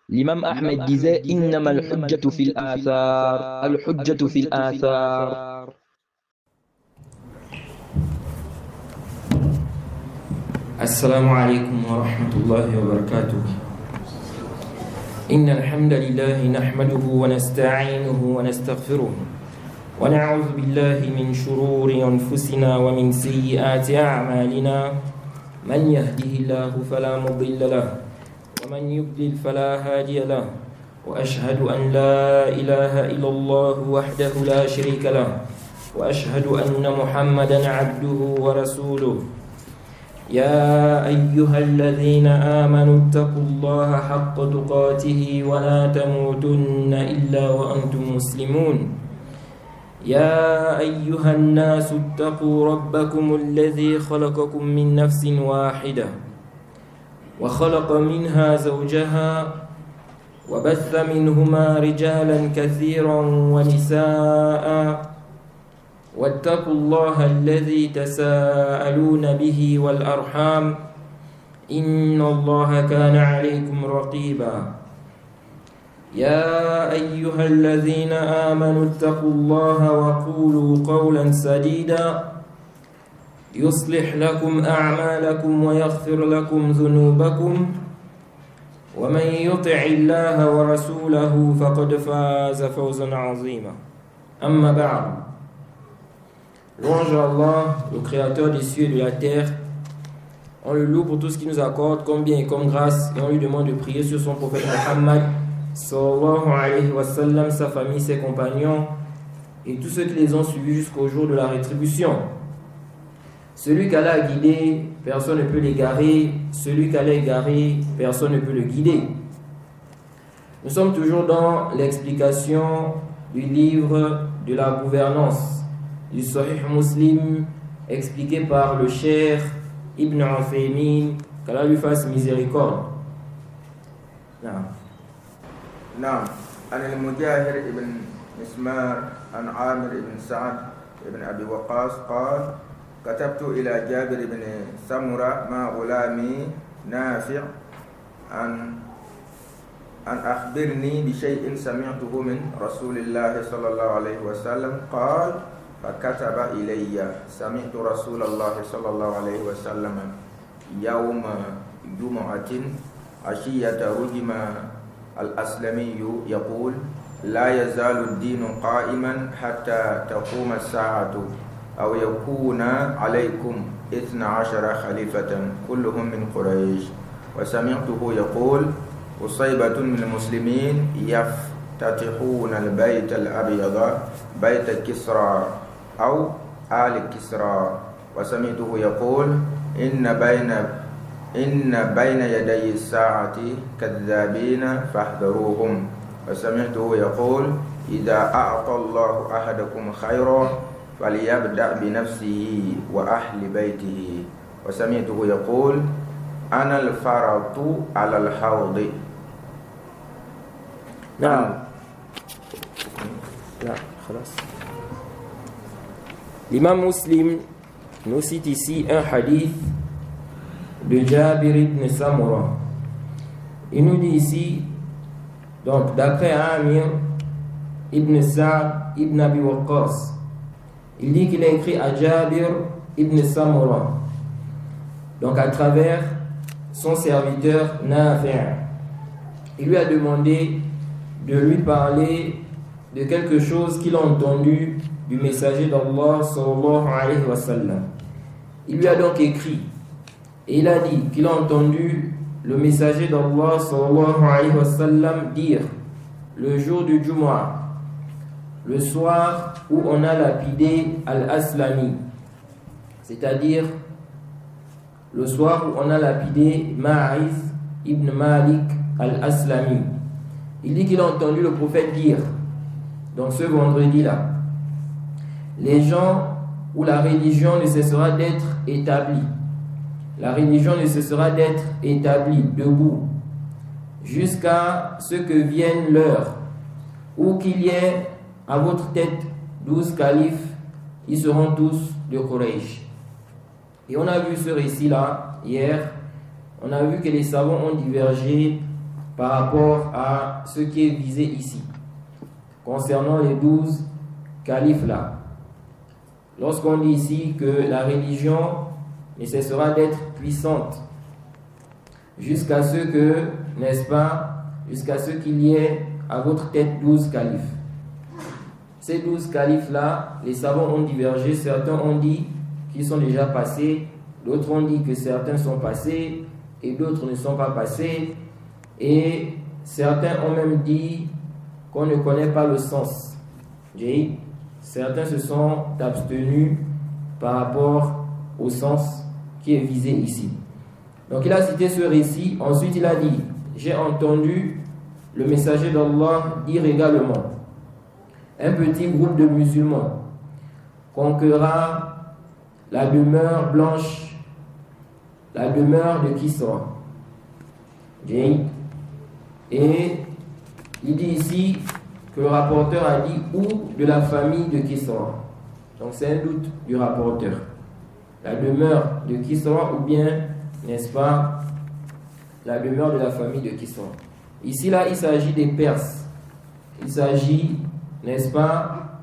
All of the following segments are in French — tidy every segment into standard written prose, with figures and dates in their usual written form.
L'imam Ahmed disait Innama al-hujjatu fil athar, al-hujjatu fil athar. السلام عليكم ورحمة الله وبركاته. إن الحمد لله نحمده ونستعينه ونستغفره ونعوذ بالله من شرور أنفسنا ومن سيئات أعمالنا. من يهده الله فلا مضل له ومن يضلل فلا هادي له، وأشهد أن لا إله إلا الله وحده لا شريك له، وأشهد أن محمدا عبده ورسوله. يا أيها الذين آمنوا اتقوا الله حق تقاته ولا تموتن إلا وأنتم مسلمون. يا أيها الناس اتقوا ربكم الذي خلقكم من نفس واحدة وخلق منها زوجها وبث منهما رجالا كثيرا ونساء، واتقوا الله الذي تساءلون به والأرحام إن الله كان عليكم رقيبا. يا أيها الذين آمنوا اتقوا الله وقولوا قولا سديدا يصلح لكم أعمالكم ويغفر لكم ذنوبكم، ومن يطع الله ورسوله فقد فاز فوزا عظيما. أما بعد. Louange à Allah, le créateur des cieux et de la terre. On le loue pour tout ce qu'il nous accorde comme bien et comme grâce, et on lui demande de prier sur son prophète Muhammad sallallahu alayhi wa sallam, sa famille, ses compagnons et tous ceux qui les ont suivis jusqu'au jour de la rétribution. Celui qu'Allah a guidé, personne ne peut l'égarer. Celui qu'Allah a égaré, personne ne peut le guider. Nous sommes toujours dans l'explication du livre de la gouvernance du Sahih Muslim, expliqué par le Cheikh Ibn Uthaymin, qu'Allah lui fasse miséricorde. نعم. عن المجاهر ابن مسمار عن عامر بن سعد بن أبي وقاص قال: كتبت إلى جابر بن سمرة مع غلامي نافع أن أخبرني بشيء سمعته من رسول الله صلى الله عليه وسلم. قال: فكتب إلي: سمعت رسول الله صلى الله عليه وسلم يوم جمعة عشية رجم الأسلمي يقول: لا يزال الدين قائما حتى تقوم الساعة أو يكون عليكم 12 خليفة كلهم من قريش. وسمعته يقول: أصيبة من المسلمين يفتتحون البيت الأبيض بيت كسرى أو آل كسرى. وسمعته يقول: إن بين يدي الساعة كذابين فاحذروهم. وسمعته يقول: إذا أعطى الله أحدكم خيرا فليبدأ بنفسه وأهل بيته. وسمعته يقول: أنا الفرط على الحوض. نعم. لا خلاص. L'imam Muslim nous cite ici un hadith de Jabir ibn Samura. Il nous dit ici, donc d'après Amir ibn Sa'd ibn Abi Waqqas, il dit qu'il a écrit à Jabir ibn Samura, donc à travers son serviteur Nafi'. Il lui a demandé de lui parler de quelque chose qu'il a entendu du messager d'Allah sallallahu alayhi wa sallam. Il lui a donc écrit et il a dit qu'il a entendu le messager d'Allah sallallahu alayhi wa sallam dire le jour du Jumu'ah, le soir où on a lapidé Al-Aslami, c'est-à-dire le soir où on a lapidé Ma'iz ibn Malik Al-Aslami. Il dit qu'il a entendu le prophète dire, donc ce vendredi-là, les gens où la religion ne cessera d'être établie. La religion ne cessera d'être établie, debout, jusqu'à ce que vienne l'heure où qu'il y ait à votre tête 12 califes, ils seront tous de Quraysh. Et on a vu ce récit-là hier. On a vu que les savants ont divergé par rapport à ce qui est visé ici, concernant les 12 califes là. Lorsqu'on dit ici que la religion ne cessera d'être puissante jusqu'à ce que, n'est-ce pas, jusqu'à ce qu'il y ait à votre tête 12 califes. Ces 12 califes là, les savants ont divergé. Certains ont dit qu'ils sont déjà passés, d'autres ont dit que certains sont passés et d'autres ne sont pas passés, et certains ont même dit qu'on ne connaît pas le sens. Certains se sont abstenus par rapport au sens qui est visé ici. Donc il a cité ce récit. Ensuite il a dit: j'ai entendu le messager d'Allah dire également: un petit groupe de musulmans conquérera la demeure blanche, la demeure de Kisra. Et il dit ici que le rapporteur a dit ou de la famille de Kisra. Donc c'est un doute du rapporteur. La demeure de Kisra ou bien, n'est-ce pas, la demeure de la famille de Kisra. Ici là, il s'agit des Perses. Il s'agit, n'est-ce pas,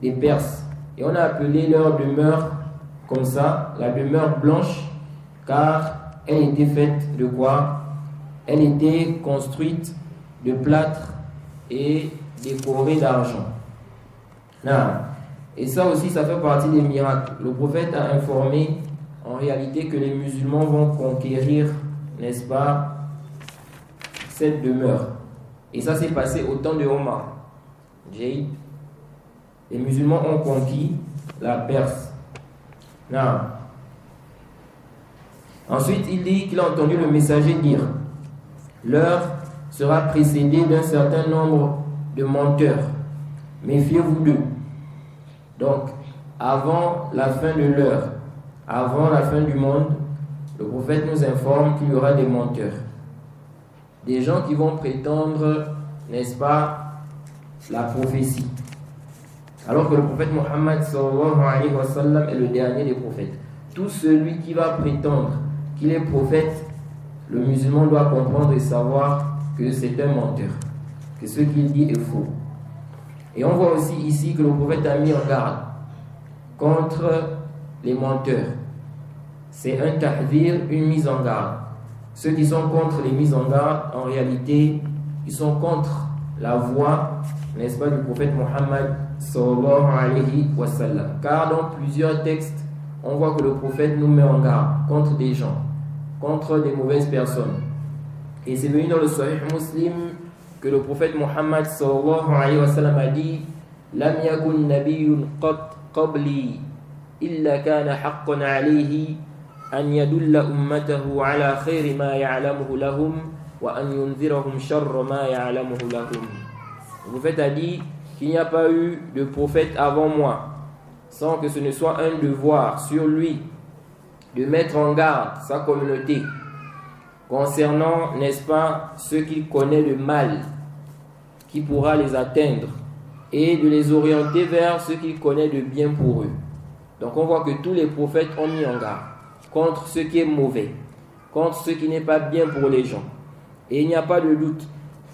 des Perses. Et on a appelé leur demeure comme ça, la demeure blanche, car elle était faite de quoi? Elle était construite de plâtre et décorée d'argent. Et ça aussi, ça fait partie des miracles. Le prophète a informé en réalité que les musulmans vont conquérir, n'est-ce pas, cette demeure. Et ça s'est passé au temps de Omar. Les musulmans ont conquis la Perse. Ensuite, il dit qu'il a entendu le messager dire: l'heure sera précédée d'un certain nombre de menteurs. Méfiez-vous d'eux. Donc, avant la fin de l'heure, avant la fin du monde, le prophète nous informe qu'il y aura des menteurs. Des gens qui vont prétendre, n'est-ce pas, la prophétie. Alors que le prophète Mohammed sallallahu alayhi wa sallam est le dernier des prophètes. Tout celui qui va prétendre qu'il est prophète, le musulman doit comprendre et savoir que c'est un menteur, que ce qu'il dit est faux. Et on voit aussi ici que le prophète a mis en garde contre les menteurs. C'est un tahdir, une mise en garde. Ceux qui sont contre les mises en garde, en réalité, ils sont contre la voie, n'est-ce pas, du prophète Mohammed sallallahu alayhi wa sallam. Car dans plusieurs textes, on voit que le prophète nous met en garde contre des gens, contre des mauvaises personnes. Et c'est venu dans le Sahih Muslim que le prophète Mohammed sallallahu alayhi wa sallam a dit: Lam yakun nabiyyun qabli illa kana haqqan alayhi an yadulla ummatahu ala khayri ma ya'lamuhu lahum wa an yunzirahum sharra ma ya'lamuhu lahum. Le prophète a dit qu'il n'y a pas eu de prophète avant moi sans que ce ne soit un devoir sur lui de mettre en garde sa communauté concernant, n'est-ce pas, ce qu'il connaît de mal qui pourra les atteindre, et de les orienter vers ce qu'il connaît de bien pour eux. Donc on voit que tous les prophètes ont mis en garde contre ce qui est mauvais, contre ce qui n'est pas bien pour les gens. Et il n'y a pas de doute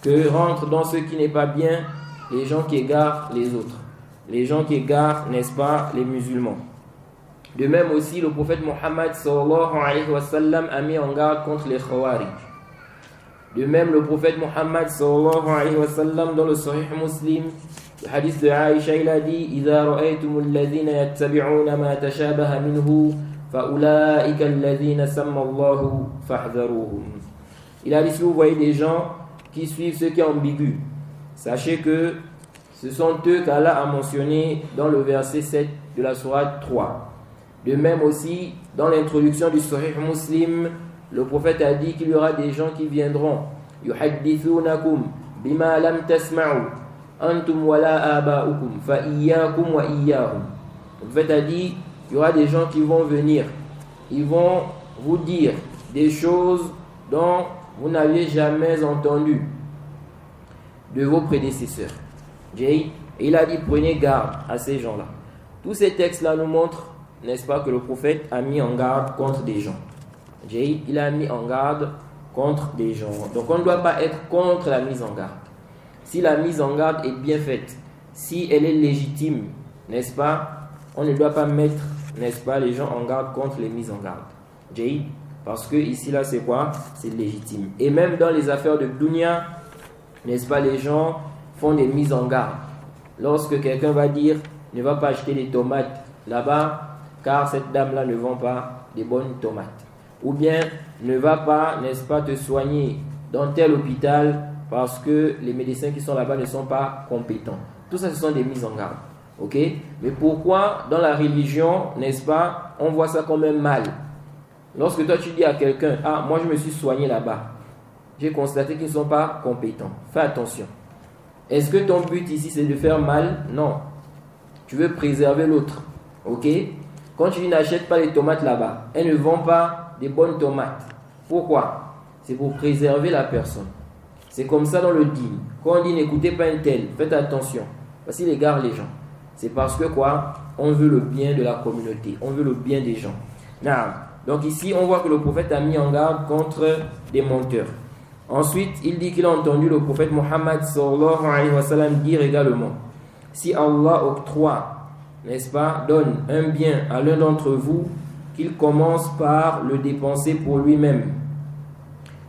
que rentrent dans ce qui n'est pas bien les gens qui égarent les autres, les gens qui égarent, n'est-ce pas, les musulmans. De même aussi, le prophète Mohammed sallallahu alayhi wa sallam a mis en garde contre les Khawarij. De même, le prophète Mohammed sallallahu alayhi wa sallam, dans le Sahih Muslim, le hadith de Aïcha, il a dit: إِذَا رَأَيْتُمُ الَّذِينَ يَتَّبِعُونَ مَا تَشَابَهَ مِنْهُ فَأُولَٰئِكَ الَّذِينَ سَمَّ اللَّهُ فَاحْذَرُوهُم. Il a dit: si vous voyez des gens qui suivent ce qui est ambigu, sachez que ce sont eux qu'Allah a mentionné dans le verset 7 de la sourate 3. De même aussi, dans l'introduction du Sahih Muslim, le prophète a dit qu'il y aura des gens qui viendront yuhaddithunakum bima lam tasma'u antum wala aba'ukum fa iyyakum wa iyyahum. Le prophète a dit qu'il y aura des gens qui vont venir, ils vont vous dire des choses dont vous n'aviez jamais entendu de vos prédécesseurs. Et il a dit: prenez garde à ces gens-là. Tous ces textes-là nous montrent, n'est-ce pas, que le prophète a mis en garde contre des gens. Il a mis en garde contre des gens. Donc on ne doit pas être contre la mise en garde. Si la mise en garde est bien faite, si elle est légitime, n'est-ce pas, on ne doit pas mettre, n'est-ce pas, les gens en garde contre les mises en garde. Jay, parce que ici là c'est quoi? C'est légitime. Et même dans les affaires de dunya, n'est-ce pas, les gens font des mises en garde. Lorsque quelqu'un va dire ne va pas acheter des tomates là-bas, car cette dame-là ne vend pas des bonnes tomates. Ou bien ne va pas, n'est-ce pas, te soigner dans tel hôpital parce que les médecins qui sont là-bas ne sont pas compétents. Tout ça, ce sont des mises en garde. Ok? Mais pourquoi dans la religion, n'est-ce pas, on voit ça comme un mal? Lorsque toi tu dis à quelqu'un, ah, moi je me suis soigné là-bas, j'ai constaté qu'ils ne sont pas compétents. Fais attention. Est-ce que ton but ici c'est de faire mal? Non. Tu veux préserver l'autre. Ok? Quand tu dis n'achète pas les tomates là-bas, elles ne vendent pas des bonnes tomates. Pourquoi? C'est pour préserver la personne. C'est comme ça dans le dîme. Quand on dit n'écoutez pas un tel, faites attention. Parce qu'il égare les gens. C'est parce que quoi? On veut le bien de la communauté. On veut le bien des gens. Donc ici, on voit que le prophète a mis en garde contre des menteurs. Ensuite, il dit qu'il a entendu le prophète Mohammed sallallahu alayhi wa sallam dire également: si Allah octroie, n'est-ce pas, donne un bien à l'un d'entre vous, qu'il commence par le dépenser pour lui-même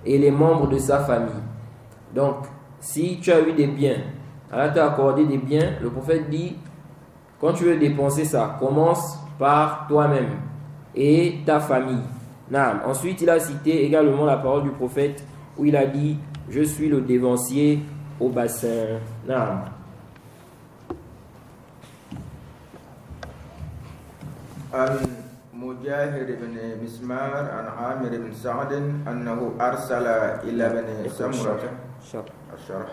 et les membres de sa famille. Donc, si tu as eu des biens, Allah t'a accordé des biens, le prophète dit, quand tu veux dépenser ça, commence par toi-même et ta famille. Ensuite, il a cité également la parole du prophète où il a dit, je suis le dévancier au bassin. مجاهد بن مسمار عن عامر بن سعد أنه أرسل إلى بني سمرة الشرح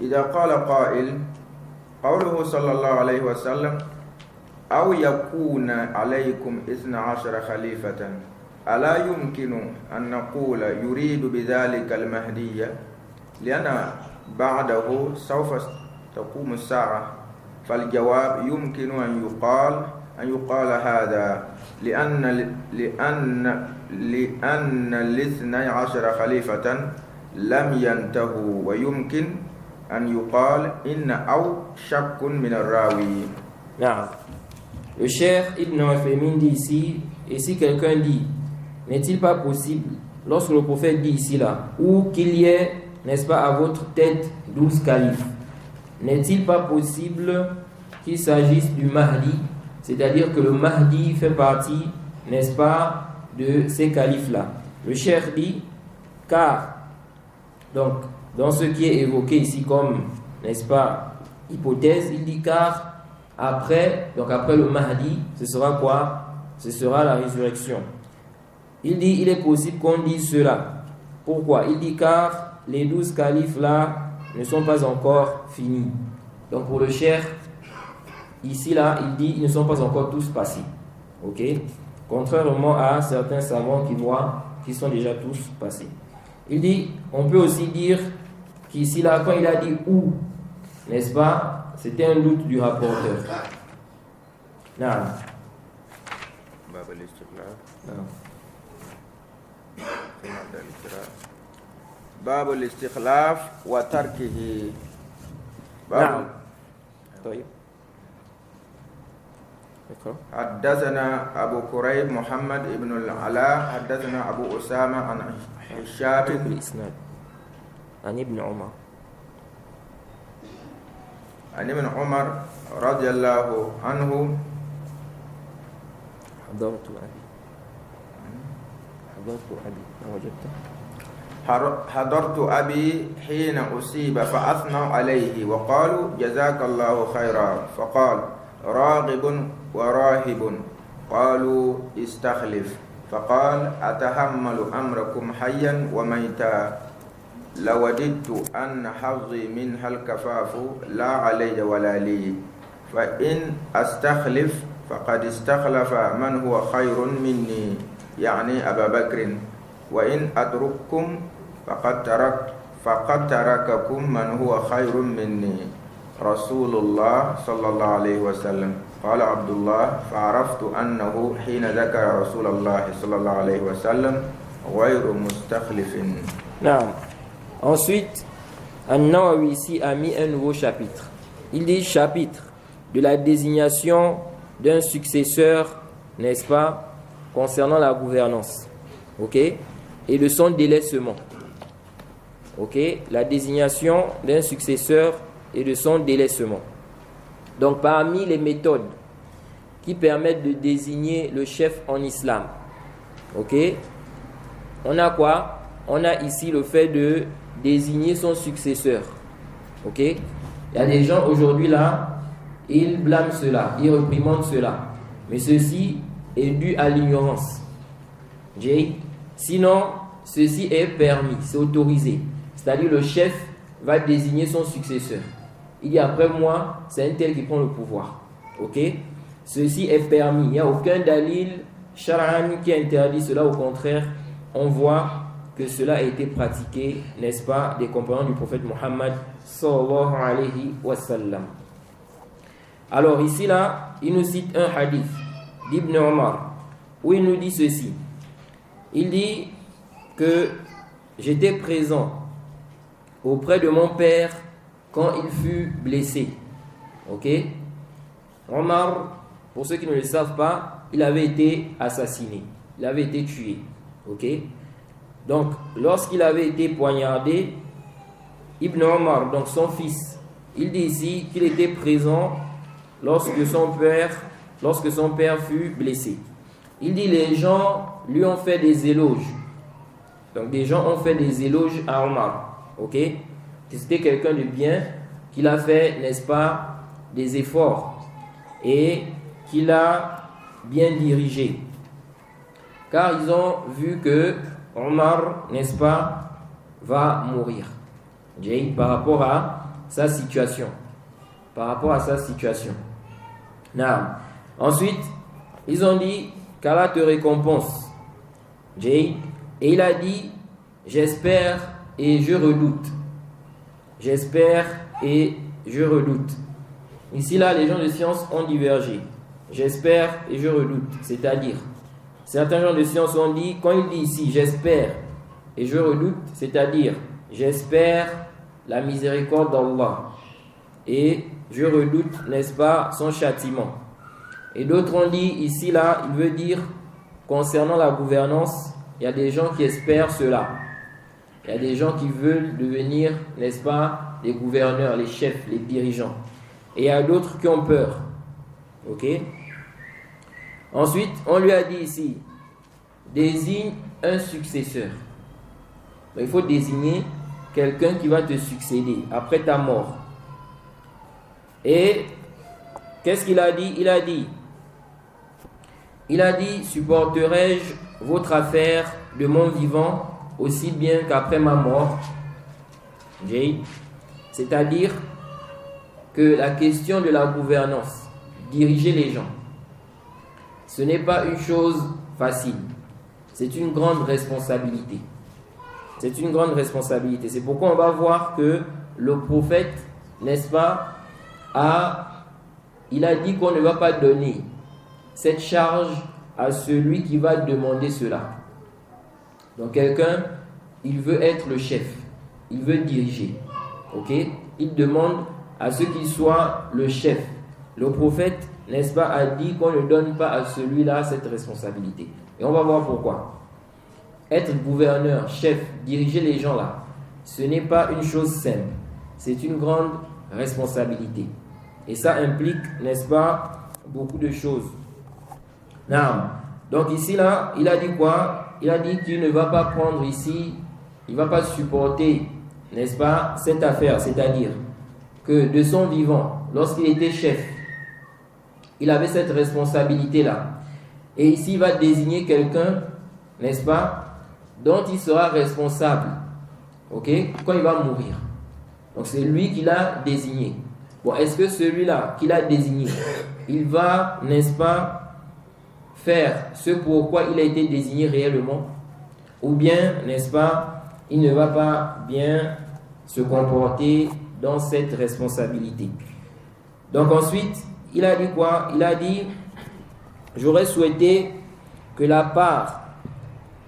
إذا قال قائل قوله صلى الله عليه وسلم أو يكون عليكم 12 خليفة ألا يمكن أن نقول يريد بذلك المهدية لأن بعده سوف تقوم الساعة فالجواب يمكن أن يقال هذا لأن 12 خليفة لم ينتهوا ويمكن أن يقال إن أو شك من الراوي. Le Cheikh Ibn Uthaymin dit ici, et si quelqu'un dit, n'est-il pas possible, lorsque le prophète dit ici là, ou qu'il y ait, n'est-ce pas, à votre tête 12 califes, n'est-il pas possible qu'il s'agisse du Mahdi, c'est-à-dire que le Mahdi fait partie, n'est-ce pas, de ces califes-là? Le Cheikh dit, car, donc, dans ce qui est évoqué ici comme, n'est-ce pas, hypothèse, il dit car après, donc après le Mahdi, ce sera quoi? Ce sera la résurrection. Il dit, il est possible qu'on dise cela. Pourquoi? Il dit car les 12 califes là ne sont pas encore finis. Donc pour le Cheikh, ici là, il dit, ils ne sont pas encore tous passés. Ok? Contrairement à certains savants qui voient qu'ils sont déjà tous passés. Il dit, on peut aussi dire qu'ici là, quand il a dit où, n'est-ce pas? C'était un doute du rapporteur. باب الاستخلاف وتركه. نعم. طيب. حدثنا أبو كريب محمد بن العلاء حدثنا أبو أسامة عن هشام بالإسناد عن ابن عمر عن ابن عمر رضي الله عنه حضرت أبي وجدته حضرت أبي حين أصيب فأثنوا عليه وقالوا جزاك الله خيرا فقال راغب وراهب قالوا استخلف فقال أتحمل أمركم حيا وميتا لوددت أن حظي منها الكفاف لا علي ولا لي فإن أستخلف فقد استخلف من هو خير مني يعني أبا بكر وإن أترككم فقد ترككم من هو خير مني رسول الله صلى الله عليه وسلم. قال عبد الله فعرفت أنه حين ذكر رسول الله صلى الله عليه وسلم غير مستخلف. Non. Ensuite, An-Nawawi ici a mis un nouveau chapitre. Il dit chapitre de la désignation d'un successeur, n'est-ce pas, concernant la gouvernance. Ok? Et de son délaissement. Ok? La désignation d'un successeur et de son délaissement. Donc, parmi les méthodes qui permettent de désigner le chef en islam, ok? On a quoi? On a ici le fait de désigner son successeur. Ok? Il y a des gens aujourd'hui là, ils blâment cela, ils réprimandent cela. Mais ceci est dû à l'ignorance. Sinon, ceci est permis, c'est autorisé. C'est-à-dire le chef va désigner son successeur. Il dit après moi, c'est un tel qui prend le pouvoir. Ok? Ceci est permis. Il n'y a aucun dalil shar'an qui interdit cela. Au contraire, on voit que cela a été pratiqué, n'est-ce pas, des compagnons du prophète Muhammad sallallahu alayhi wa sallam. Alors ici là, il nous cite un hadith d'Ibn Omar où il nous dit ceci. Il dit que j'étais présent auprès de mon père quand il fut blessé. Ok? Omar, pour ceux qui ne le savent pas, il avait été assassiné. Il avait été tué. Ok? Donc, lorsqu'il avait été poignardé, Ibn Omar, donc son fils, il dit ici qu'il était présent lorsque son père fut blessé. Il dit les gens lui ont fait des éloges. Donc, des gens ont fait des éloges à Omar. Ok? C'était quelqu'un de bien, qu'il a fait, n'est-ce pas, des efforts et qu'il a bien dirigé. Car ils ont vu que Omar, n'est-ce pas, va mourir. Par rapport à sa situation. Ensuite, ils ont dit qu'Allah te récompense. Et il a dit j'espère et je redoute. Ici là, les gens de science ont divergé. J'espère et je redoute. C'est-à-dire, certains gens de science ont dit, quand il dit ici j'espère et je redoute, c'est-à-dire j'espère la miséricorde d'Allah et je redoute, n'est-ce pas, son châtiment. Et d'autres ont dit ici là, il veut dire concernant la gouvernance, il y a des gens qui espèrent cela. Il y a des gens qui veulent devenir, n'est-ce pas, les gouverneurs, les chefs, les dirigeants. Et il y a d'autres qui ont peur. Ok? Ensuite, on lui a dit ici, désigne un successeur. Donc, il faut désigner quelqu'un qui va te succéder après ta mort. Et qu'est-ce qu'il a dit? Il a dit, supporterai-je votre affaire de mon vivant aussi bien qu'après ma mort? C'est-à-dire que la question de la gouvernance, diriger les gens, ce n'est pas une chose facile. C'est une grande responsabilité. C'est pourquoi on va voir que le prophète, n'est-ce pas, il a dit qu'on ne va pas donner cette charge à celui qui va demander cela. Donc quelqu'un, il veut être le chef, il veut diriger. Ok? Il demande à ce qu'il soit le chef. Le prophète, n'est-ce pas, a dit qu'on ne donne pas à celui-là cette responsabilité. Et on va voir pourquoi. Être gouverneur, chef, diriger les gens là, ce n'est pas une chose simple. C'est une grande responsabilité. Et ça implique, n'est-ce pas, beaucoup de choses. Donc ici là, il a dit quoi? Il a dit qu'il ne va pas prendre ici, il ne va pas supporter, n'est-ce pas, cette affaire. C'est-à-dire que de son vivant, lorsqu'il était chef, il avait cette responsabilité-là. Et ici, il va désigner quelqu'un, n'est-ce pas, dont il sera responsable, ok, quand il va mourir. Donc, c'est lui qui l'a désigné. Bon, est-ce que celui-là qui l'a désigné, il va, n'est-ce pas, faire ce pourquoi il a été désigné réellement? Ou bien, n'est-ce pas, il ne va pas bien se comporter dans cette responsabilité. Donc ensuite, il a dit quoi? Il a dit, j'aurais souhaité que la part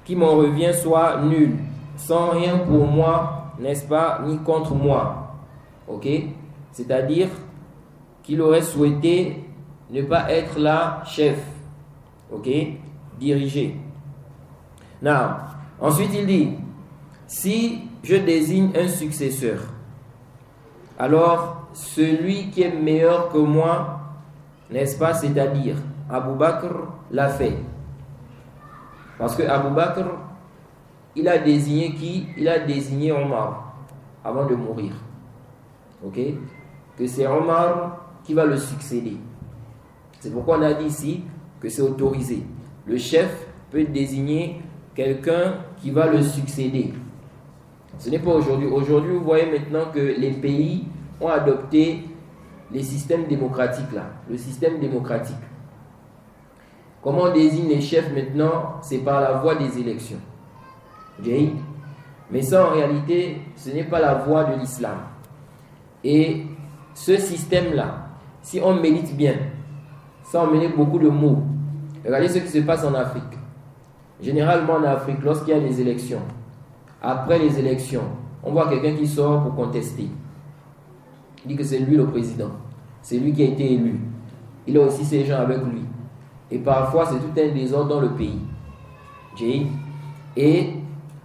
qui m'en revient soit nul, sans rien pour moi, n'est-ce pas, ni contre moi. Ok? C'est-à-dire qu'il aurait souhaité ne pas être là chef. Ok? Dirigé. Now, ensuite il dit, si je désigne un successeur, alors celui qui est meilleur que moi, n'est-ce pas, c'est-à-dire Abu Bakr l'a fait. Parce que Abu Bakr, il a désigné qui? Il a désigné Omar avant de mourir. Ok? Que c'est Omar qui va le succéder. C'est pourquoi on a dit ici que c'est autorisé. Le chef peut désigner quelqu'un qui va le succéder. Ce n'est pas aujourd'hui. Aujourd'hui, vous voyez maintenant que les pays ont adopté les systèmes démocratiques là. Le système démocratique. Comment on désigne les chefs maintenant? C'est par la voie des élections. Okay? Mais ça, en réalité, ce n'est pas la voie de l'islam. Et ce système-là, si on médite bien, ça on médite beaucoup de mots. Regardez ce qui se passe en Afrique. Généralement en Afrique, lorsqu'il y a des élections, après les élections, on voit quelqu'un qui sort pour contester. Il dit que c'est lui le président. C'est lui qui a été élu. Il a aussi ses gens avec lui. Et parfois, c'est tout un désordre dans le pays. Et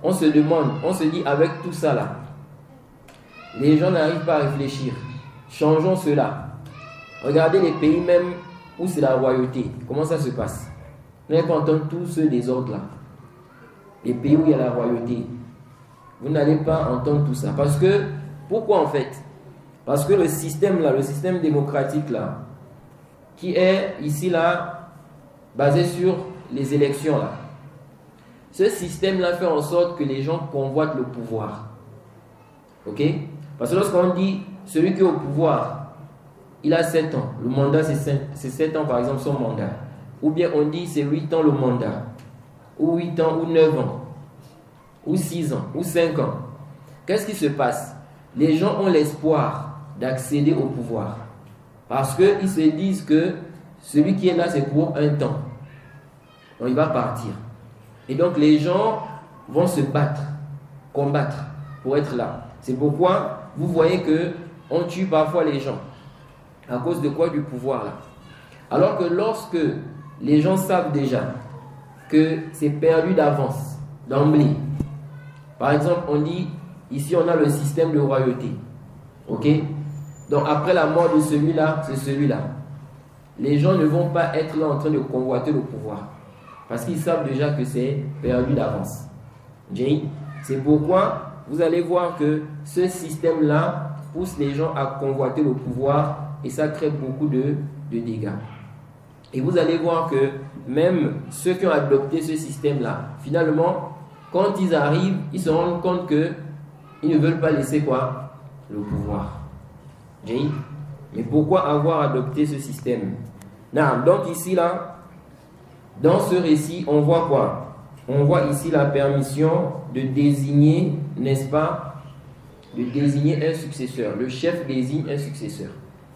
on se demande, on se dit avec tout ça là, les gens n'arrivent pas à réfléchir. Changeons cela. Regardez les pays même où c'est la royauté. Comment ça se passe? Vous n'allez pas entendre tout ce désordre-là. Les pays où il y a la royauté. Vous n'allez pas entendre tout ça. Parce que, pourquoi en fait? Parce que le système là, le système démocratique là, qui est ici là, basé sur les élections là. Ce système là fait en sorte que les gens convoitent le pouvoir. Ok? Parce que lorsqu'on dit celui qui est au pouvoir, il a 7 ans. Le mandat c'est 7 ans par exemple son mandat. Ou bien on dit c'est 8 ans le mandat. Ou 8 ans ou 9 ans. Ou 6 ans ou 5 ans. Qu'est-ce qui se passe? Les gens ont l'espoir d'accéder au pouvoir. Parce qu'ils se disent que celui qui est là c'est pour un temps. Donc il va partir. Et donc les gens vont se battre, combattre pour être là. C'est pourquoi vous voyez que on tue parfois les gens. À cause de quoi? Du pouvoir là. Alors que lorsque les gens savent déjà que c'est perdu d'avance, d'emblée. Par exemple, on dit, ici on a le système de royauté. Ok? Donc après la mort de celui-là, c'est celui-là. Les gens ne vont pas être là en train de convoiter le pouvoir. Parce qu'ils savent déjà que c'est perdu d'avance. C'est pourquoi vous allez voir que ce système-là pousse les gens à convoiter le pouvoir et ça crée beaucoup de dégâts. Et vous allez voir que même ceux qui ont adopté ce système-là, finalement, quand ils arrivent, ils se rendent compte qu'ils ne veulent pas laisser quoi? Le pouvoir. Mais pourquoi avoir adopté ce système? Non, donc ici, là, dans ce récit, on voit quoi? On voit ici la permission de désigner, n'est-ce pas? De désigner un successeur. Le chef désigne un successeur.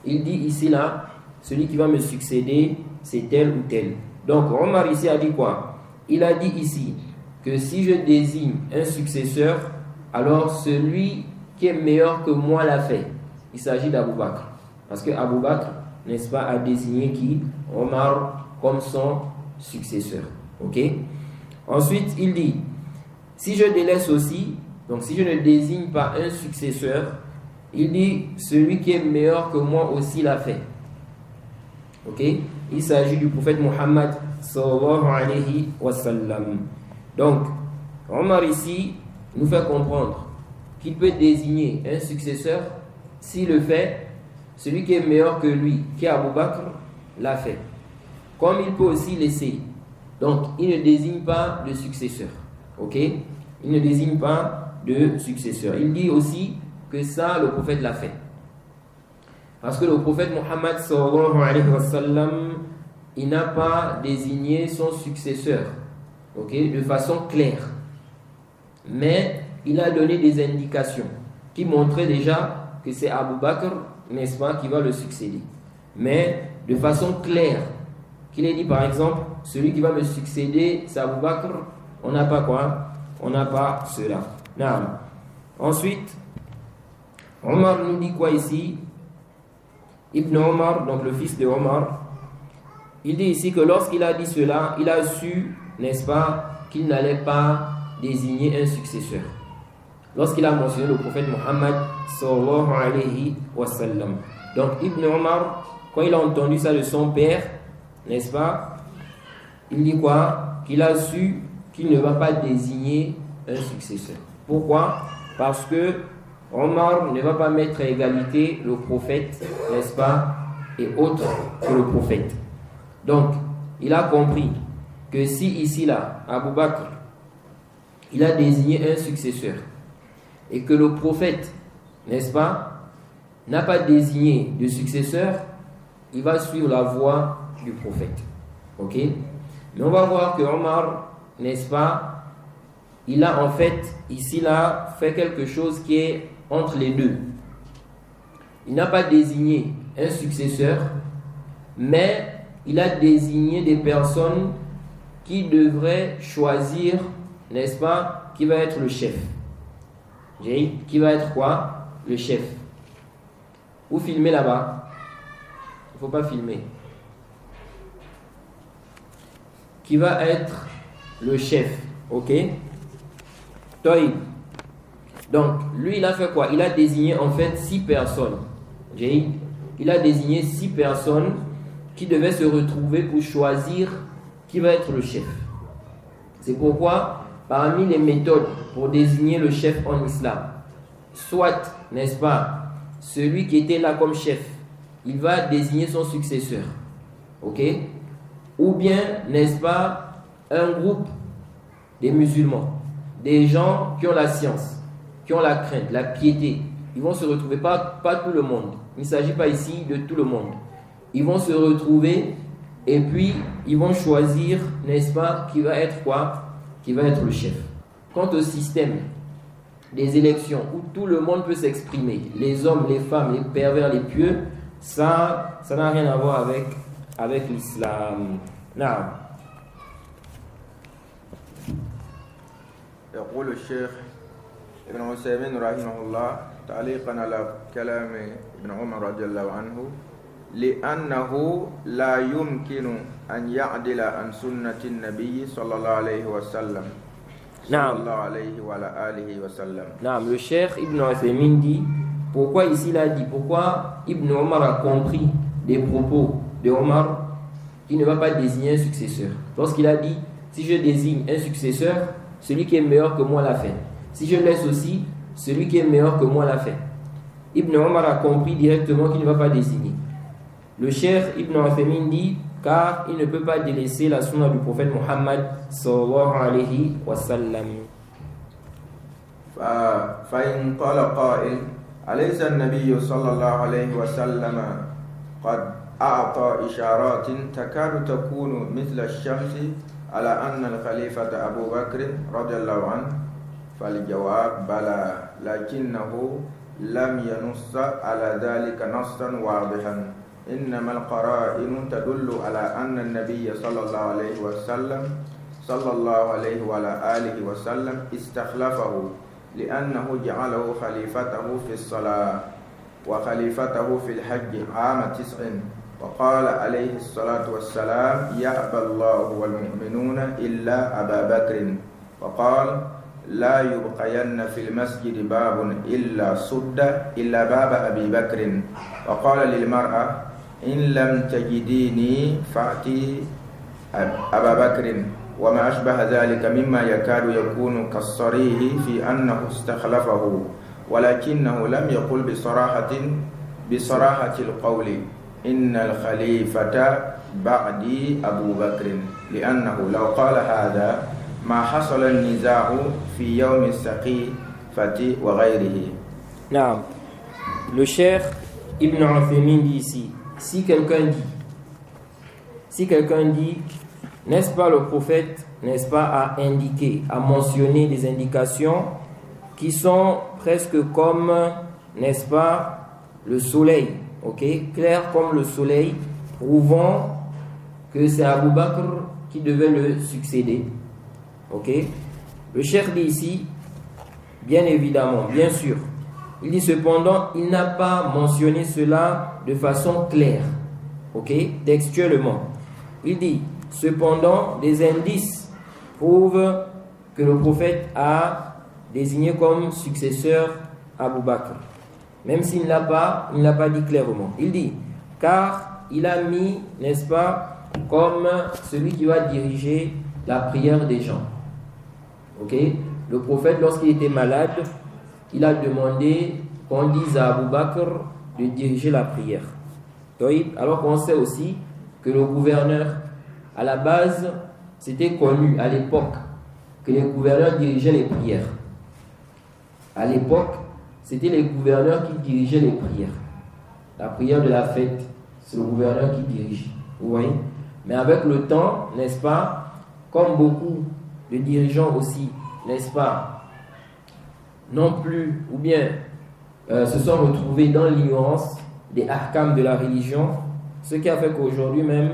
Il dit ici, là, celui qui va me succéder, c'est tel ou tel. Donc, Omar ici a dit quoi? Il a dit ici que si je désigne un successeur, alors celui qui est meilleur que moi l'a fait. Il s'agit d'Abou Bakr. Parce que Abou Bakr, n'est-ce pas, a désigné qui? Omar comme son successeur. Ok? Ensuite, il dit, si je délaisse aussi, donc si je ne désigne pas un successeur, il dit, celui qui est meilleur que moi aussi l'a fait. Ok? Il s'agit du prophète Muhammad sallallahu alayhi wa sallam. Donc, Omar ici nous fait comprendre qu'il peut désigner un successeur s'il le fait, celui qui est meilleur que lui, qui est Abou Bakr, l'a fait. Comme il peut aussi laisser. Donc, il ne désigne pas de successeur. Ok? Il ne désigne pas de successeur. Il dit aussi que ça, le prophète l'a fait. Parce que le prophète Muhammad sallallahu alayhi wa sallam, il n'a pas désigné son successeur, ok, de façon claire. Mais il a donné des indications qui montraient déjà que c'est Abou Bakr, n'est-ce pas, qui va le succéder. Mais de façon claire, qu'il ait dit par exemple, celui qui va me succéder, c'est Abou Bakr, on n'a pas quoi? On n'a pas cela. Non. Ensuite, Omar nous dit quoi ici? Ibn Omar, donc le fils de Omar, il dit ici que lorsqu'il a dit cela, il a su, n'est-ce pas, qu'il n'allait pas désigner un successeur. Lorsqu'il a mentionné le prophète Mohammed sallallahu alayhi wa sallam. Donc Ibn Omar, quand il a entendu ça de son père, n'est-ce pas, il dit quoi? Qu'il a su qu'il ne va pas désigner un successeur. Pourquoi? Parce que Omar ne va pas mettre à égalité le prophète, n'est-ce pas, et autre que le prophète. Donc, il a compris que si ici là, Abu Bakr, il a désigné un successeur, et que le prophète, n'est-ce pas, n'a pas désigné de successeur, il va suivre la voie du prophète. Ok? Mais on va voir que Omar, n'est-ce pas, il a en fait, ici là, fait quelque chose qui est entre les deux. Il n'a pas désigné un successeur, mais il a désigné des personnes qui devraient choisir, n'est-ce pas, qui va être le chef. Qui va être quoi? Le chef. Vous filmez là-bas. Il ne faut pas filmer. Qui va être le chef. Ok? Toïb. Donc, lui, il a fait quoi? Il a désigné en fait 6 personnes. Il a désigné 6 personnes qui devaient se retrouver pour choisir qui va être le chef. C'est pourquoi, parmi les méthodes pour désigner le chef en islam, soit, n'est-ce pas, celui qui était là comme chef, il va désigner son successeur. Ok? Ou bien, n'est-ce pas, un groupe des musulmans, des gens qui ont la science, qui ont la crainte, la piété. Ils vont se retrouver, pas tout le monde. Il ne s'agit pas ici de tout le monde. Ils vont se retrouver et puis ils vont choisir, n'est-ce pas, qui va être quoi? Qui va être le chef. Quant au système des élections où tout le monde peut s'exprimer, les hommes, les femmes, les pervers, les pieux, ça n'a rien à voir avec l'islam. Non. يقول الشيخ ابن عثيمين رحمه الله تعليقا على كلام ابن عمر رضي الله عنه لأنه لا يمكن أن يعدل عن سنة النبي صلى الله عليه وسلم صلى الله عليه وعلى آله وسلم. Le cheikh Ibn Uthaymin dit pourquoi ici il a dit, pourquoi Ibn Omar a compris des propos de Omar qui ne va pas désigner un successeur. Lorsqu'il a dit si je désigne un successeur, celui qui est meilleur que moi l'a fait. Si je laisse aussi, celui qui est meilleur que moi l'a fait. Ibn Omar a compris directement qu'il ne va pas désigner. Le cheikh Ibn Uthaymin dit car il ne peut pas délaisser la sunna du prophète Muhammad sallallahu alayhi wa sallam. فإن قال قائل أليس النبي صلى الله عليه وسلم قد أعطى إشارات تكاد تكون مثل الشمس على أن الخليفة أبو بكر رضي الله عنه؟ فالجواب بلى لكنه لم ينص على ذلك نصا واضحا إنما القرائن تدل على أن النبي صلى الله عليه وعلى آله وسلم استخلفه لأنه جعله خليفته في الصلاة وخليفته في الحج عام 9 وقال عليه الصلاة والسلام يأبى الله والمؤمنون إلا أبا بكر وقال لا يبقين في المسجد باب إلا صد إلا باب أبي بكر وقال للمرأة إن لم تجديني فأتي أبا بكر وما أشبه ذلك مما يكاد يكون كالصريح في أنه استخلفه ولكنه لم يقل بصراحة القول إن الخليفة بعدي أبو بكر لأنه لو قال هذا ما حصل النزاع في يوم السقيفة وغيره. نعم. Le cheikh Ibn Uthaymin dit ici, si quelqu'un dit, n'est-ce pas le prophète, n'est-ce pas, a indiqué, a mentionné des indications qui sont presque comme, n'est-ce pas, le soleil, ok, clair comme le soleil, prouvant que c'est Abu Bakr qui devait le succéder. Ok? Le cheikh dit ici, bien évidemment, bien sûr. Il dit cependant, il n'a pas mentionné cela de façon claire. Ok? Textuellement. Il dit, cependant, des indices prouvent que le prophète a désigné comme successeur Abu Bakr. Même s'il ne l'a pas dit clairement. Il dit, car il a mis, n'est-ce pas, comme celui qui va diriger la prière des gens. Ok? Le prophète, lorsqu'il était malade, il a demandé qu'on dise à Abu Bakr de diriger la prière. Alors qu'on sait aussi que le gouverneur, à la base, c'était connu à l'époque que les gouverneurs dirigeaient les prières. À l'époque, c'était les gouverneurs qui dirigeaient les prières. La prière de la fête, c'est le gouverneur qui dirige. Vous voyez? Mais avec le temps, n'est-ce pas, comme beaucoup de dirigeants aussi, n'est-ce pas, non plus, ou bien se sont retrouvés dans l'ignorance des ahkams de la religion, ce qui a fait qu'aujourd'hui même,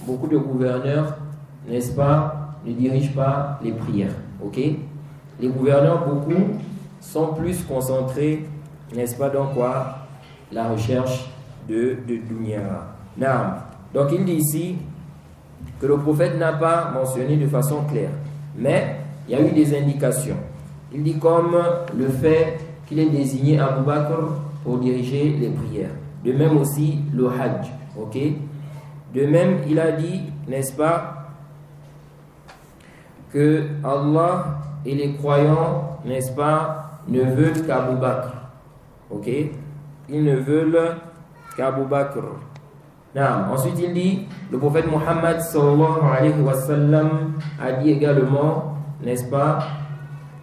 beaucoup de gouverneurs, n'est-ce pas, ne dirigent pas les prières. Ok? Les gouverneurs, beaucoup, sont plus concentrés, n'est-ce pas, dans quoi? La recherche de dunya. Donc il dit ici que le prophète n'a pas mentionné de façon claire, mais il y a eu des indications. Il dit comme le fait qu'il ait désigné Abu Bakr pour diriger les prières. De même aussi le Hajj. Ok? De même, il a dit, n'est-ce pas, que Allah et les croyants, n'est-ce pas, ne veulent qu'Abu Bakr. Ok? Ils ne veulent qu'Abu Bakr. Ensuite, il dit, le prophète Muhammad sallallahu alayhi wa sallam a dit également, n'est-ce pas,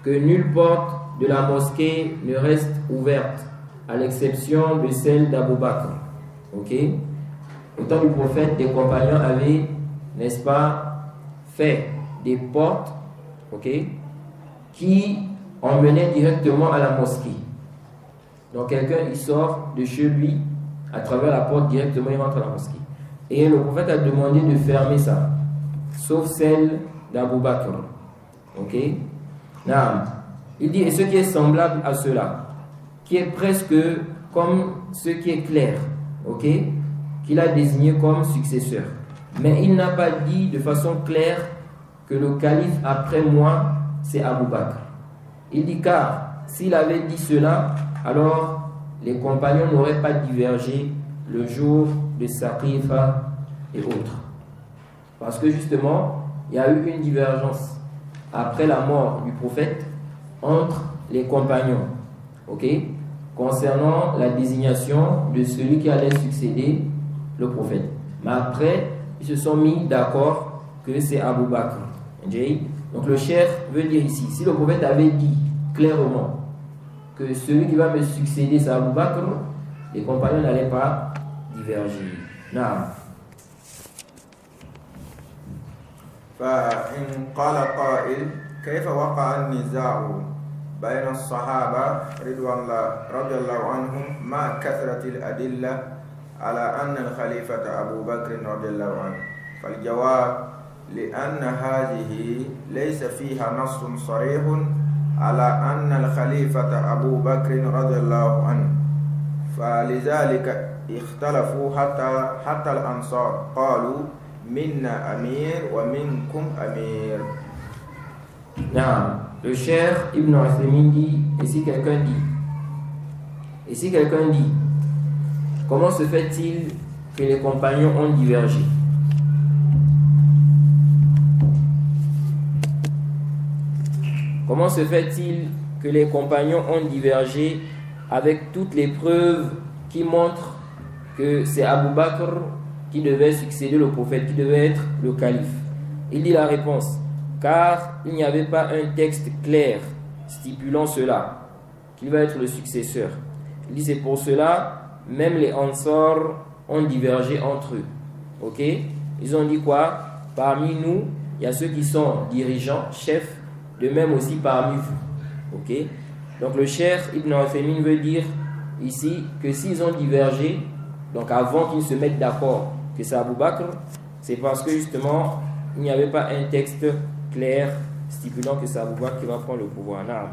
que nulle porte de la mosquée ne reste ouverte, à l'exception de celle d'Abu Bakr. Ok? Au temps du prophète, des compagnons avaient, n'est-ce pas, fait des portes, ok, qui emmenaient directement à la mosquée. Donc quelqu'un, il sort de chez lui, à travers la porte, directement, il rentre à la mosquée. Et le prophète a demandé de fermer ça, sauf celle d'Abu Bakr. Ok? Il dit, et ce qui est semblable à cela, qui est presque comme ce qui est clair, ok, qu'il a désigné comme successeur. Mais il n'a pas dit de façon claire que le calife après moi, c'est Abu Bakr. Il dit, car s'il avait dit cela, alors les compagnons n'auraient pas divergé le jour de Saqifa et autres. Parce que justement, il y a eu une divergence après la mort du prophète entre les compagnons, ok, concernant la désignation de celui qui allait succéder le prophète. Mais après, ils se sont mis d'accord que c'est Abu Bakr. Donc le cheikh veut dire ici, si le prophète avait dit clairement que celui qui va me succéder c'est Abu Bakr, les compagnons n'allaient pas diverger. فإن قال قائل كيف وقع النزاع بين الصحابة رضي الله عنهم مع كثرة الأدلة على أن الخليفة أبو بكر رضي الله عنه؟ فالجواب لأن هذه ليس فيها نص صريح على أن الخليفة أبو بكر رضي الله عنه، فلذلك اختلفوا حتى الأنصار قالوا منا أمير ومنكم أمير. Le cheikh Ibn Uthaymin dit, et si quelqu'un dit, comment se fait-il que les compagnons ont divergé? Comment se fait-il que les compagnons ont divergé avec toutes les preuves qui montrent que c'est Abu Bakr qui devait succéder le prophète, qui devait être le calife? Il dit la réponse, car il n'y avait pas un texte clair stipulant cela, qu'il va être le successeur. Il dit c'est pour cela, même les Ansar ont divergé entre eux. Ok? Ils ont dit quoi? Parmi nous, il y a ceux qui sont dirigeants, chefs, de même aussi parmi vous. Ok? Donc le cheikh Ibn Uthaymin veut dire ici que s'ils ont divergé, donc avant qu'ils se mettent d'accord que c'est Abu Bakr, c'est parce que justement il n'y avait pas un texte clair stipulant que c'est Abu Bakr qui va prendre le pouvoir. Non.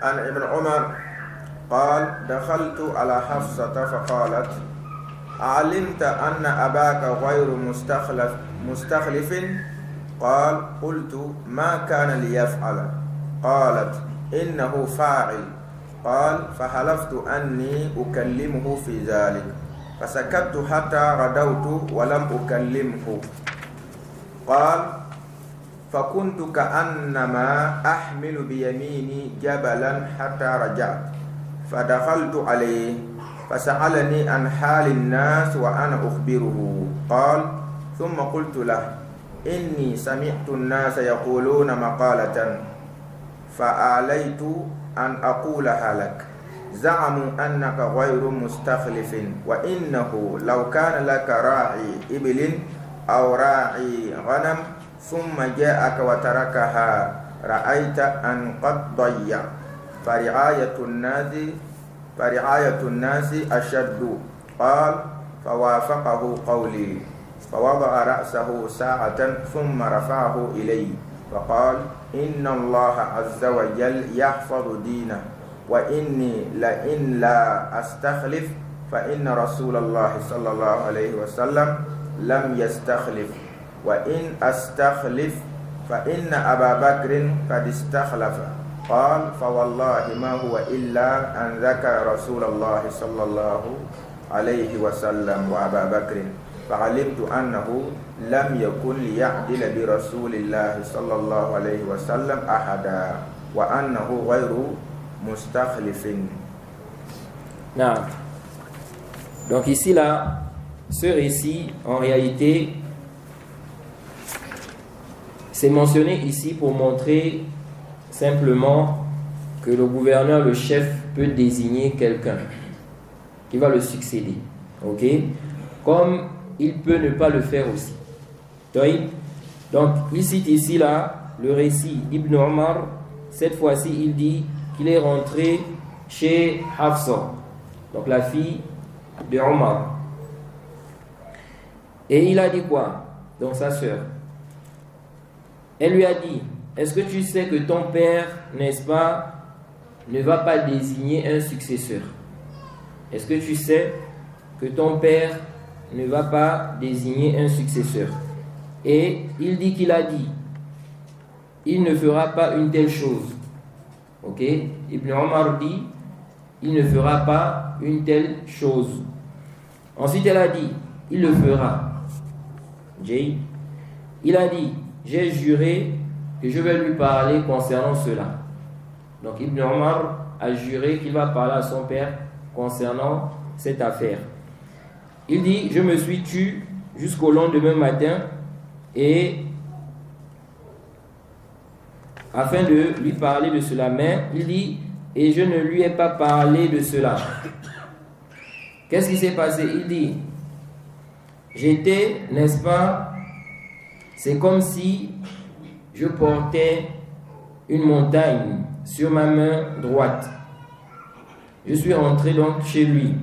عن ابن عمر قال دخلت على حفصة فقالت علمت أن أباك غير مستخلف قال قلت ما كان ليفعل قالت إنه فاعل قال فحلفت أني أكلمه في ذلك فسكت حتى غدوت ولم أكلمه قال فكنت كأنما أحمل بيميني جبلا حتى رجعت فدخلت عليه فسألني عن حال الناس وأنا أخبره قال ثم قلت له إني سمعت الناس يقولون مقالة فآليت أن أقولها لك زعموا أنك غير مستخلف وإنه لو كان لك راعي إبل أو راعي غنم ثم جاءك وتركها رأيت أن قد ضيع فرعاية الناس أشد قال فوافقه قولي فوضع رأسه ساعة ثم رفعه إلي فقال إن الله عز وجل يحفظ دينه وإني لئن لا أستخلف فإن رسول الله صلى الله عليه وسلم لم يستخلف وإن أستخلف فإن أبا بكر قد استخلف قال فوالله ما هو إلا أن ذكر رسول الله صلى الله عليه وسلم وأبا بكر فعلمت أنه لم يكن ليعدل برسول الله صلى الله عليه وسلم أحدا وأنه غير مستخلف. Non. Donc ici là, ce récit en réalité c'est mentionné ici pour montrer simplement que le gouverneur, le chef, peut désigner quelqu'un qui va le succéder. Ok? Comme il peut ne pas le faire aussi. Donc, il cite ici là le récit d'Ibn Omar. Cette fois-ci, il dit qu'il est rentré chez Hafsa, donc la fille de Omar. Et il a dit quoi? Donc sa sœur. Elle lui a dit, est-ce que tu sais que ton père, n'est-ce pas, ne va pas désigner un successeur? Est-ce que tu sais que ton père ne va pas désigner un successeur? Et il dit qu'il a dit, il ne fera pas une telle chose. Ok? Ibn Omar dit, il ne fera pas une telle chose. Ensuite, elle a dit, il le fera. Jay. Il a dit, j'ai juré que je vais lui parler concernant cela. Donc Ibn Omar a juré qu'il va parler à son père concernant cette affaire. Il dit, je me suis tu jusqu'au lendemain matin et afin de lui parler de cela. Mais il dit, et je ne lui ai pas parlé de cela. Qu'est-ce qui s'est passé? Il dit, j'étais, n'est-ce pas, c'est comme si je portais une montagne sur ma main droite. Je suis rentré donc chez lui.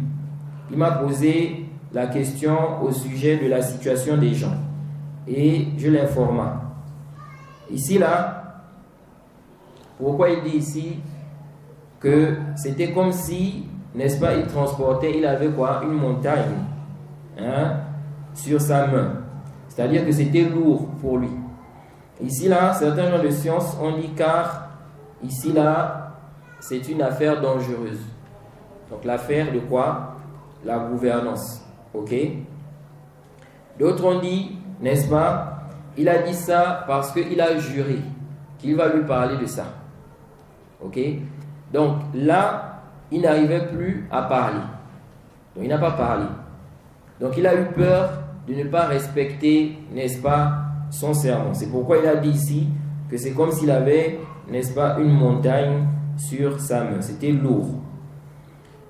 Il m'a posé la question au sujet de la situation des gens. Et je l'informa. Ici, là, pourquoi il dit ici que c'était comme si, n'est-ce pas, il transportait, il avait quoi? Une montagne sur sa main. C'est-à-dire que c'était lourd pour lui. Ici, là, certains gens de science ont dit car, ici, là, c'est une affaire dangereuse. Donc, l'affaire de quoi? La gouvernance. Ok? D'autres ont dit, n'est-ce pas, il a dit ça parce qu'il a juré qu'il va lui parler de ça. Ok? Donc, là, il n'arrivait plus à parler. Donc, il n'a pas parlé. Donc, il a eu peur de ne pas respecter, n'est-ce pas, son serment. C'est pourquoi il a dit ici que c'est comme s'il avait, n'est-ce pas, une montagne sur sa main. C'était lourd.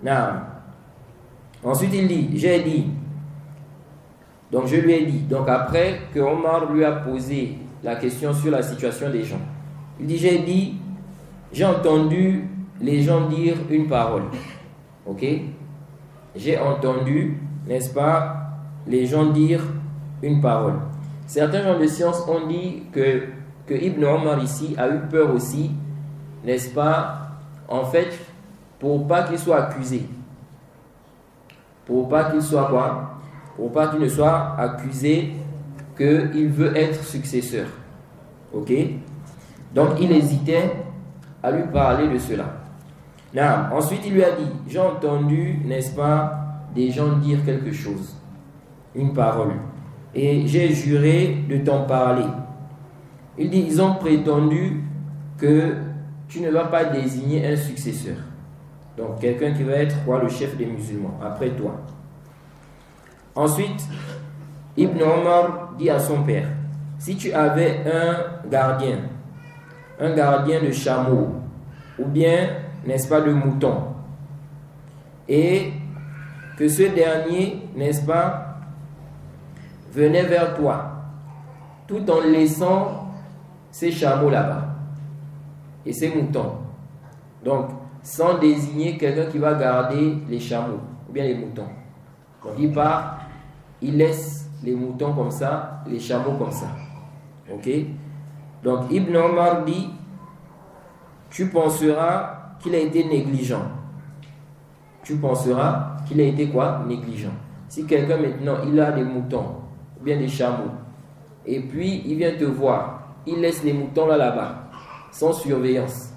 Now, ensuite il dit, j'ai dit, donc je lui ai dit, donc après que Omar lui a posé la question sur la situation des gens, il dit, j'ai dit, j'ai entendu les gens dire une parole. Ok? J'ai entendu, n'est-ce pas, les gens dire une parole. Certains gens de science ont dit que Ibn Omar ici a eu peur aussi, n'est-ce pas, en fait, pour pas qu'il soit accusé. Pour pas qu'il soit quoi? Pour pas qu'il ne soit accusé qu'il veut être successeur. Ok? Donc il hésitait à lui parler de cela. Ensuite il lui a dit, j'ai entendu, n'est-ce pas, des gens dire quelque chose, une parole, et j'ai juré de t'en parler. Il dit, ils ont prétendu que tu ne vas pas désigner un successeur. Donc quelqu'un qui va être quoi, le chef des musulmans après toi. Ensuite, Ibn Omar dit à son père, si tu avais un gardien de chameau, ou bien, n'est-ce pas, de mouton, et que ce dernier, n'est-ce pas, venait vers toi, tout en laissant ses chameaux là-bas, et ses moutons. Donc, sans désigner quelqu'un qui va garder les chameaux, ou bien les moutons. On dit pas, il laisse les moutons comme ça, les chameaux comme ça. Ok? Donc, Ibn Omar dit, tu penseras qu'il a été négligent. Tu penseras qu'il a été quoi? Négligent. Si quelqu'un maintenant, il a des moutons, ou bien des chameaux, et puis il vient te voir, il laisse les moutons là-bas, sans surveillance.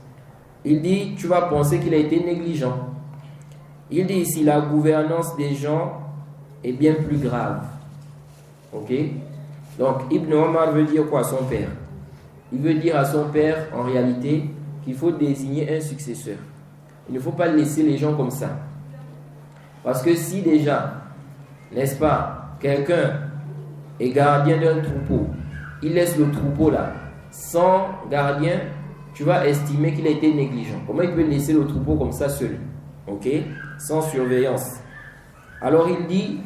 Il dit, tu vas penser qu'il a été négligent. Il dit ici, la gouvernance des gens est bien plus grave. Ok? Donc, Ibn Omar veut dire quoi à son père? Il veut dire à son père, en réalité, qu'il faut désigner un successeur. Il ne faut pas laisser les gens comme ça. Parce que si déjà, n'est-ce pas, quelqu'un est gardien d'un troupeau, il laisse le troupeau là, sans gardien, tu vas estimer qu'il a été négligent. Comment il peut laisser le troupeau comme ça seul? Ok? Sans surveillance. Alors il dit,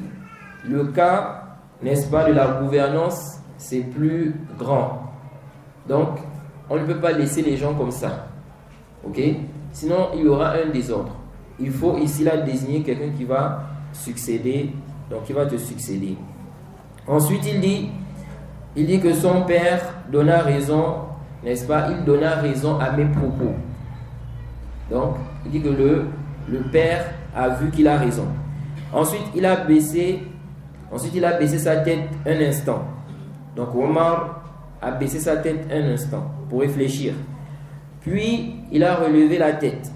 le cas, n'est-ce pas, de la gouvernance, c'est plus grand. Donc, on ne peut pas laisser les gens comme ça. Ok? Sinon, il y aura un désordre. Il faut ici là désigner quelqu'un qui va succéder, donc qui va te succéder. Ensuite, il dit que son père donna raison, n'est-ce pas? Il donna raison à mes propos. Donc, il dit que le père a vu qu'il a raison. Ensuite, il a baissé sa tête un instant. Donc, Omar a baissé sa tête un instant pour réfléchir. Puis, il a relevé la tête.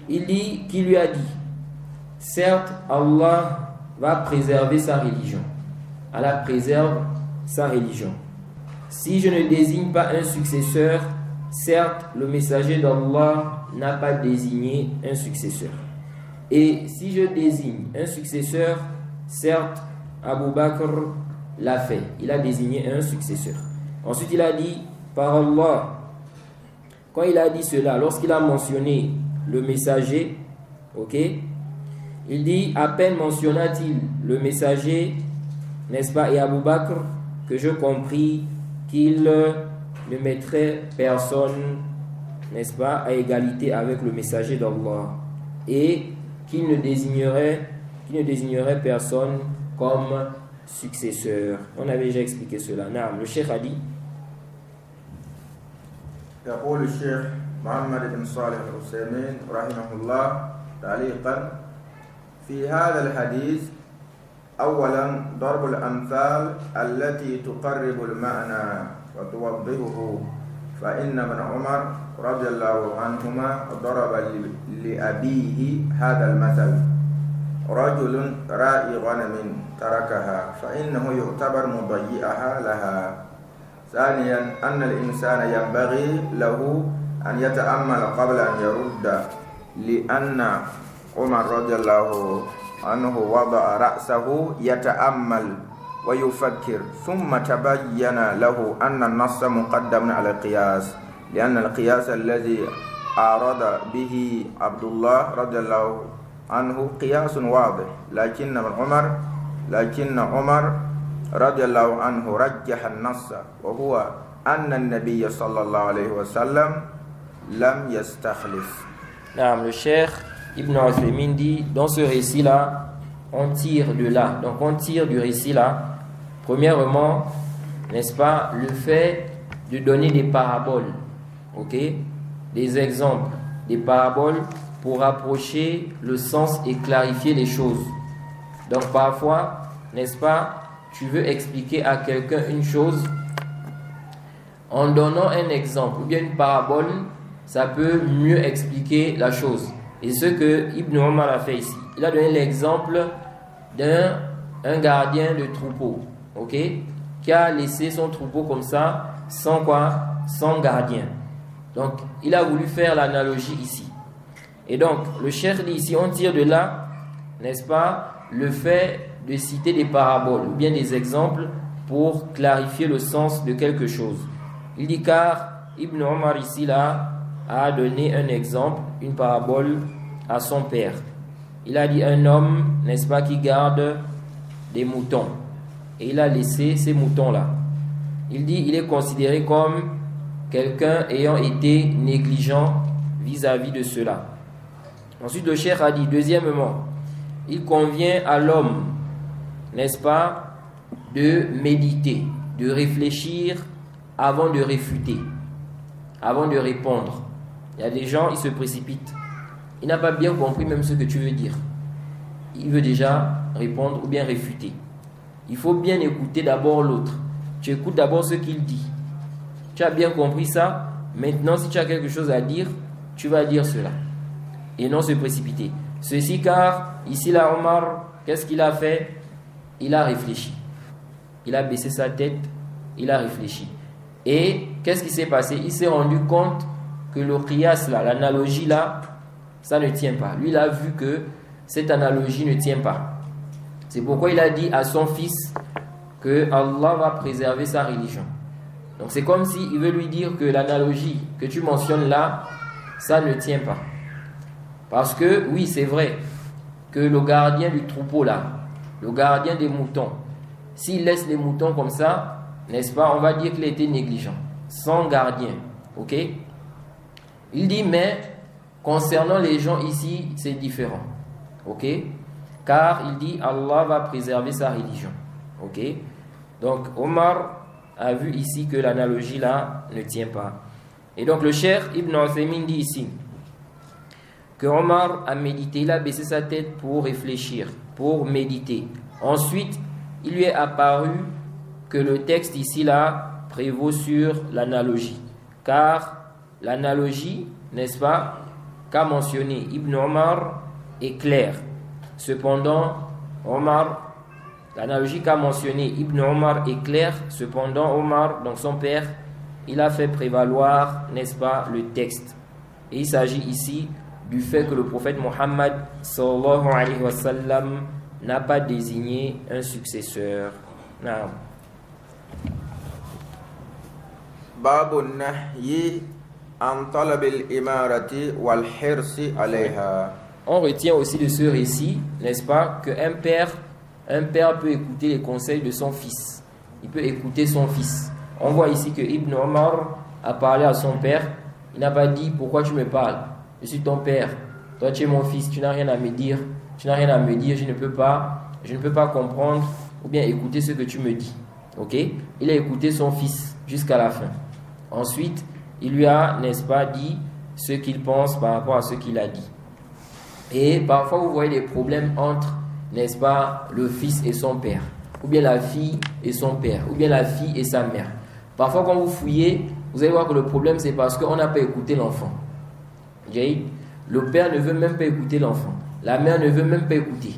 Il dit qu'il lui a dit, certes, Allah va préserver sa religion. Allah préserve sa religion. Si je ne désigne pas un successeur, certes, le messager d'Allah n'a pas désigné un successeur. Et si je désigne un successeur, certes, Abu Bakr l'a fait. Il a désigné un successeur. Ensuite, il a dit, par Allah, quand il a dit cela, lorsqu'il a mentionné le messager, ok, il dit, à peine mentionna-t-il le messager, n'est-ce pas, et Abu Bakr, que je compris qu'il ne mettrait personne, n'est-ce pas, à égalité avec le messager d'Allah, et qu'il ne désignerait personne comme successeur. On avait déjà expliqué cela. Le Cheikh a dit, يقول الشيخ محمد بن صالح العثيمين رحمه الله تعليقا في هذا الحديث أولا ضرب الأمثال التي تقرب المعنى وتوضحه فإن ابن عمر رضي الله عنهما ضرب لأبيه هذا المثل رجل راعي غنم تركها فإنه يعتبر مضيئها لها. ثانيا أن الإنسان ينبغي له أن يتأمل قبل أن يرد لأن عمر رضي الله عنه وضع رأسه يتأمل ويفكر ثم تبين له أن النص مقدم على القياس لأن القياس الذي أعرض به عبد الله رضي الله عنه قياس واضح لكن عمر رضي الله عنه رجح النص وهو أن النبي صلى الله عليه وسلم لم يستخلف. Le Cheikh Ibn Uthaymin dit, dans ce récit-là, on tire du récit-là Premièrement, n'est-ce pas, le fait de donner des paraboles, ok, des exemples, des paraboles pour rapprocher le sens et clarifier les choses. Donc parfois, n'est-ce pas, tu veux expliquer à quelqu'un une chose en donnant un exemple ou bien une parabole, ça peut mieux expliquer la chose. Et ce que Ibn Omar a fait ici, il a donné l'exemple d'un gardien de troupeau, ok, qui a laissé son troupeau comme ça, sans quoi, sans gardien. Donc, il a voulu faire l'analogie ici. Et donc, le cheikh dit ici, on tire de là, n'est-ce pas, le fait de citer des paraboles ou bien des exemples pour clarifier le sens de quelque chose. Il dit car Ibn Omar ici là a donné un exemple, une parabole à son père. Il a dit un homme, n'est-ce pas, qui garde des moutons et il a laissé ces moutons là. Il dit il est considéré comme quelqu'un ayant été négligent vis-à-vis de cela. Ensuite le cheikh a dit deuxièmement, il convient à l'homme, n'est-ce pas, de méditer, de réfléchir avant de réfuter, avant de répondre. Il y a des gens, ils se précipitent. Il n'a pas bien compris même ce que tu veux dire. Il veut déjà répondre ou bien réfuter. Il faut bien écouter d'abord l'autre. Tu écoutes d'abord ce qu'il dit. Tu as bien compris ça. Maintenant, si tu as quelque chose à dire, tu vas dire cela. Et non se précipiter. Ceci car, ici là, Omar, qu'est-ce qu'il a fait? Il a réfléchi. Il a baissé sa tête. Il a réfléchi. Et qu'est-ce qui s'est passé? Il s'est rendu compte que le qiyas là, l'analogie là, ça ne tient pas. Lui, il a vu que cette analogie ne tient pas. C'est pourquoi il a dit à son fils que Allah va préserver sa religion. Donc c'est comme s'il veut lui dire que l'analogie que tu mentionnes là, ça ne tient pas. Parce que oui, c'est vrai que le gardien du troupeau là, le gardien des moutons, s'il laisse les moutons comme ça, n'est-ce pas, on va dire qu'il était négligent, sans gardien, ok? Il dit, mais concernant les gens ici, c'est différent, ok? Car il dit, Allah va préserver sa religion, ok? Donc, Omar a vu ici que l'analogie là ne tient pas. Et donc, le cheikh Ibn Uthaymin dit ici que Omar a médité, il a baissé sa tête pour réfléchir, pour méditer. Ensuite, il lui est apparu que le texte ici là prévaut sur l'analogie, car l'analogie, n'est-ce pas, qu'a mentionné Ibn Omar est claire. Cependant, l'analogie qu'a mentionné Ibn Omar est claire. Cependant, Omar, donc son père, il a fait prévaloir, n'est-ce pas, le texte. Et il s'agit ici du fait que le prophète Mohammed sallallahu alayhi wa sallam n'a pas désigné un successeur. Non. باب النهي عن طلب الإمارة والحرص عليها. On retient aussi de ce récit, n'est-ce pas, qu'un père peut écouter les conseils de son fils. Il peut écouter son fils. On voit ici que Ibn Omar a parlé à son père. Il n'a pas dit pourquoi tu me parles. Je suis ton père. Toi tu es mon fils. Tu n'as rien à me dire. Je ne peux pas comprendre ou bien écouter ce que tu me dis. Ok? Il a écouté son fils jusqu'à la fin. Ensuite, il lui a, n'est-ce pas, dit ce qu'il pense par rapport à ce qu'il a dit. Et parfois, vous voyez des problèmes entre, n'est-ce pas, le fils et son père, ou bien la fille et son père, ou bien la fille et sa mère. Parfois, quand vous fouillez, vous allez voir que le problème, c'est parce qu'on n'a pas écouté l'enfant. Le père ne veut même pas écouter l'enfant. La mère ne veut même pas écouter.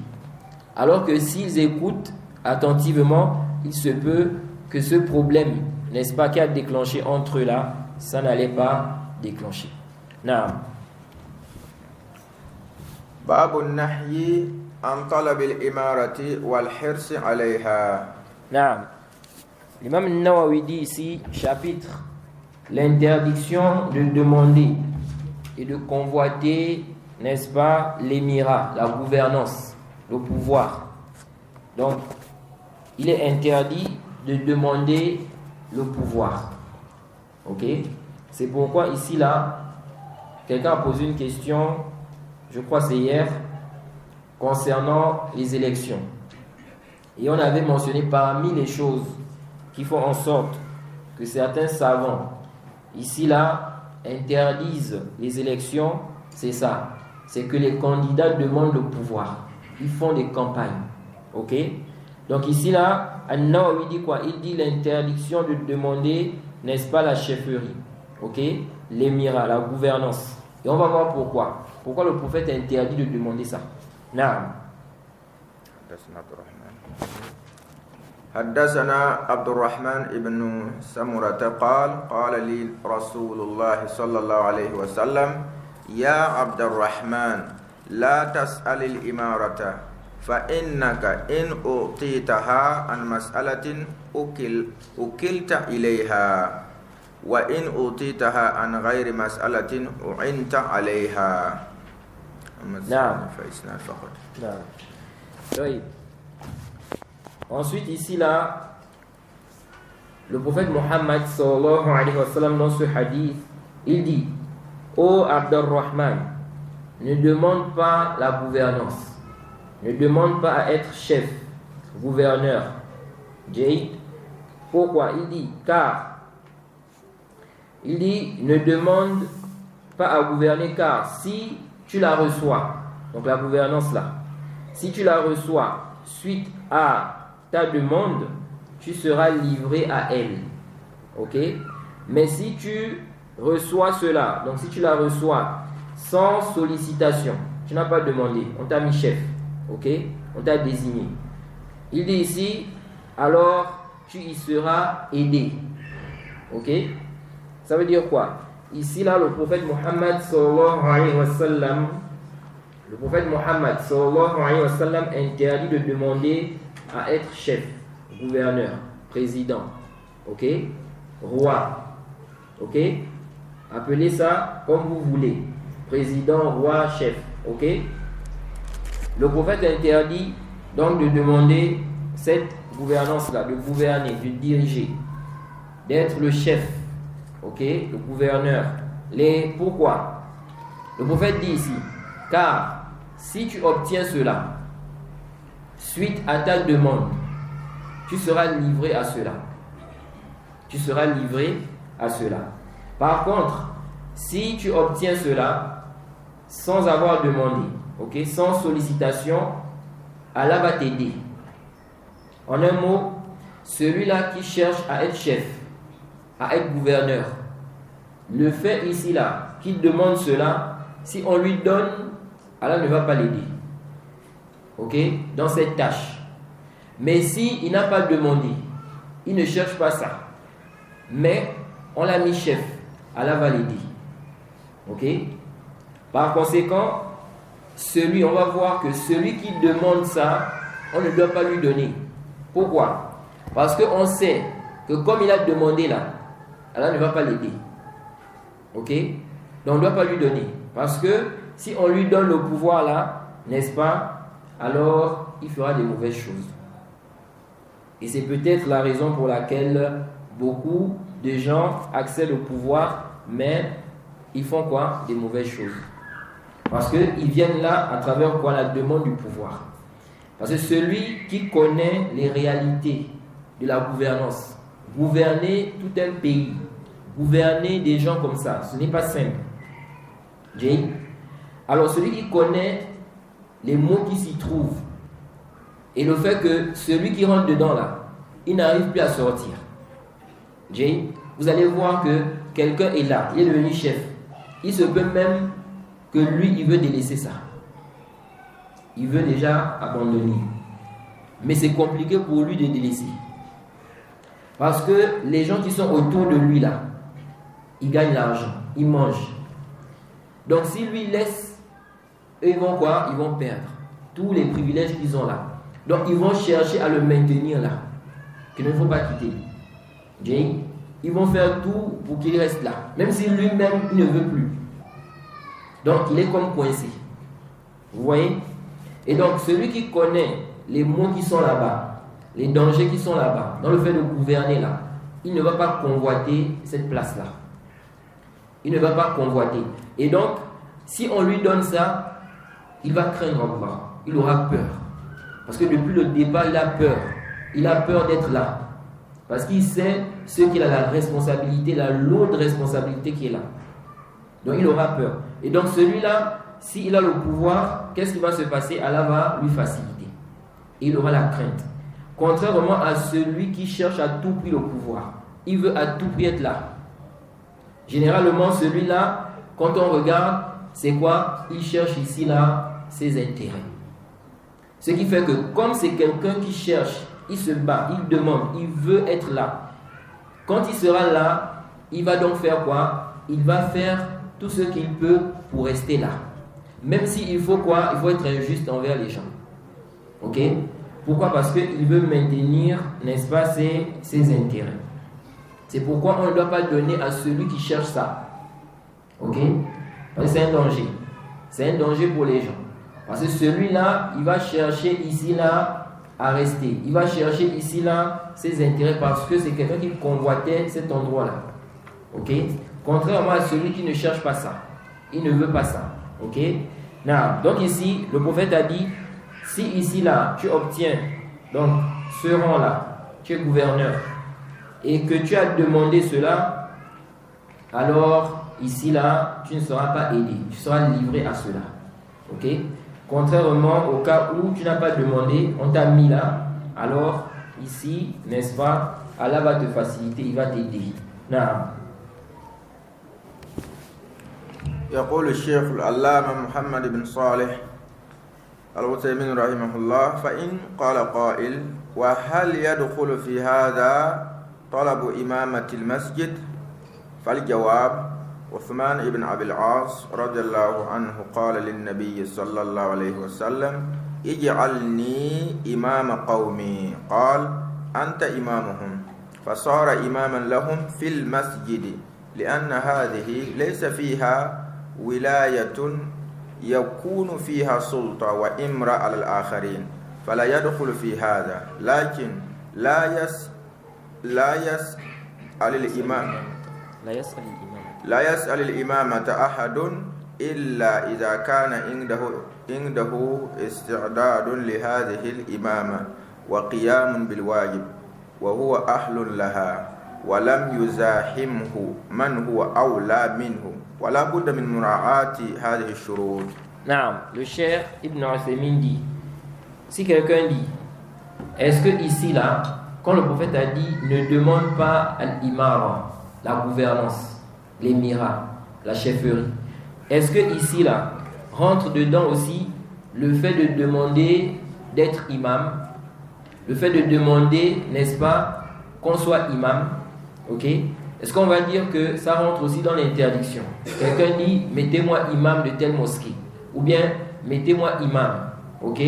Alors que s'ils écoutent attentivement, il se peut que ce problème, n'est-ce pas, qui a déclenché entre eux là, ça n'allait pas déclencher. Naam. باب النهي عن طلب الإمارة والحرص عليها. Naam. L'imam Nawawi dit ici, chapitre, l'interdiction de demander et de convoiter, n'est-ce pas, l'émirat, la gouvernance, le pouvoir. Donc, il est interdit de demander le pouvoir. Ok? C'est pourquoi ici, là, quelqu'un a posé une question, je crois c'est hier, concernant les élections. Et on avait mentionné parmi les choses qui font en sorte que certains savants, ici là, interdisent les élections, c'est ça. C'est que les candidats demandent le pouvoir. Ils font des campagnes. Ok? Donc ici là, An-Nawawi dit quoi? Il dit l'interdiction de demander, n'est-ce pas, la chefferie. Ok? L'émirat, la gouvernance. Et on va voir pourquoi. Pourquoi le prophète interdit de demander ça. Naam. حدثنا عبد الرحمن ابن سمرة قال لي رسول الله صلى الله عليه وسلم يا عبد الرحمن لا تسأل الإمارة فإنك إن أعطيتها عن مسألة أكلت إليها وإن أعطيتها عن غير مسألة أعنت عليها. نعم. فإسناد فقط. نعم. طيب. Ensuite, ici, là, le prophète Mohammed, sallallahu alayhi wa sallam, dans ce hadith, il dit: Ô Abdurrahman, ne demande pas la gouvernance, ne demande pas à être chef, gouverneur. Jay. Pourquoi? Il dit: car, il dit, ne demande pas à gouverner, car si tu la reçois, donc la gouvernance là, si tu la reçois suite à ta demande, tu seras livré à elle. Ok? Mais si tu reçois cela, donc si tu la reçois sans sollicitation, tu n'as pas demandé, on t'a mis chef. Ok? On t'a désigné. Il dit ici, alors tu y seras aidé. Ok? Ça veut dire quoi? Ici là, le prophète Mohammed sallallahu alayhi wa sallam, le prophète Mohammed sallallahu alayhi wa sallam interdit de demander à être chef, gouverneur, président, ok, roi, ok, appelez ça comme vous voulez, président, roi, chef, ok. Le prophète interdit donc de demander cette gouvernance-là, de gouverner, de diriger, d'être le chef, ok, le gouverneur. Pourquoi? Le prophète dit ici, car si tu obtiens cela, suite à ta demande, tu seras livré à cela. Tu seras livré à cela. Par contre, si tu obtiens cela sans avoir demandé, ok, sans sollicitation, Allah va t'aider. En un mot, celui-là qui cherche à être chef, à être gouverneur, le fait ici là, qu'il demande cela, si on lui donne, Allah ne va pas l'aider. Ok, dans cette tâche. Mais si il n'a pas demandé, il ne cherche pas ça, mais on l'a mis chef, Allah va l'aider. Ok. Par conséquent, on va voir que celui qui demande ça, on ne doit pas lui donner. Pourquoi? Parce qu'on sait que comme il a demandé là, Allah ne va pas l'aider. Ok. Donc on ne doit pas lui donner. Parce que si on lui donne le pouvoir là, n'est-ce pas, alors il fera des mauvaises choses. Et c'est peut-être la raison pour laquelle beaucoup de gens accèdent au pouvoir, mais ils font quoi? Des mauvaises choses. Parce qu'ils viennent là à travers quoi? La demande du pouvoir. Parce que celui qui connaît les réalités de la gouvernance, gouverner tout un pays, gouverner des gens comme ça, ce n'est pas simple. Jay. Alors celui qui connaît les mots qui s'y trouvent et le fait que celui qui rentre dedans là, il n'arrive plus à sortir. Jay, vous allez voir que quelqu'un est là, il est devenu chef. Il se peut même que lui, il veut délaisser ça. Il veut déjà abandonner. Mais c'est compliqué pour lui de délaisser. Parce que les gens qui sont autour de lui là, ils gagnent l'argent, ils mangent. Donc s'il lui laisse, eux, ils vont quoi? Ils vont perdre tous les privilèges qu'ils ont là. Donc ils vont chercher à le maintenir là, qu'il ne faut pas quitter. Jay, ils vont faire tout pour qu'il reste là, même si lui-même il ne veut plus. Donc il est comme coincé. Vous voyez? Et donc celui qui connaît les maux qui sont là-bas, les dangers qui sont là-bas, dans le fait de gouverner là, il ne va pas convoiter cette place-là. Il ne va pas convoiter. Et donc, si on lui donne ça, il va craindre Allah. Il aura peur. Parce que depuis le départ, il a peur. Il a peur d'être là. Parce qu'il sait ce qu'il a la responsabilité, la lourde responsabilité qui est là. Donc il aura peur. Et donc celui-là, s'il a le pouvoir, qu'est-ce qui va se passer? Allah va lui faciliter. Et il aura la crainte. Contrairement à celui qui cherche à tout prix le pouvoir. Il veut à tout prix être là. Généralement, celui-là, quand on regarde, c'est quoi? Il cherche ici, là, ses intérêts. Ce qui fait que comme c'est quelqu'un qui cherche, il se bat, il demande, il veut être là. Quand il sera là, il va donc faire quoi? Il va faire tout ce qu'il peut pour rester là. Même s'il faut quoi? Il faut être injuste envers les gens. Ok? Pourquoi? Parce qu'il veut maintenir, n'est-ce pas, ses intérêts. C'est pourquoi on ne doit pas donner à celui qui cherche ça. Ok? Parce que c'est un danger. C'est un danger pour les gens. Parce que celui-là, il va chercher ici, là, à rester. Il va chercher ici, là, ses intérêts parce que c'est quelqu'un qui convoitait cet endroit-là. Ok? Contrairement à celui qui ne cherche pas ça. Il ne veut pas ça. Ok? Now, donc ici, le prophète a dit, si ici, là, tu obtiens donc ce rang-là, tu es gouverneur, et que tu as demandé cela, alors ici, là, tu ne seras pas aidé. Tu seras livré à cela. Ok? Contrairement au cas où tu n'as pas demandé, on t'a mis là, alors ici, n'est-ce pas, Allah va te faciliter, il va t'aider. Non. يقول الشيخ العلامة محمد بن صالح العثيمين رحمه الله فإن قال قائل وهل يدخل في هذا طلب إمامة المسجد؟ فالجواب عثمان بن أبي العاص رضي الله عنه قال للنبي صلى الله عليه وسلم اجعلني إمام قومي قال أنت إمامهم فصار إماما لهم في المسجد لأن هذه ليس فيها ولاية يكون فيها سلطة وإمرة على الآخرين فلا يدخل في هذا لكن لا يسأل الإمامة أحد إلا إذا كان عنده استعداد لهذه الإمامة وقيام بالواجب وهو أهل لها ولم يزاحمه من هو أولى منه ولا بد من مراعاة هذه الشروط. نعم, le cheikh Ibn Uthaymin dit, si quelqu'un dit, est-ce que ici là, quand le prophète a dit, ne demande pas à l'imara, la gouvernance, l'émirat, la chefferie, est-ce que ici là, rentre dedans aussi le fait de demander d'être imam, le fait de demander, n'est-ce pas, qu'on soit imam, ok? Est-ce qu'on va dire que ça rentre aussi dans l'interdiction? Quelqu'un dit, mettez-moi imam de telle mosquée, ou bien mettez-moi imam, ok?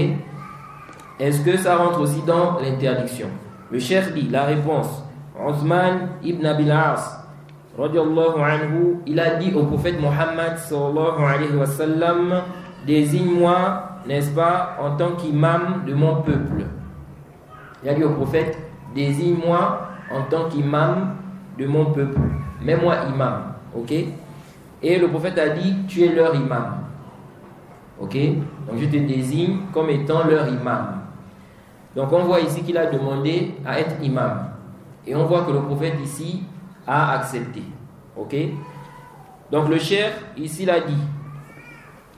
Est-ce que ça rentre aussi dans l'interdiction? Le cheikh dit, la réponse, Uthman ibn Abil As, radiyallahu anhu, il a dit au prophète Mohammed sallallahu alayhi wa sallam, désigne-moi, n'est-ce pas, en tant qu'imam de mon peuple. Il a dit au prophète, désigne-moi en tant qu'imam de mon peuple. Mets-moi imam. Ok? Et le prophète a dit, tu es leur imam. Ok? Donc je te désigne comme étant leur imam. Donc on voit ici qu'il a demandé à être imam. Et on voit que le prophète ici a accepté. Ok? Donc le cheikh ici l'a dit.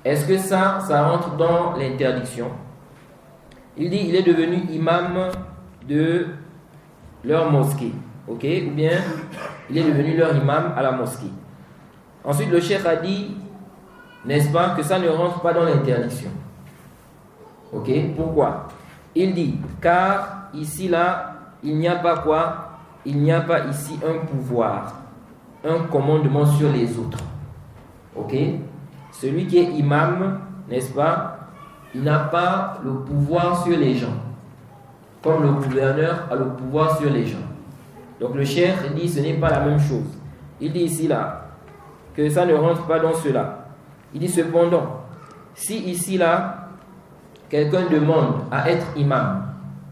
Est-ce que ça rentre dans l'interdiction? Il dit, il est devenu imam de leur mosquée. Ok? Ou bien, il est devenu leur imam à la mosquée. Ensuite, le cheikh a dit, n'est-ce pas, que ça ne rentre pas dans l'interdiction. Ok? Pourquoi? Il dit, car ici, là, il n'y a pas quoi? Il n'y a pas ici un pouvoir, un commandement sur les autres. Ok? Celui qui est imam, n'est-ce pas, il n'a pas le pouvoir sur les gens. Comme le gouverneur a le pouvoir sur les gens. Donc le cheikh dit, ce n'est pas la même chose. Il dit ici, là, que ça ne rentre pas dans cela. Il dit cependant, si ici, là, quelqu'un demande à être imam,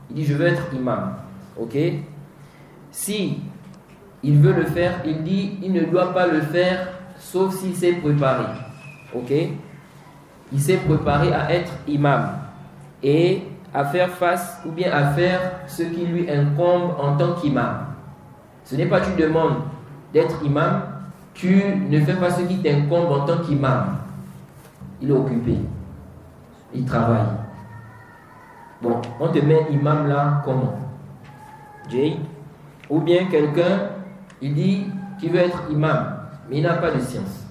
il dit, je veux être imam. Ok? Si il veut le faire, il dit, il ne doit pas le faire, sauf s'il s'est préparé. Ok? Il s'est préparé à être imam. Et à faire face ou bien à faire ce qui lui incombe en tant qu'imam. Ce n'est pas tu demandes d'être imam, tu ne fais pas ce qui t'incombe en tant qu'imam. Il est occupé, il travaille. Bon, on te met imam là comment? Jay? Ou bien quelqu'un, il dit qu'il veut être imam, mais il n'a pas de science.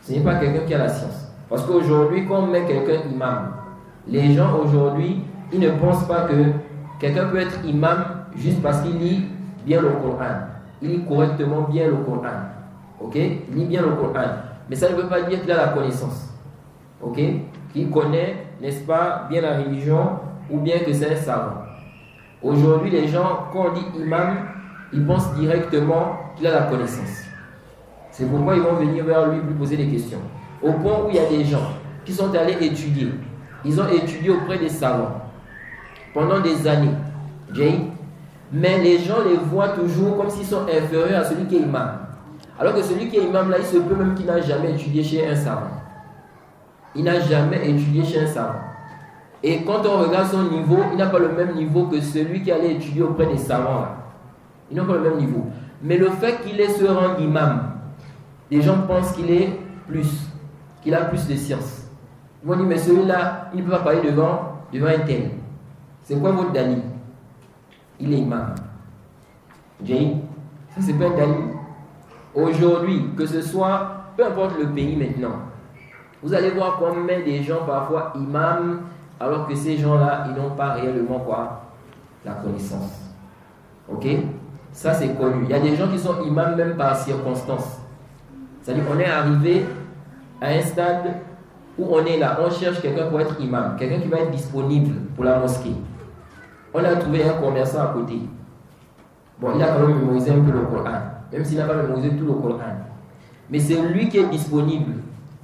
Ce n'est pas quelqu'un qui a la science. Parce qu'aujourd'hui, quand on met quelqu'un imam, les gens aujourd'hui, ils ne pensent pas que quelqu'un peut être imam juste parce qu'il lit bien le Coran. Il lit correctement bien le Coran. Ok? Il lit bien le Coran. Mais ça ne veut pas dire qu'il a la connaissance. Ok? Qu'il connaît, n'est-ce pas, bien la religion ou bien que c'est un savant. Aujourd'hui, les gens, quand on dit imam, ils pensent directement qu'il a la connaissance. C'est pourquoi ils vont venir vers lui lui poser des questions. Au point où il y a des gens qui sont allés étudier. Ils ont étudié auprès des savants pendant des années. Mais les gens les voient toujours comme s'ils sont inférieurs à celui qui est imam. Alors que celui qui est imam là, il se peut même qu'il n'a jamais étudié chez un savant. Il n'a jamais étudié chez un savant. Et quand on regarde son niveau, il n'a pas le même niveau que celui qui allait étudier auprès des savants là. Ils n'ont pas le même niveau. Mais le fait qu'il ait ce rang d'imam, les gens pensent qu'il est plus, qu'il a plus de science. Ils vont dire, mais celui-là, il ne peut pas parler devant un tel. C'est quoi votre dalil? Il est imam. Ça, c'est pas un dalil. Aujourd'hui, que ce soit, peu importe le pays maintenant, vous allez voir qu'on met des gens parfois imams, alors que ces gens-là, ils n'ont pas réellement quoi? La connaissance. Ok? Ça, c'est connu. Il y a des gens qui sont imams même par circonstance. C'est-à-dire qu'on est arrivé à un stade où on est là, on cherche quelqu'un pour être imam, quelqu'un qui va être disponible pour la mosquée. On a trouvé un commerçant à côté. Bon, il a quand même mémorisé un peu le Coran, même s'il n'a pas mémorisé tout le Coran. Mais c'est lui qui est disponible.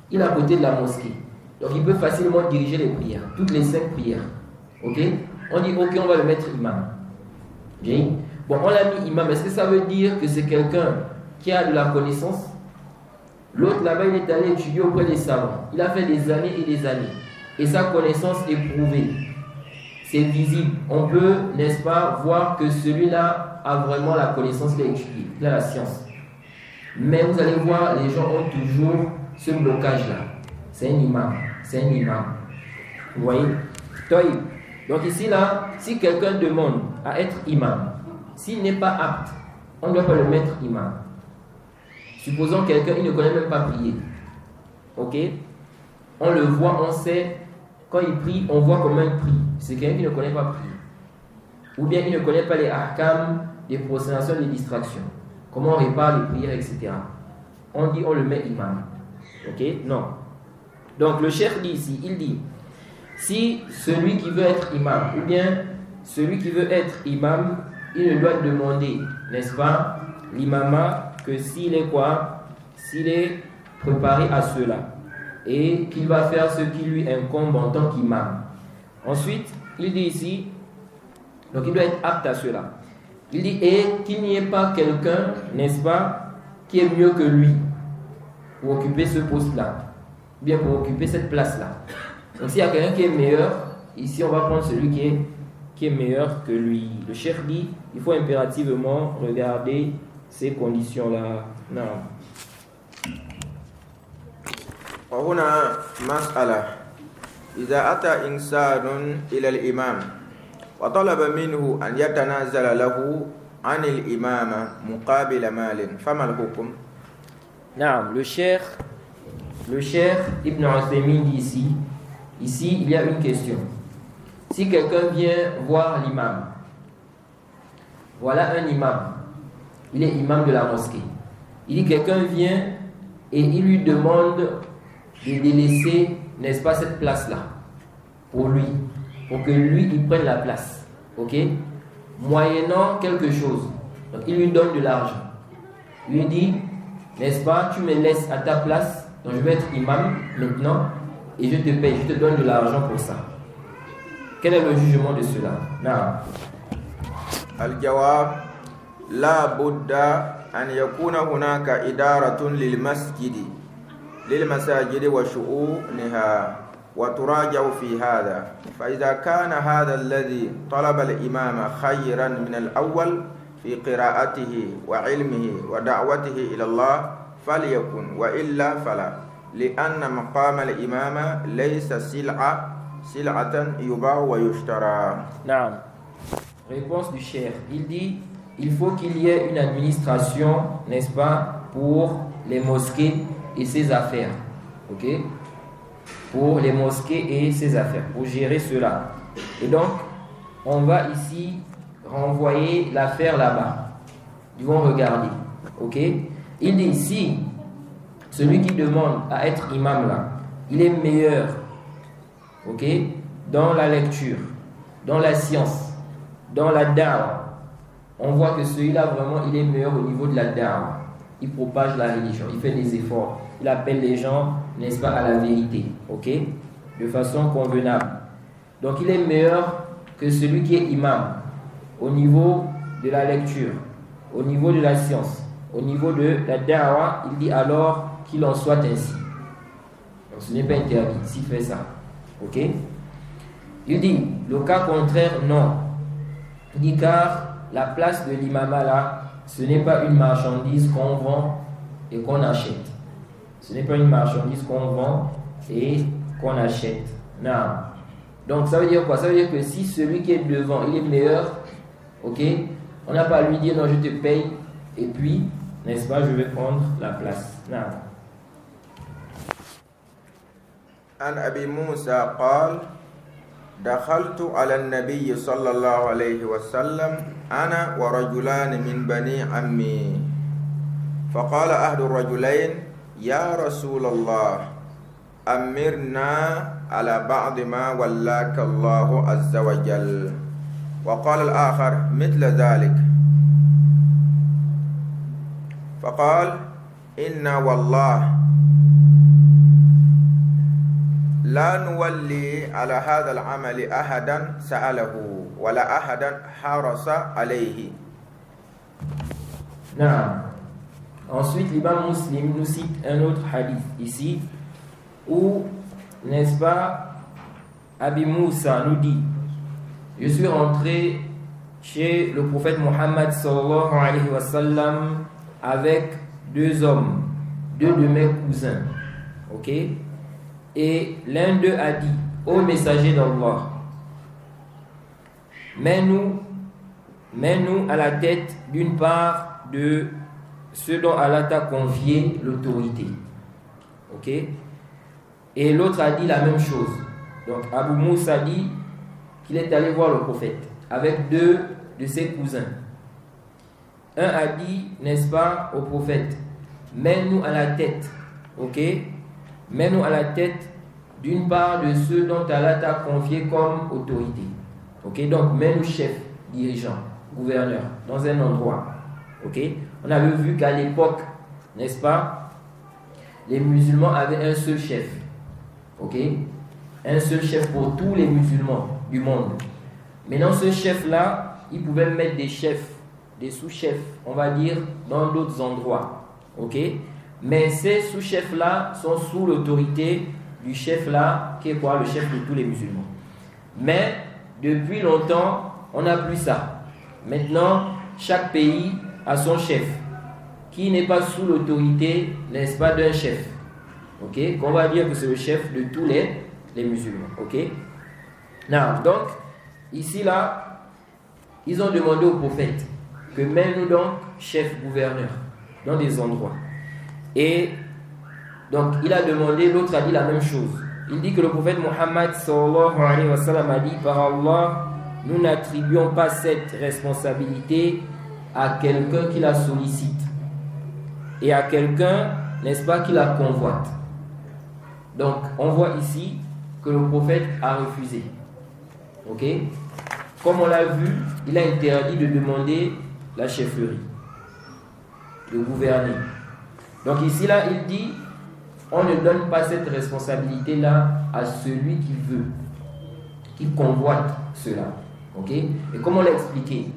Il est à côté de la mosquée. Donc il peut facilement diriger les prières, toutes les 5 prières. Ok? On dit, ok, on va le mettre imam. Bon, on l'a mis imam. Est-ce que ça veut dire que c'est quelqu'un qui a de la connaissance? L'autre là-bas, il est allé étudier auprès des savants. Il a fait des années et des années. Et sa connaissance est prouvée. C'est visible. On peut, n'est-ce pas, voir que celui-là a vraiment la connaissance qu'il a étudiée. Il a la science. Mais vous allez voir, les gens ont toujours ce blocage-là. C'est un imam. C'est un imam. Vous voyez? Donc ici, là, si quelqu'un demande à être imam, s'il n'est pas apte, on ne doit pas le mettre imam. Supposons quelqu'un, il ne connaît même pas prier. Ok? On le voit, on sait, quand il prie, on voit comment il prie. C'est quelqu'un qui ne connaît pas prier. Ou bien il ne connaît pas les ahkam, des prostrations, des distractions. Comment on répare les prières, etc. On dit, on le met imam. Ok? Non. Donc le cheikh dit ici, il dit, si celui qui veut être imam, ou bien celui qui veut être imam, il ne doit demander, n'est-ce pas, l'imama, que s'il est quoi? S'il est préparé à cela et qu'il va faire ce qui lui incombe en tant qu'imam. Ensuite, il dit ici, donc il doit être apte à cela. Il dit, et qu'il n'y ait pas quelqu'un, n'est-ce pas, qui est mieux que lui pour occuper ce poste-là, ou bien pour occuper cette place-là. Donc s'il y a quelqu'un qui est meilleur, ici on va prendre celui qui est meilleur que lui. Le cheikh dit, il faut impérativement regarder ces conditions-là. Non. وهنا مسألة إذا أتى إنسان إلى الإمام وطلب منه أن يتنازل له عن الإمامة مقابل مال فما الحكم؟ نعم. Le cheikh Ibn Uthaymin dit ici il y a une question. Si quelqu'un vient voir l'imam, voilà un imam, il est imam de la mosquée. Il dit quelqu'un vient et il lui demande de délaisser, n'est-ce pas, cette place-là pour lui, pour que lui il prenne la place, ok, moyennant quelque chose. Donc il lui donne de l'argent. Il lui dit, n'est-ce pas, tu me laisses à ta place, donc je vais être imam maintenant et je te paye, je te donne de l'argent pour ça. Quel est le jugement de cela? Non. Al-jawab, la budda an yakuna hunaka idaratun lil masjidi lil masajidi wa shu'uniha وتراجع في هذا. فإذا كان هذا الذي طلب الإمام خيرا من الأول في قراءته وعلمه ودعوته إلى الله فليكن، وإلا فلا، لأن مقام الإمام ليس سلعة يباع ويشترى. نعم. Réponse du cheikh. Il dit, il faut qu'il y ait une administration, n'est-ce pas, pour les mosquées et ses affaires. Ok? Pour les mosquées et ses affaires, pour gérer cela. Et donc, on va ici renvoyer l'affaire là-bas. Ils vont regarder. Ok? Il dit, si celui qui demande à être imam là, il est meilleur, ok, dans la lecture, dans la science, dans la da'wa, on voit que celui-là vraiment il est meilleur au niveau de la da'wa. Il propage la religion, il fait des efforts, il appelle les gens, n'est-ce pas, à la vérité, ok, de façon convenable. Donc il est meilleur que celui qui est imam au niveau de la lecture, au niveau de la science, au niveau de la da'wa. Il dit alors qu'il en soit ainsi. Donc ce n'est pas interdit s'il fait ça, ok. Il dit le cas contraire, non. Il dit car la place de l'imama là, ce n'est pas une marchandise qu'on vend et qu'on achète. Ce n'est pas une marchandise qu'on vend et qu'on achète. Non. Donc ça veut dire quoi? Ça veut dire que si celui qui est devant, il est meilleur, ok, on n'a pas à lui dire non, je te paye et puis, n'est-ce pas, je vais prendre la place. Non. عن أبي موسى قال دخلت على النبي صلى الله عليه وسلم أنا ورجلان من بني عمي فقال أحد الرجلين يا رسول الله أمرنا على بعض ما ولاك الله عز وجل. وقال الآخر مثل ذلك. فقال إنا والله لا نولي على هذا العمل أحدا سأله ولا أحدا حرص عليه. Non. Ensuite, l'imam Muslim nous cite un autre hadith ici où, n'est-ce pas, Abi Moussa nous dit: je suis rentré chez le prophète Mohammed sallallahu alayhi wa sallam avec deux hommes, deux de mes cousins. Ok? Et l'un d'eux a dit: ô messager d'Allah, mets-nous à la tête d'une part de ceux dont Allah t'a confié l'autorité. Ok? Et l'autre a dit la même chose. Donc Abu Moussa dit qu'il est allé voir le prophète avec deux de ses cousins. Un a dit, n'est-ce pas, au prophète: mets-nous à la tête, ok? Mets-nous à la tête d'une part de ceux dont Allah t'a confié comme autorité. Ok? Donc mets-nous chef, dirigeant, gouverneur, dans un endroit. Ok? On avait vu qu'à l'époque, n'est-ce pas, les musulmans avaient un seul chef. Ok? Un seul chef pour tous les musulmans du monde. Maintenant, ce chef-là, il pouvait mettre des chefs, des sous-chefs, on va dire, dans d'autres endroits. Ok? Mais ces sous-chefs-là sont sous l'autorité du chef-là, qui est quoi? Le chef de tous les musulmans. Mais, depuis longtemps, on n'a plus ça. Maintenant, chaque pays a son chef, qui n'est pas sous l'autorité, n'est-ce pas, d'un chef. Ok? Qu'on va dire que c'est le chef de tous les musulmans. Ok? Non, donc, ici, là, ils ont demandé au prophète que mets-nous donc chef gouverneur dans des endroits. Et donc, il a demandé, l'autre a dit la même chose. Il dit que le prophète Mohammed sallallahu alayhi wa sallam a dit: par Allah, nous n'attribuons pas cette responsabilité à quelqu'un qui la sollicite et à quelqu'un, n'est-ce pas, qui la convoite. Donc, on voit ici que le prophète a refusé. Ok? Comme on l'a vu, il a interdit de demander la chefferie, de gouverner. Donc ici, là, il dit: on ne donne pas cette responsabilité-là à celui qui veut, qui convoite cela. Ok? Et comme on l'a expliqué,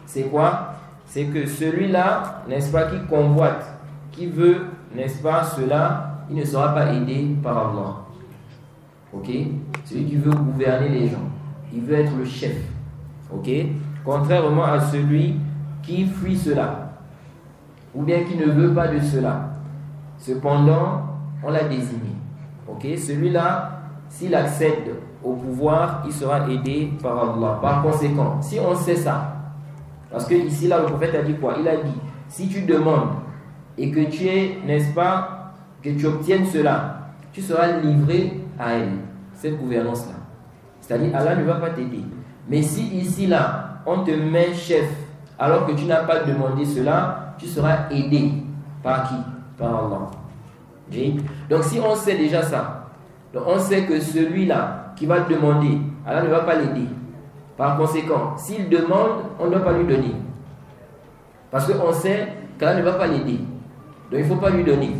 c'est quoi? C'est que celui-là, n'est-ce pas, qui convoite, qui veut, n'est-ce pas, cela, il ne sera pas aidé par Allah. Ok? Celui qui veut gouverner les gens. Il veut être le chef. Ok? Contrairement à celui qui fuit cela. Ou bien qui ne veut pas de cela. Cependant, on l'a désigné. Ok? Celui-là, s'il accède au pouvoir, il sera aidé par Allah. Par conséquent, si on sait ça, parce que ici, là, le prophète a dit quoi? Il a dit, si tu demandes et que tu es, n'est-ce pas, que tu obtiennes cela, tu seras livré à elle, cette gouvernance-là. C'est-à-dire, Allah ne va pas t'aider. Mais si ici, là, on te met chef, alors que tu n'as pas demandé cela, tu seras aidé par qui? Par Allah. Okay? Donc, si on sait déjà ça, donc on sait que celui-là qui va demander, Allah ne va pas l'aider. Par conséquent, s'il demande, on ne doit pas lui donner. Parce qu'on sait qu'Allah ne va pas l'aider. Donc, il ne faut pas lui donner.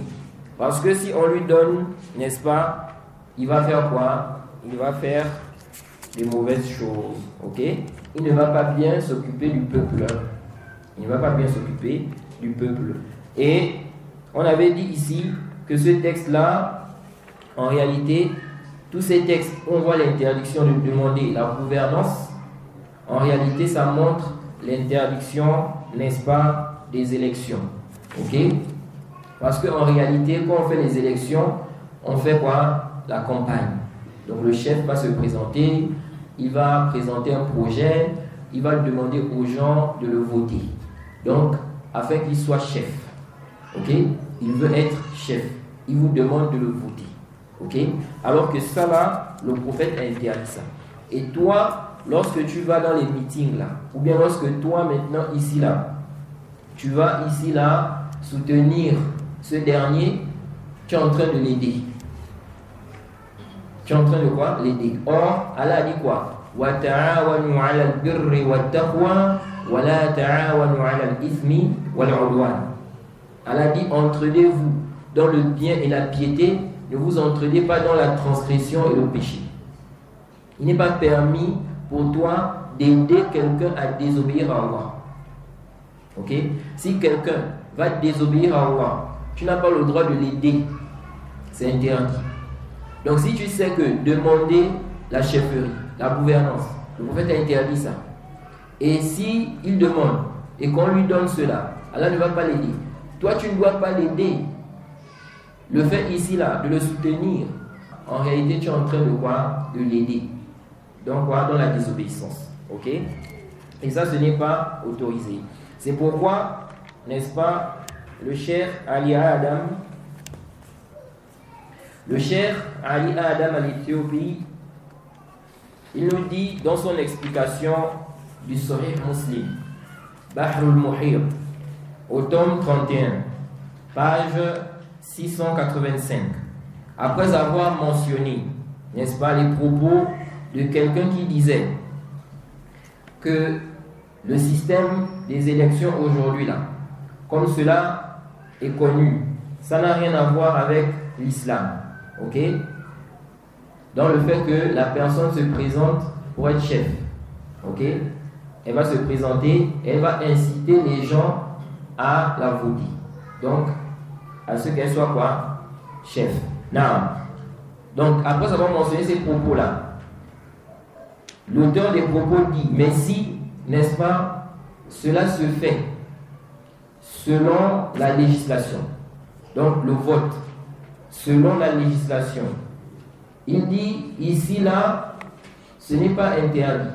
Parce que si on lui donne, n'est-ce pas, il va faire quoi? Il va faire des mauvaises choses. Ok? Il ne va pas bien s'occuper du peuple. Il ne va pas bien s'occuper du peuple. Et on avait dit ici que ce texte-là, en réalité, tous ces textes où on voit l'interdiction de demander la gouvernance, en réalité, ça montre l'interdiction, n'est-ce pas, des élections. Ok? Parce qu'en réalité, quand on fait les élections, on fait quoi? La campagne. Donc le chef va se présenter, il va présenter un projet, il va demander aux gens de le voter. Donc, afin qu'il soit chef. Ok? Il veut être chef. Il vous demande de le voter. Ok? Alors que ça là, le prophète a interdit ça. Et toi, lorsque tu vas dans les meetings là, ou bien lorsque toi maintenant ici là, tu vas ici là soutenir ce dernier, tu es en train de l'aider. Tu es en train de quoi? L'aider. Or, Allah a dit quoi? Wa ta'awanu 'ala al-birri wat-taqwa wa la ta'awanu 'ala al-ithmi wal-'udwan. Allah dit entraidez-vous dans le bien et la piété, ne vous entraidez pas dans la transgression et le péché. Il n'est pas permis pour toi d'aider quelqu'un à désobéir à Allah. Ok? Si quelqu'un va désobéir à Allah, tu n'as pas le droit de l'aider. C'est interdit. Donc si tu sais que demander la chefferie, la gouvernance, le prophète a interdit ça. Et si il demande et qu'on lui donne cela, Allah ne va pas l'aider. Toi tu ne dois pas l'aider. Le fait ici là de le soutenir, en réalité tu es en train de quoi? De l'aider. Donc quoi? Dans la désobéissance. Ok? Et ça ce n'est pas autorisé. C'est pourquoi, n'est-ce pas, le cheikh Ali Adam à l'Éthiopie, il nous dit dans son explication du Sahih Muslim, Bahrul Muhir, au tome 31, page 685, après avoir mentionné, n'est-ce pas, les propos de quelqu'un qui disait que le système des élections aujourd'hui là, comme cela est connu, ça n'a rien à voir avec l'islam. Ok? Dans le fait que la personne se présente pour être chef. Ok? Elle va se présenter, elle va inciter les gens à la voter. Donc, à ce qu'elle soit quoi? Chef. Now, donc, après avoir mentionné ces propos-là, l'auteur des propos dit, mais si, n'est-ce pas, cela se fait selon la législation. Donc, le vote, selon la législation. Il dit, ici, là, ce n'est pas interdit.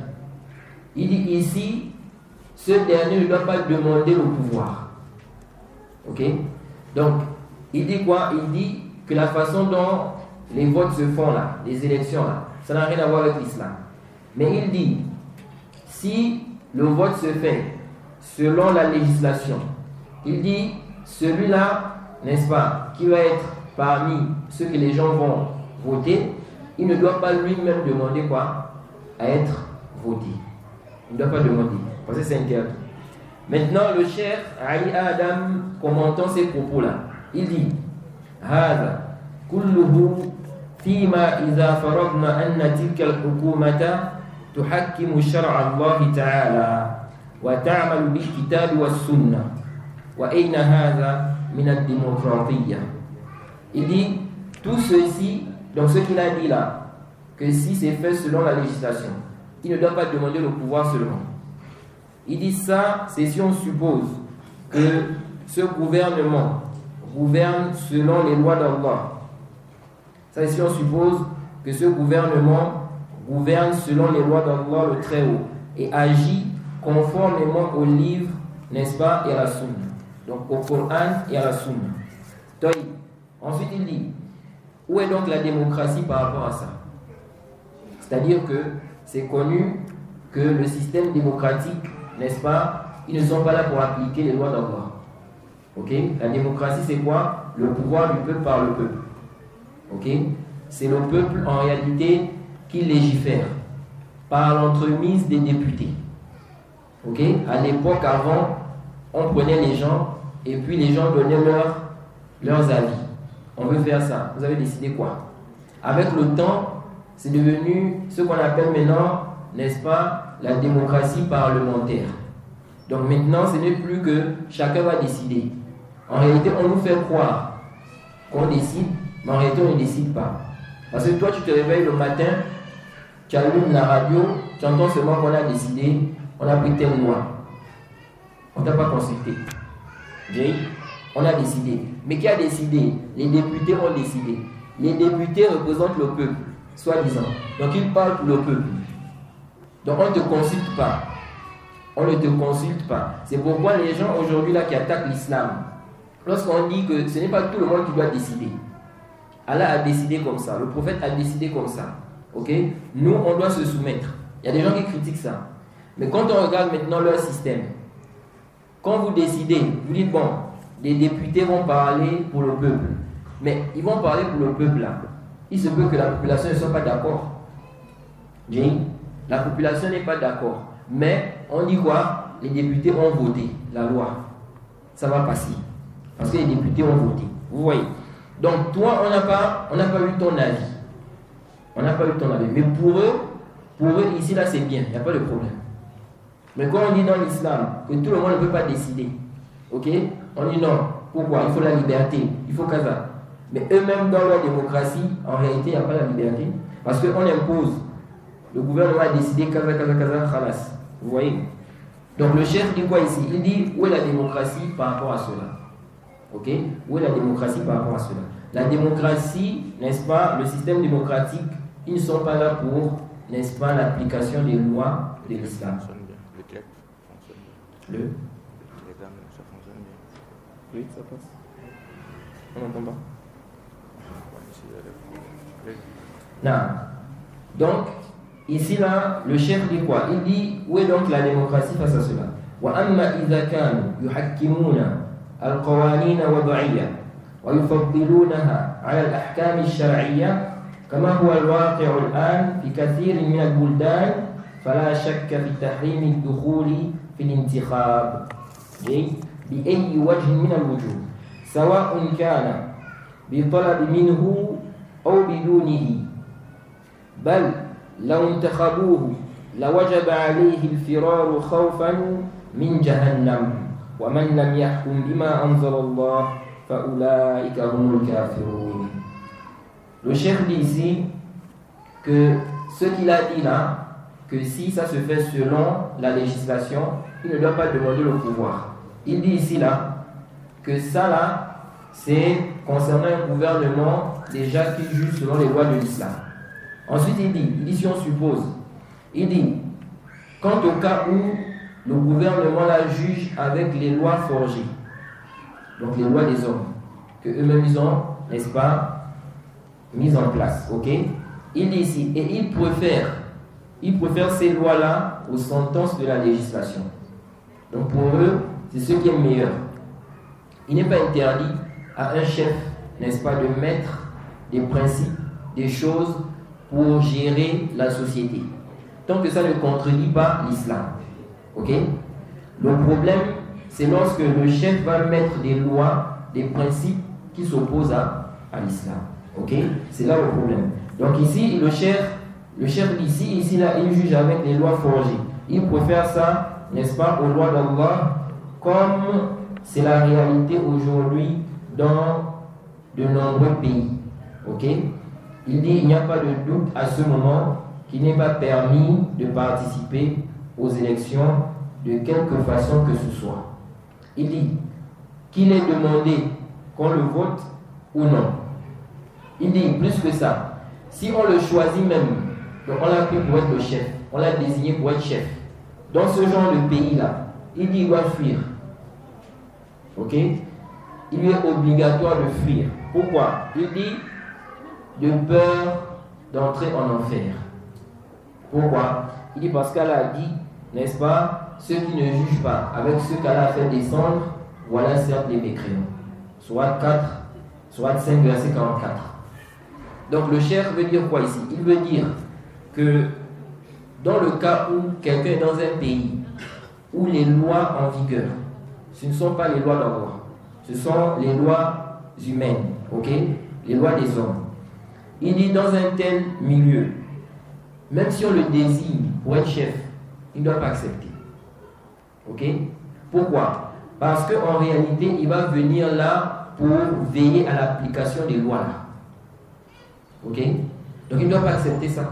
Il dit, ici, ce dernier ne doit pas demander le pouvoir. Ok? Donc, il dit quoi? Il dit que la façon dont les votes se font là, les élections là, ça n'a rien à voir avec l'islam. Mais il dit, si le vote se fait selon la législation, il dit, celui-là, n'est-ce pas, qui va être parmi ceux que les gens vont voter, il ne doit pas lui-même demander quoi? À être voté. Il ne doit pas demander, parce que c'est interdit. Maintenant, le cheikh Ali Adam, commentant ces propos-là, il dit, هذا كله فيما إذا فرضنا أن تلك الحكومة تحكم شرع الله تعالى وتعمل بالكتاب والسنة وأين هذا من الديمقراطية. Il dit tout ceci, donc ce qu'il a dit là, que si c'est fait selon la législation, il ne doit pas demander le pouvoir seulement. Il dit ça, c'est si on suppose que ce gouvernement gouverne selon les lois d'Allah. Ça, c'est si on suppose que ce gouvernement gouverne selon les lois d'Allah le Très-Haut et agit conformément au livre, n'est-ce pas, et à la Sunna. Donc au Coran et à la Sunna. Ensuite, il dit, où est donc la démocratie par rapport à ça? C'est-à-dire que c'est connu que le système démocratique, n'est-ce pas, ils ne sont pas là pour appliquer les lois d'Allah. Ok? La démocratie, c'est quoi? Le pouvoir du peuple par le peuple. Ok? C'est le peuple, en réalité, qui légifère par l'entremise des députés. Ok? À l'époque, avant, on prenait les gens et puis les gens donnaient leurs avis. On veut faire ça. Vous avez décidé quoi? Avec le temps, c'est devenu ce qu'on appelle maintenant, n'est-ce pas, la démocratie parlementaire. Donc maintenant, ce n'est plus que chacun va décider. En réalité, on nous fait croire qu'on décide, mais en réalité, on ne décide pas. Parce que toi, tu te réveilles le matin, tu allumes la radio, tu entends seulement qu'on a décidé, on a pris telle loi. On ne t'a pas consulté. On a décidé. Mais qui a décidé? Les députés ont décidé. Les députés représentent le peuple, soi-disant. Donc ils parlent pour le peuple. Donc on ne te consulte pas. On ne te consulte pas. C'est pourquoi les gens aujourd'hui là qui attaquent l'islam, lorsqu'on dit que ce n'est pas tout le monde qui doit décider. Allah a décidé comme ça. Le prophète a décidé comme ça. Ok? Nous, on doit se soumettre. Il y a des gens qui critiquent ça. Mais quand on regarde maintenant leur système, quand vous décidez, vous dites bon, les députés vont parler pour le peuple. Mais ils vont parler pour le peuple là. Il se peut que la population ne soit pas d'accord. La population n'est pas d'accord. Mais on dit quoi? Les députés ont voté la loi. Ça va passer. Parce que les députés ont voté. Vous voyez? Donc toi, on n'a pas eu ton avis. On n'a pas eu ton avis. Mais pour eux, ici là c'est bien. Il n'y a pas de problème. Mais quand on dit dans l'islam que tout le monde ne peut pas décider, ok? On dit non. Pourquoi? Il faut la liberté. Il faut ça. Mais eux-mêmes dans leur démocratie, en réalité, il n'y a pas la liberté. Parce qu'on impose. Le gouvernement a décidé khalas. Vous voyez? Donc le chef dit quoi ici? Il dit où est la démocratie par rapport à cela? Ok? Où est la démocratie par rapport à cela? La démocratie, n'est-ce pas? Le système démocratique, ils ne sont pas là pour, n'est-ce pas, l'application des lois de l'islam. Le Telegram, ça fonctionne bien. Oui, ça passe. On n'entend pas. Non. Donc, ici là, le chef dit quoi? Il dit où est donc la démocratie face à cela? وَأَمَّا إِذَا كَانُوا يُحَكِّمُونَ الْقَوَانِينَ وَضَعِيَّةً ويفضلونها على الأحكام الشرعية كما هو الواقع الآن في كثير من البلدان فلا شك في تحريم الدخول في الانتخاب بأي وجه من الوجوه سواء كان بطلب منه أو بدونه بل لو انتخبوه لوجب عليه الفرار خوفا من جهنم ومن لم يحكم بما أنزل الله فأولئك هم الكافرون. Le chef dit ici que ce qu'il a dit là, que si ça se fait selon la législation, il ne doit pas demander le pouvoir. Il dit ici là que ça là, c'est concernant un gouvernement déjà qui juge selon les lois de l'islam. Ensuite il dit si on suppose, il dit, quant au cas où le gouvernement la juge avec les lois forgées, donc les lois des hommes, que eux-mêmes ils ont, n'est-ce pas, mises en place, ok? Il dit ici, et il préfère ces lois-là aux sentences de la législation. Donc pour eux, c'est ce qui est meilleur. Il n'est pas interdit à un chef, n'est-ce pas, de mettre des principes, des choses pour gérer la société, tant que ça ne contredit pas l'islam, ok? Le problème, c'est lorsque le chef va mettre des lois, des principes qui s'opposent à l'islam. Ok? C'est là le problème. Donc ici, le chef ici là, il juge avec les lois forgées. Il préfère ça, n'est-ce pas, aux lois d'Allah, comme c'est la réalité aujourd'hui dans de nombreux pays. Ok? Il dit il n'y a pas de doute à ce moment qu'il n'est pas permis de participer aux élections de quelque façon que ce soit. Il dit qu'il est demandé qu'on le vote ou non. Il dit plus que ça, si on le choisit même, donc on l'a pris pour être le chef, on l'a désigné pour être chef, dans ce genre de pays-là, il dit qu'il doit fuir. Ok? Il lui est obligatoire de fuir. Pourquoi? Il dit de peur d'entrer en enfer. Pourquoi? Il dit parce qu'Allah a dit, n'est-ce pas, ceux qui ne jugent pas avec ceux qu'Allah a fait descendre, voilà certes les mécréants. Soit 5 verset 44. Donc le cheikh veut dire quoi ici? Il veut dire que dans le cas où quelqu'un est dans un pays où les lois en vigueur, ce ne sont pas les lois d'Allah, ce sont les lois humaines, ok? Les lois des hommes. Il dit dans un tel milieu, même si on le désigne pour être chef, il ne doit pas accepter. Ok? Pourquoi? Parce qu'en réalité, il va venir là pour veiller à l'application des lois là. Ok? Donc il ne doit pas accepter ça.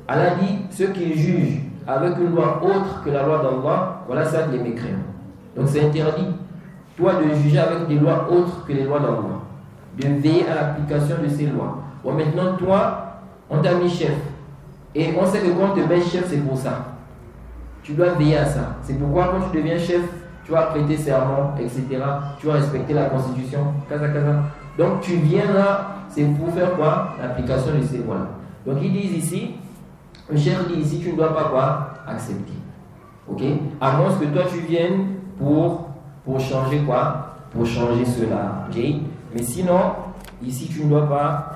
Allah dit, ceux qui jugent avec une loi autre que la loi d'Allah, voilà ça les mécréants. Donc c'est interdit, toi, de juger avec des lois autres que les lois d'Allah, de veiller à l'application de ces lois. Bon, maintenant, toi, on t'a mis chef. Et on sait que quand on te met chef, c'est pour ça. Tu dois veiller à ça. C'est pourquoi quand tu deviens chef, tu vas prêter serment, etc. Tu vas respecter la constitution, casa. Donc tu viens là, c'est pour faire quoi? L'application de ces lois-là. Donc ils disent ici, le chef dit ici, tu ne dois pas quoi? Accepter. Ok? À moins que toi tu viennes pour changer quoi? Pour changer cela. Ok? Mais sinon, ici tu ne dois pas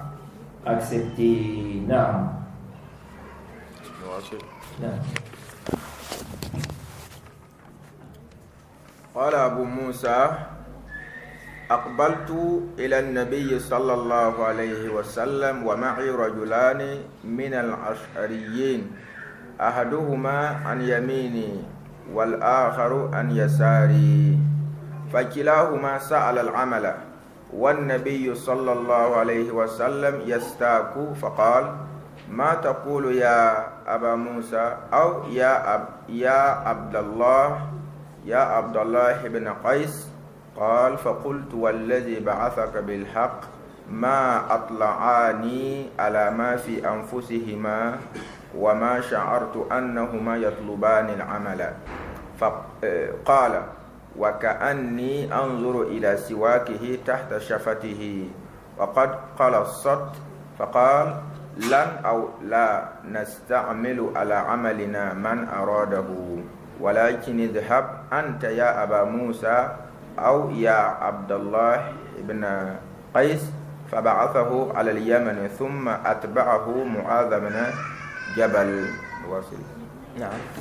accepter. Non. قال أبو موسى أقبلت إلى النبي صلى الله عليه وسلم ومعي رجلان من الأشعريين أحدهما عن يميني والآخر عن يساري فكلاهما سأل العمل والنبي صلى الله عليه وسلم يستاك فقال ما تقول يا أبا موسى أو يا عبد الله بن قيس قال فقلت والذي بعثك بالحق ما أطلعاني على ما في أنفسهما وما شعرت أنهما يطلبان العمل فقال وكأني أنظر إلى سواكه تحت شفته وقد قلصت فقال لن أو لا نستعمل على عملنا من أراده ولكن اذهب أنت يا أبا موسى أو يا عبد الله بن قيس فبعثه على اليمن ثم أتبعه معاذ بن جبل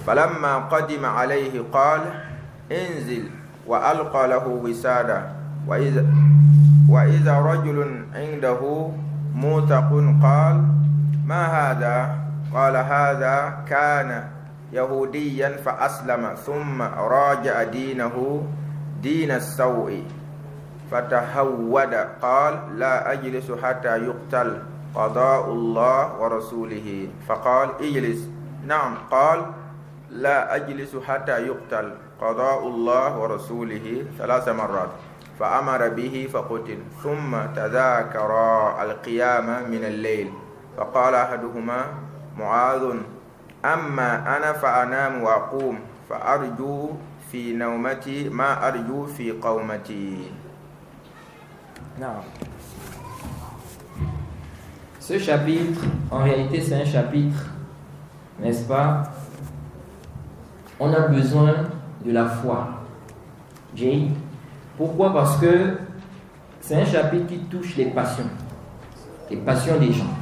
فلما قدم عليه قال انزل وألقى له وسادة وإذا رجل عنده موثق قال ما هذا؟ قال هذا كان يهوديا فأسلم ثم راجع دينه دين السوء فتهود قال لا أجلس حتى يقتل قضاء الله ورسوله فقال اجلس نعم قال لا أجلس حتى يقتل قضاء الله ورسوله 3 مرات فأمر به فقتل ثم تذاكرا القيامة من الليل فقال أحدهما معاذ أما أنا فأنام وأقوم فأرجو في نومتي ما أرجو في قومتي. Ce chapitre, en réalité, c'est un chapitre, n'est-ce pas? On a besoin de la foi. Jay. Pourquoi? Parce que c'est un chapitre qui touche les passions des gens.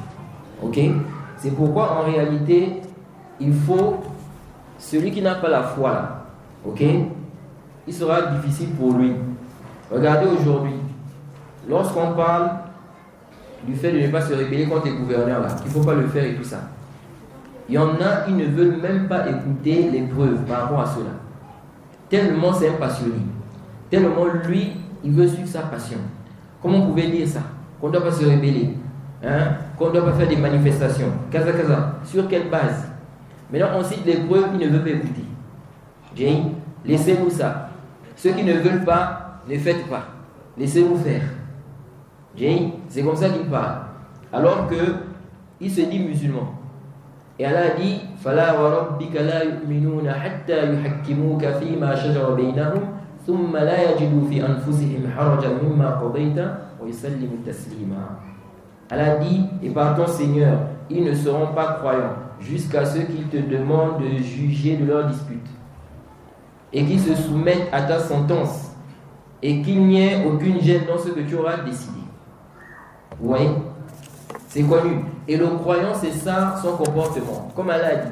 Ok? C'est pourquoi en réalité, il faut, celui qui n'a pas la foi là, ok? Il sera difficile pour lui. Regardez aujourd'hui, lorsqu'on parle du fait de ne pas se rébeller contre les gouverneurs là, qu'il ne faut pas le faire et tout ça. Il y en a qui ne veulent même pas écouter les preuves par rapport à cela. Tellement c'est un passionné. Tellement lui, il veut suivre sa passion. Comment on pouvait dire ça? Qu'on ne doit pas se rébeller. qu'on ne doit pas faire des manifestations. Kaza. Sur quelle base? Maintenant, on cite les preuves, il ne veut pas écouter. Jay, laissez-nous ça. Ceux qui ne veulent pas, ne faites pas. Laissez-nous faire. Jay, c'est comme ça qu'il parle. Alors qu'il se dit musulman. Et Allah dit فَلَا وَرَبِّكَ لَا يُؤْمِنُونَ حَتَّى يُحَكِّمُوكَ فِي مَا شَجَرَ بَيْنَهُمْ ثُمَّ لَا يَجِدُوا فِي أَنفُسِهِمْ حَرَجًا مِمَّا قَضَيْتَ وَيُسَلِّمُوا تَسْلِيمًا. Allah dit, et par ton Seigneur, ils ne seront pas croyants jusqu'à ce qu'ils te demandent de juger de leur dispute et qu'ils se soumettent à ta sentence et qu'il n'y ait aucune gêne dans ce que tu auras décidé. Vous voyez? C'est connu. Et le croyant, c'est ça son comportement. Comme Allah dit,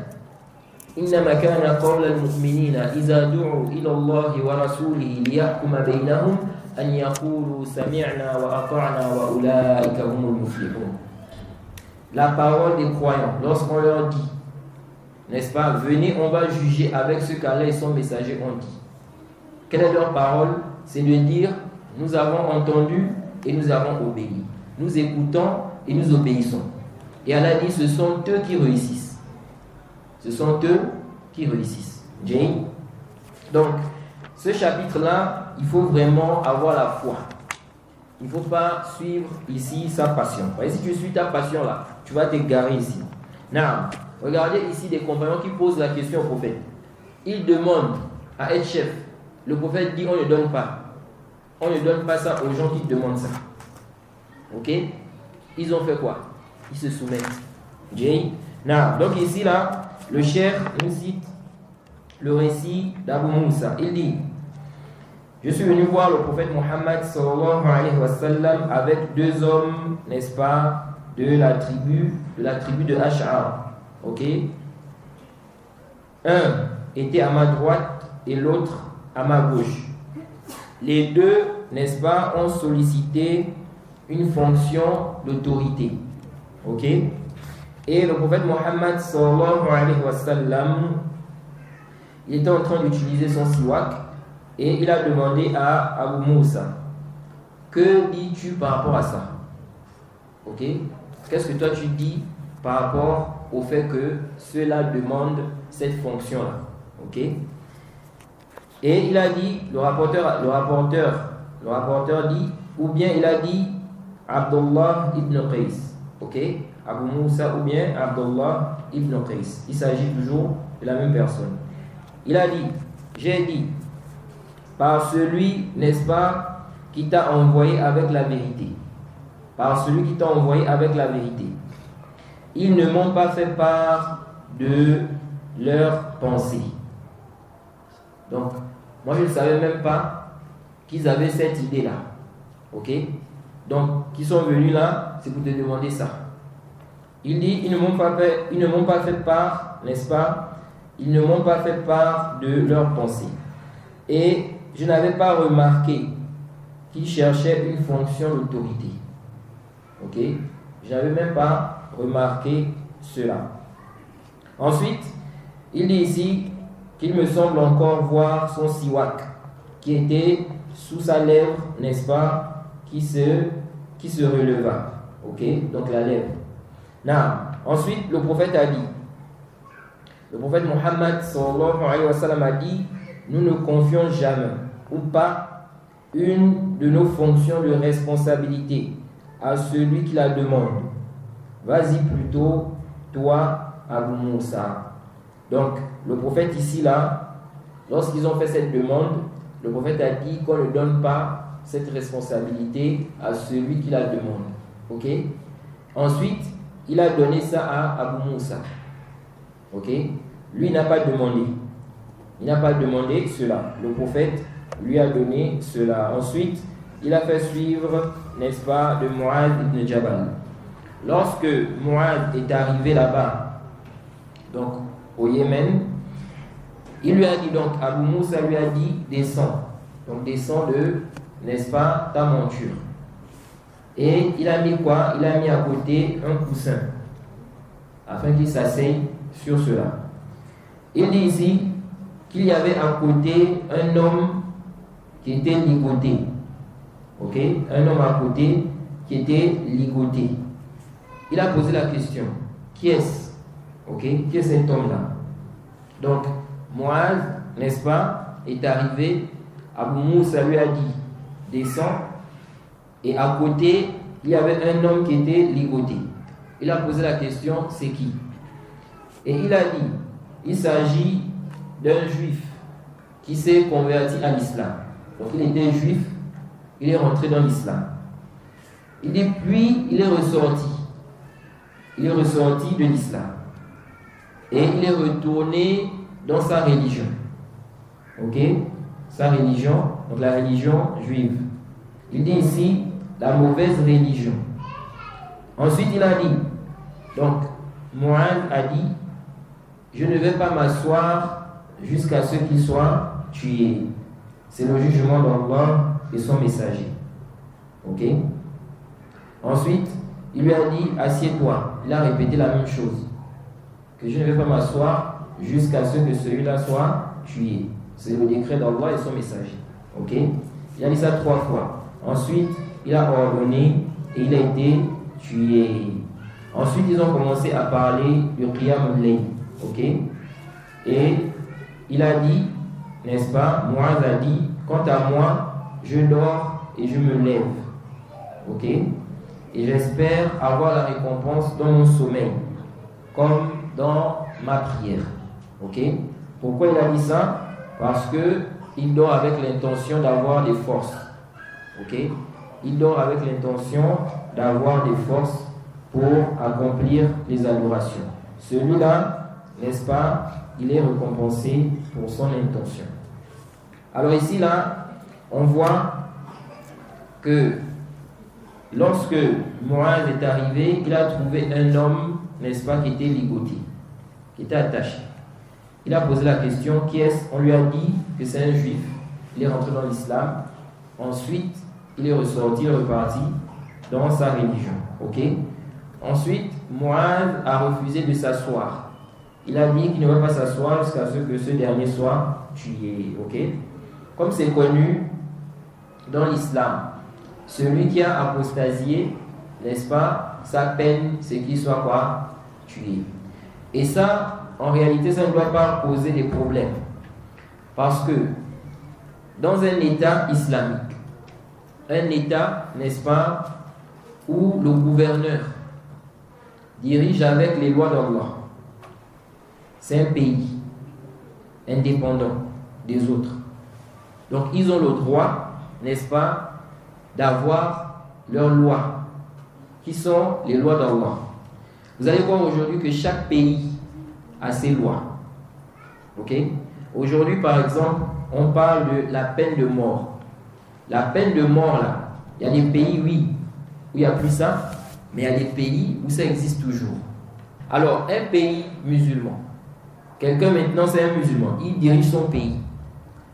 إِنَّمَا كَانَ قَوْلَ الْمُؤْمِنِينَ إِذَا دُعُوا إِلَى اللَّهِ وَرَسُولِهِ لِيَحْكُمَ بَيْنَهُمْ أَنْ يَقُولُوا سَمِعْنَا وَأَطَعْنَا وَأُولَٰئِكَ هُمُ الْمُفْلِحُونَ. La parole des croyants, lorsqu'on leur dit, n'est-ce pas, venez, on va juger avec ce qu'Allah et son messager ont dit. Quelle est leur parole? C'est de dire, nous avons entendu et nous avons obéi. Nous écoutons et nous obéissons. Et Allah dit, ce sont eux qui réussissent. Ce sont eux qui réussissent. Jane. Donc, ce chapitre-là, il faut vraiment avoir la foi. Il ne faut pas suivre ici sa passion. Et si tu suis ta passion là, tu vas t'égarer ici. Now, regardez ici des compagnons qui posent la question au prophète. Ils demandent à être chef. Le prophète dit, on ne donne pas. On ne donne pas ça aux gens qui demandent ça. Ok? Ils ont fait quoi? Ils se soumettent. Jay. Now, donc ici là, le cheikh nous cite le récit d'Abu Moussa. Il dit, je suis venu voir le prophète Mohammed sallallahu alayhi wa sallam avec deux hommes, n'est-ce pas, de la tribu de Ash'ar. Ok? Un était à ma droite et l'autre à ma gauche. Les deux, n'est-ce pas, ont sollicité une fonction d'autorité. Ok? Et le prophète Mohammed sallallahu alayhi wa sallam, il était en train d'utiliser son siwak et il a demandé à Abu Moussa, que dis-tu par rapport à ça? Ok? Qu'est-ce que toi tu dis par rapport au fait que ceux-là demandent cette fonction-là? Ok? Et il a dit, le rapporteur dit, ou bien il a dit Abdullah ibn Qais. Ok? Abu Moussa ou bien Abdullah ibn Qais. Il s'agit toujours de la même personne. Il a dit, j'ai dit, par celui, n'est-ce pas, qui t'a envoyé avec la vérité. Par celui qui t'a envoyé avec la vérité. Ils ne m'ont pas fait part de leurs pensées. Donc, moi je ne savais même pas qu'ils avaient cette idée-là. Ok? Donc, qui sont venus là, c'est pour te demander ça. Il dit, ils ne m'ont pas fait part, n'est-ce pas? Ils ne m'ont pas fait part de leurs pensées. Et je n'avais pas remarqué qu'ils cherchaient une fonction d'autorité. Ok? Je n'avais même pas remarqué cela. Ensuite, il dit ici qu'il me semble encore voir son siwak qui était sous sa lèvre, n'est-ce pas, qui se releva. Ok? Donc la lèvre. Ensuite, le prophète a dit, le prophète Mohammed sallallahu alayhi wa sallam a dit, nous ne confions jamais ou pas une de nos fonctions de responsabilité à celui qui la demande. Vas-y plutôt, toi, Abu Moussa. Donc, le prophète ici, là, lorsqu'ils ont fait cette demande, le prophète a dit qu'on ne donne pas cette responsabilité à celui qui la demande. Ok? Ensuite, il a donné ça à Abu Moussa. Ok? Lui n'a pas demandé. Il n'a pas demandé cela. Le prophète lui a donné cela. Ensuite, il a fait suivre, n'est-ce pas, de Mu'adh ibn Jabal. Lorsque Mu'adh est arrivé là-bas, donc au Yémen, il lui a dit, donc Abu Moussa lui a dit, descends. Donc descends de, n'est-ce pas, ta monture. Et il a mis quoi? Il a mis à côté un coussin, afin qu'il s'asseye sur cela. Il dit ici qu'il y avait à côté un homme qui était ligoté. Ok? Un homme à côté qui était ligoté. il a posé la question, qui est-ce? Ok, qui est cet homme-là? Donc, Muaz, n'est-ce pas, est arrivé, Abu Moussa lui a dit, descends, et à côté, il y avait un homme qui était ligoté. Il a posé la question, c'est qui? Et il a dit, il s'agit d'un juif qui s'est converti à l'islam. Donc il était juif, il est rentré dans l'islam. Il dit, puis il est ressorti. Il est ressorti de l'islam. Et il est retourné dans sa religion. Ok? Sa religion, donc la religion juive. Il dit ici, la mauvaise religion. Ensuite il a dit, donc Muaz a dit, je ne vais pas m'asseoir jusqu'à ce qu'il soit tué. C'est le jugement d'Allah et son messager. Ok? Ensuite, il lui a dit, assieds-toi. Il a répété la même chose. Que je ne vais pas m'asseoir jusqu'à ce que celui-là soit tué. C'est le décret d'Allah et son messager. Ok? Il a dit ça 3 fois. Ensuite, il a ordonné et il a été tué. Ensuite, ils ont commencé à parler du Qiyam al-Layl. Ok? Et il a dit, n'est-ce pas, Muaz a dit, quant à moi, je dors et je me lève. Ok? Et j'espère avoir la récompense dans mon sommeil, comme dans ma prière. Ok? Pourquoi il a dit ça? Parce que il dort avec l'intention d'avoir des forces. Ok? Il dort avec l'intention d'avoir des forces pour accomplir les adorations. Celui-là, n'est-ce pas, il est récompensé pour son intention. Alors ici, là, on voit que lorsque Muaz est arrivé, il a trouvé un homme, n'est-ce pas, qui était ligoté, qui était attaché. Il a posé la question, qui est-ce? On lui a dit que c'est un juif. Il est rentré dans l'islam. Ensuite, il est ressorti, il est reparti dans sa religion. Ok? Ensuite, Muaz a refusé de s'asseoir. Il a dit qu'il ne va pas s'asseoir jusqu'à ce que ce dernier soit tué. Ok? Comme c'est connu dans l'islam, celui qui a apostasié, n'est-ce pas, sa peine, c'est qu'il soit quoi? Tué. Et ça, en réalité, ça ne doit pas poser des problèmes. Parce que dans un État islamique, un État, n'est-ce pas, où le gouverneur dirige avec les lois d'Allah, c'est un pays indépendant des autres. Donc ils ont le droit, n'est-ce pas, d'avoir leurs lois, qui sont les lois d'Allah. Vous allez voir aujourd'hui que chaque pays a ses lois. Ok? Aujourd'hui, par exemple, on parle de la peine de mort. La peine de mort, là, il y a des pays, oui, où il n'y a plus ça, mais il y a des pays où ça existe toujours. Alors, un pays musulman, quelqu'un maintenant, c'est un musulman, il dirige son pays.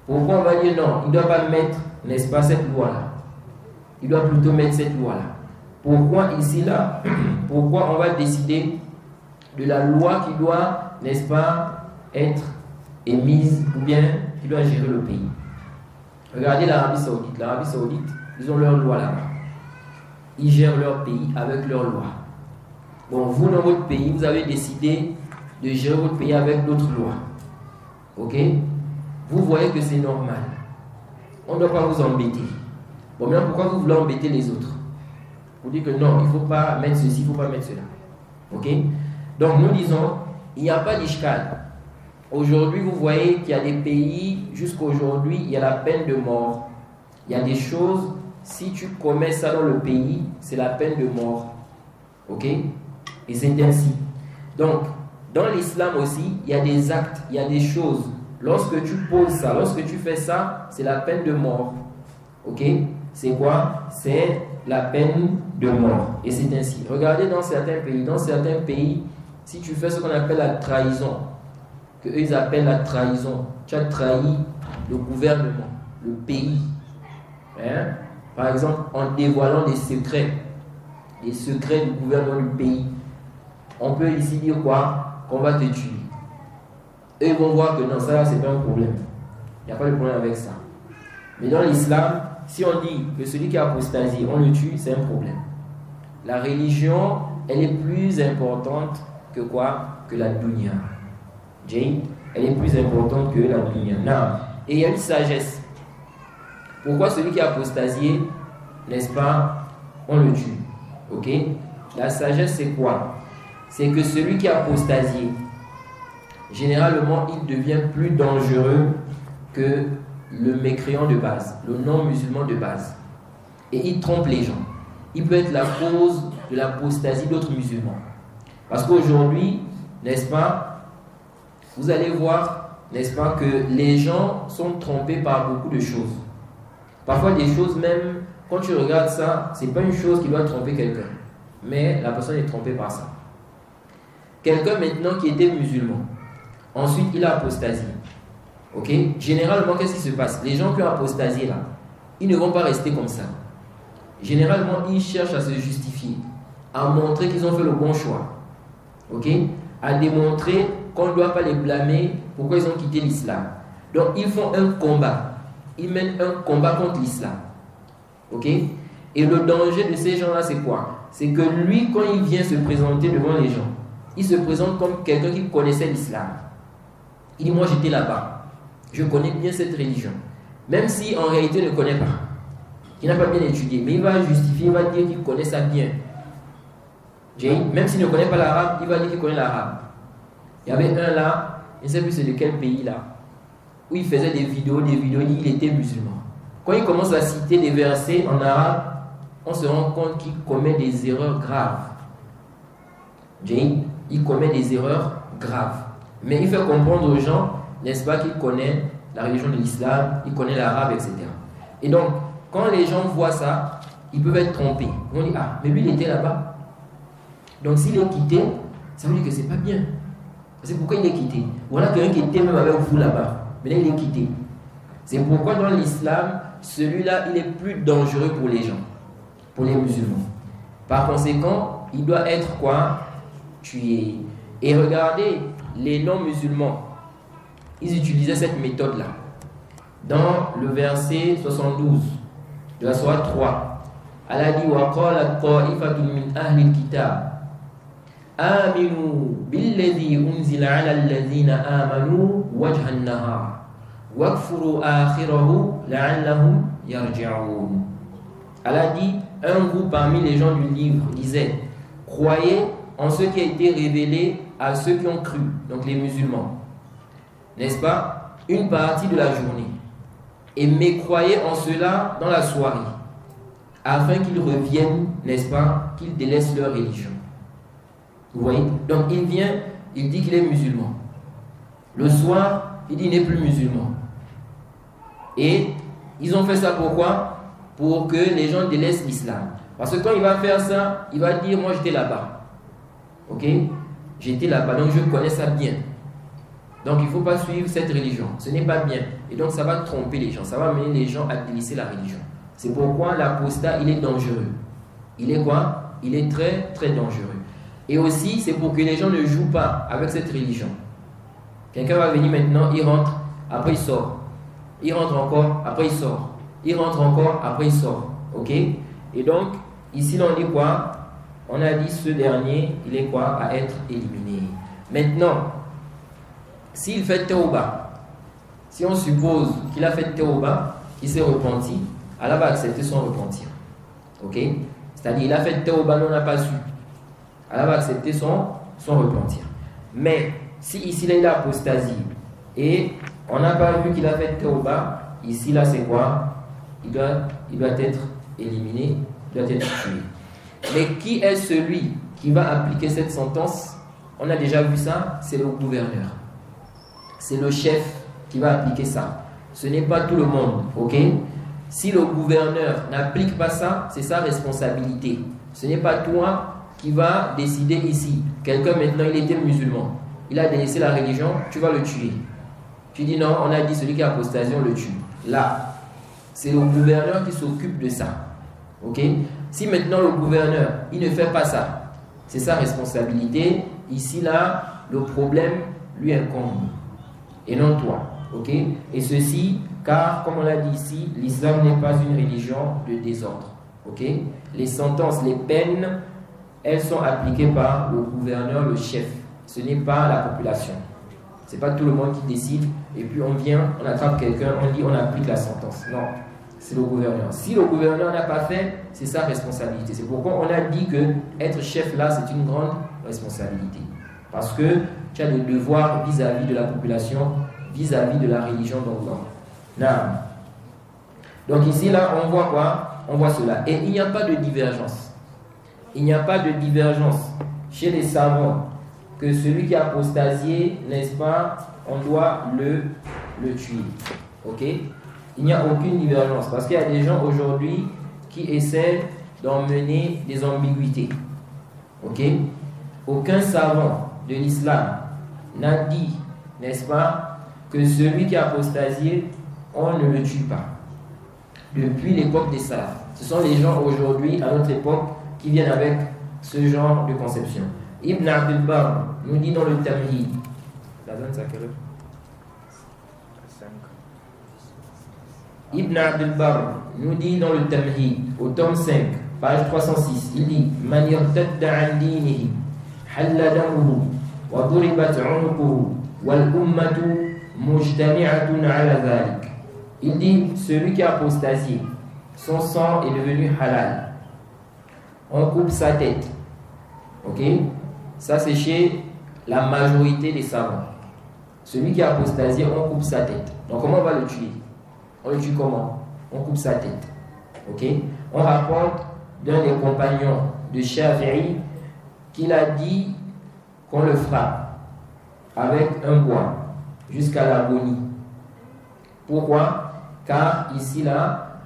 Pourquoi on va dire non, il ne doit pas mettre, n'est-ce pas, cette loi-là? Il doit plutôt mettre cette loi-là. Pourquoi ici, là, pourquoi on va décider de la loi qui doit, n'est-ce pas, être émise ou bien qui doit gérer le pays? Regardez l'Arabie Saoudite. L'Arabie Saoudite, ils ont leur loi là-bas. Ils gèrent leur pays avec leur loi. Bon, vous, dans votre pays, vous avez décidé de gérer votre pays avec d'autres lois. Ok? Vous voyez que c'est normal. On ne doit pas vous embêter. Bon, maintenant, pourquoi vous voulez embêter les autres? Vous dites que non, il ne faut pas mettre ceci, il ne faut pas mettre cela. Ok? Donc, nous disons, il n'y a pas d'ishkal. Aujourd'hui, vous voyez qu'il y a des pays, jusqu'aujourd'hui, il y a la peine de mort. Il y a des choses, si tu commets ça dans le pays, c'est la peine de mort. Ok? Et c'est ainsi. Donc, dans l'islam aussi, il y a des actes, il y a des choses. Lorsque tu poses ça, lorsque tu fais ça, c'est la peine de mort. Ok? C'est quoi? C'est la peine de mort. Et c'est ainsi. Regardez dans certains pays, si tu fais ce qu'on appelle la trahison, que eux ils appellent la trahison, tu as trahi le gouvernement, le pays. Hein? Par exemple, en dévoilant des secrets du gouvernement du pays. On peut ici dire quoi? Qu'on va te tuer. Eux ils vont voir que non, ça c'est pas un problème. Il n'y a pas de problème avec ça. Mais dans l'islam, si on dit que celui qui a apostasie, on le tue, c'est un problème. La religion elle est plus importante que quoi? Que la dunya. Jane, elle est plus importante que la dunya. Non. Et il y a une sagesse. Pourquoi celui qui a apostasié, n'est-ce pas, on le tue? Ok? La sagesse, c'est quoi? C'est que celui qui a apostasié, généralement, il devient plus dangereux que le mécréant de base, le non-musulman de base. Et il trompe les gens. Il peut être la cause de l'apostasie d'autres musulmans. Parce qu'aujourd'hui, n'est-ce pas, vous allez voir, n'est-ce pas, que les gens sont trompés par beaucoup de choses. Parfois, des choses même, quand tu regardes ça, ce n'est pas une chose qui doit tromper quelqu'un. Mais la personne est trompée par ça. Quelqu'un maintenant qui était musulman, ensuite il a apostasié. Ok? Généralement, qu'est-ce qui se passe? Les gens qui ont apostasié là, ils ne vont pas rester comme ça. Généralement, ils cherchent à se justifier, à montrer qu'ils ont fait le bon choix. Ok? À démontrer qu'on ne doit pas les blâmer pourquoi ils ont quitté l'islam. Donc, ils font un combat. Ils mènent un combat contre l'islam. Ok? Et le danger de ces gens-là, c'est quoi? C'est que lui, quand il vient se présenter devant les gens, il se présente comme quelqu'un qui connaissait l'islam. Il dit, moi j'étais là-bas. Je connais bien cette religion. Même si en réalité il ne connaît pas. Il n'a pas bien étudié. Mais il va justifier, il va dire qu'il connaît ça bien. Même s'il ne connaît pas l'arabe, il va dire qu'il connaît l'arabe. Il y avait un là, je ne sais plus c'est de quel pays là, où il faisait des vidéos, il était musulman. Quand il commence à citer des versets en arabe, on se rend compte qu'il commet des erreurs graves. Il commet des erreurs graves. Mais il fait comprendre aux gens, n'est-ce pas, qu'il connaît la religion de l'islam, il connaît l'arabe, etc. Et donc, quand les gens voient ça, ils peuvent être trompés. Ils vont dire, ah, mais lui il était là-bas. Donc s'il est quitté, ça veut dire que c'est pas bien. C'est pourquoi il est quitté. Voilà quelqu'un qui était même avec vous là-bas. Mais là il est quitté. C'est pourquoi dans l'islam, celui-là, il est plus dangereux pour les gens, pour les musulmans. Par conséquent, il doit être quoi? Tué. Et regardez, les non-musulmans, ils utilisaient cette méthode-là. Dans le verset 72 de la sourate 3, Allah dit wa qalat ta'ifatun min ahli al-kitab aminu billadhi unzila 'ala alladhina amanu wajha an-nahar wakfuru akhirahu la'allahum yarji'un. Allah dit, un groupe parmi les gens du livre disait, croyez en ce qui a été révélé à ceux qui ont cru, donc les musulmans, n'est-ce pas, une partie de la journée, et mécroyez en cela dans la soirée, afin qu'ils reviennent, n'est-ce pas, qu'ils délaissent leur religion. Vous voyez? Donc il vient, il dit qu'il est musulman. Le soir, il dit qu'il n'est plus musulman. Et ils ont fait ça pourquoi? Pour que les gens délaissent l'islam. Parce que quand il va faire ça, il va dire, moi j'étais là-bas. Ok? J'étais là-bas, donc je connais ça bien. Donc il ne faut pas suivre cette religion. Ce n'est pas bien. Et donc ça va tromper les gens. Ça va amener les gens à délaisser la religion. C'est pourquoi l'apostat, il est dangereux. Il est quoi? Il est très très dangereux. Et aussi, c'est pour que les gens ne jouent pas avec cette religion. Quelqu'un va venir maintenant, il rentre, après il sort. Il rentre encore, après il sort. Il rentre encore, après il sort. Ok? Et donc, ici, on dit quoi? On a dit ce dernier, il est quoi? À être éliminé. Maintenant, s'il fait tauba, si on suppose qu'il a fait tauba, qu'il s'est repenti, Allah va accepter son repentir. Ok? C'est-à-dire, il a fait tauba, mais on n'a pas su. Allah va accepter son repentir. Mais, si ici, là, il a apostasie, et on n'a pas vu qu'il a fait tauba, ici, là, c'est quoi? Il doit être éliminé, il doit être tué. Mais qui est celui qui va appliquer cette sentence? On a déjà vu ça, c'est le gouverneur. C'est le chef qui va appliquer ça. Ce n'est pas tout le monde, ok? Si le gouverneur n'applique pas ça, c'est sa responsabilité. Ce n'est pas toi qui va décider ici. Quelqu'un maintenant, il était musulman. Il a délaissé la religion, tu vas le tuer. Tu dis non, on a dit celui qui a apostasie, on le tue. Là, c'est le gouverneur qui s'occupe de ça. Ok? Si maintenant le gouverneur, il ne fait pas ça, c'est sa responsabilité. Ici, là, le problème lui incombe. Et non toi. Ok? Et ceci, car, comme on l'a dit ici, l'islam n'est pas une religion de désordre. Ok? Les sentences, les peines elles sont appliquées par le gouverneur, le chef. Ce n'est pas la population. Ce n'est pas tout le monde qui décide et puis on vient, on attrape quelqu'un, on dit on applique la sentence. Non, c'est le gouverneur. Si le gouverneur n'a pas fait, c'est sa responsabilité. C'est pourquoi on a dit que être chef là, c'est une grande responsabilité. Parce que tu as des devoirs vis-à-vis de la population, vis-à-vis de la religion d'Allah. Donc ici là, on voit quoi? On voit cela. Et il n'y a pas de divergence. Il n'y a pas de divergence chez les savants que celui qui a apostasié, n'est-ce pas, on doit le tuer. Ok? Il n'y a aucune divergence. Parce qu'il y a des gens aujourd'hui qui essaient d'emmener des ambiguïtés. Ok? Aucun savant de l'islam n'a dit, n'est-ce pas, que celui qui a apostasié, on ne le tue pas. Depuis l'époque des salafs. Ce sont les gens aujourd'hui, à notre époque, qui viennent avec ce genre de conception. Ibn Abdul Barr nous dit dans le Tamhid. La donne, c'est à quelle heure? 5. Ibn Abdul Barr nous dit dans le Tamhid, au tome 5, page 306, il dit Man yartadda an dinihi, halla damuhu, wa duribat unuquhu, wal ummatu mujtami'atun ala dhalik. Il dit, celui qui a apostasié, son sang est devenu halal. On coupe sa tête. Ok? Ça, c'est chez la majorité des savants. Celui qui a apostasié, on coupe sa tête. Donc, comment on va le tuer? On le tue comment? On coupe sa tête. Ok? On rapporte d'un des compagnons de Shafi'i qu'il a dit qu'on le frappe avec un bois jusqu'à l'agonie. Pourquoi? Car ici là,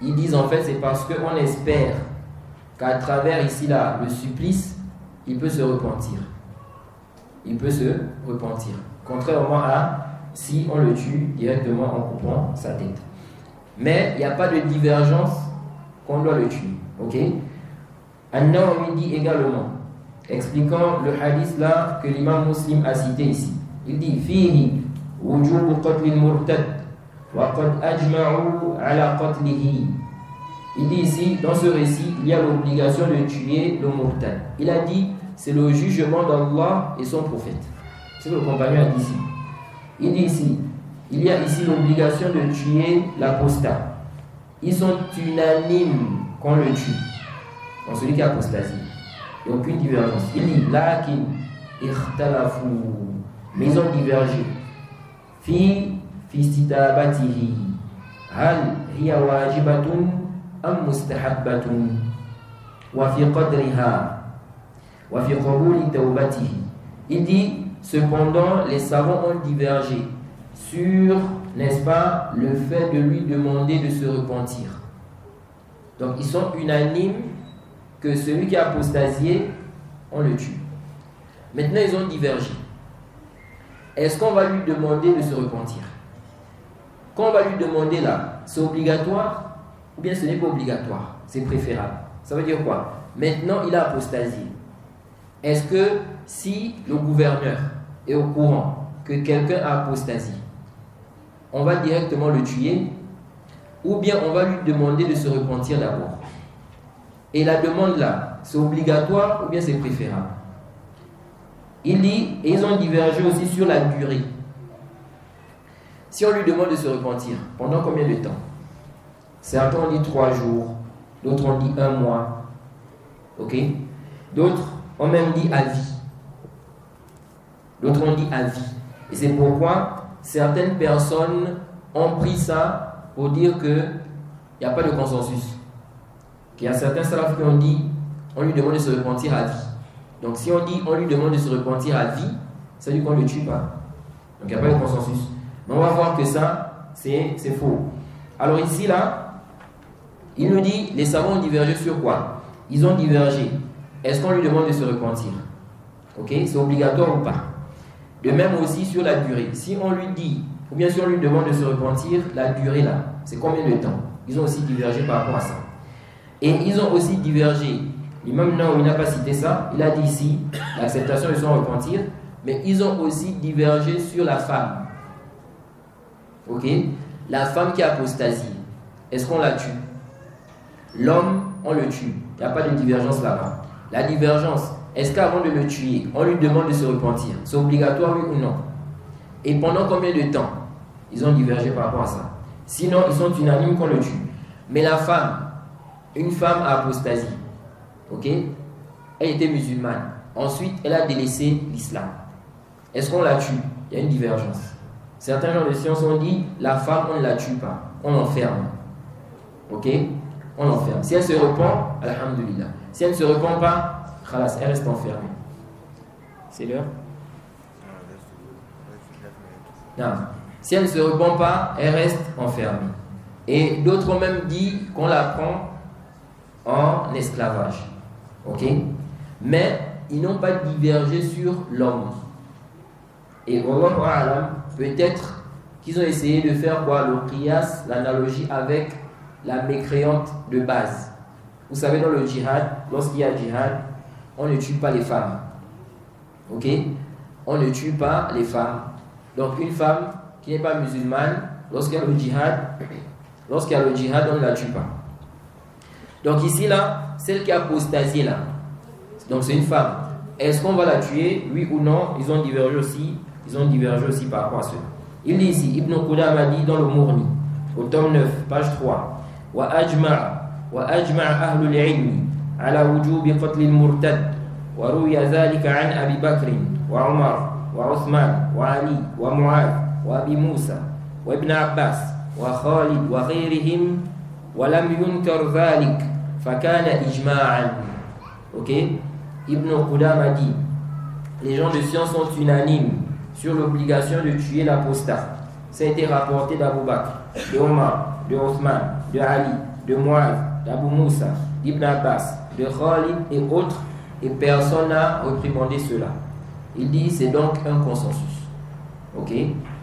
ils disent en fait c'est parce qu'on espère qu'à travers ici là le supplice, il peut se repentir. Il peut se repentir. Contrairement à si on le tue directement en coupant sa tête. Mais il n'y a pas de divergence qu'on doit le tuer. Ok? An-Nawawi dit également, expliquant le hadith là que l'imam Muslim a cité ici. Il dit Fihi wujubu qatl al-murtad. Il dit ici, dans ce récit, il y a l'obligation de tuer le murtad. Il a dit, c'est le jugement d'Allah et son prophète. C'est ce que le compagnon a dit ici. Il dit ici, il y a ici l'obligation de tuer l'apostat. Ils sont unanimes qu'on le tue. Donc celui qui a apostasie. Il n'y a aucune divergence. Il dit, lakin ikhtalafu. Mais ils ont divergé. Fi istitabatihi hal hiya wajibatun am mustahabbatun wa fi qadriha wa fi qabuli tawbatihi. Il dit cependant les savants ont divergé sur, n'est-ce pas, le fait de lui demander de se repentir. Donc ils sont unanimes que celui qui a apostasié, on le tue. Maintenant ils ont divergé. Est-ce qu'on va lui demander de se repentir? Quand on va lui demander là, c'est obligatoire ou bien ce n'est pas obligatoire? C'est préférable. Ça veut dire quoi? Maintenant, il a apostasié. Est-ce que si le gouverneur est au courant que quelqu'un a apostasié, on va directement le tuer ou bien on va lui demander de se repentir d'abord? Et la demande là, c'est obligatoire ou bien c'est préférable? Il dit, et ils ont divergé aussi sur la durée. Si on lui demande de se repentir, pendant combien de temps? Certains ont dit 3 jours, d'autres ont dit 1 mois, ok? D'autres ont même dit à vie. D'autres ont dit à vie. Et c'est pourquoi certaines personnes ont pris ça pour dire qu'il n'y a pas de consensus. Il y a certains salafs qui ont dit, on lui demande de se repentir à vie. Donc si on dit, on lui demande de se repentir à vie, ça veut dire qu'on ne le tue pas. Donc il n'y a pas de consensus. Mais on va voir que ça, c'est faux. Alors ici, là, il nous dit, les savants ont divergé sur quoi? Ils ont divergé. Est-ce qu'on lui demande de se repentir? Ok? C'est obligatoire ou pas? De même aussi sur la durée. Si on lui dit, ou bien si on lui demande de se repentir, la durée là, c'est combien de temps? Ils ont aussi divergé par rapport à ça. Et ils ont aussi divergé. L'imam Nawawi n'a pas cité ça. Il a dit ici, l'acceptation de son repentir. Mais ils ont aussi divergé sur la femme. Ok? La femme qui a apostasie, est-ce qu'on la tue? L'homme, on le tue. Il n'y a pas de divergence là-bas. La divergence, est-ce qu'avant de le tuer, on lui demande de se repentir? C'est obligatoire, oui ou non? Et pendant combien de temps? Ils ont divergé par rapport à ça. Sinon, ils sont unanimes qu'on le tue. Mais la femme, une femme a apostasie, ok? Elle était musulmane. Ensuite, elle a délaissé l'islam. Est-ce qu'on la tue? Il y a une divergence. Certains gens de science ont dit, la femme, on ne la tue pas, on l'enferme. Ok? On l'enferme. Si elle se repent, alhamdulillah. Si elle ne se repent pas, khalas, elle reste enfermée. C'est l'heure? Non. Si elle ne se repent pas, elle reste enfermée. Et d'autres ont même dit qu'on la prend en esclavage. Ok? Mais ils n'ont pas divergé sur l'homme. Et Wallahu a'lam, peut-être qu'ils ont essayé de faire quoi? Le qiyas, l'analogie avec la mécréante de base. Vous savez, dans le djihad, lorsqu'il y a djihad, on ne tue pas les femmes. Ok? On ne tue pas les femmes. Donc une femme qui n'est pas musulmane, lorsqu'il y a le djihad, on ne la tue pas. Donc ici là, celle qui a apostasié là, donc c'est une femme. Est-ce qu'on va la tuer, oui ou non? Ils ont divergé aussi par rapport à cela. Il dit ici, Ibn Qudama dit dans le Mourni, au tome 9, page 3, wa ajma'a ahlul ilmi ala wujubi qatl al-murtad wa ruya dhalika an Abi Bakr wa Umar wa Uthman wa Ali wa Mu'adh wa Abi Musa wa Ibn Abbas wa Khalid wa ghayrihim wa lam yunkar dhalik fakana ijma'an. Ok? Ibn Qudama dit, les gens de science sont unanimes sur l'obligation de tuer l'apostat. Ça a été rapporté d'Abu Bakr, de Omar, de Othman, de Ali, de Mu'adh, d'Abu Moussa, d'Ibn Abbas, de Khalid et autres, et personne n'a reprimandé cela. Il dit c'est donc un consensus. Ok?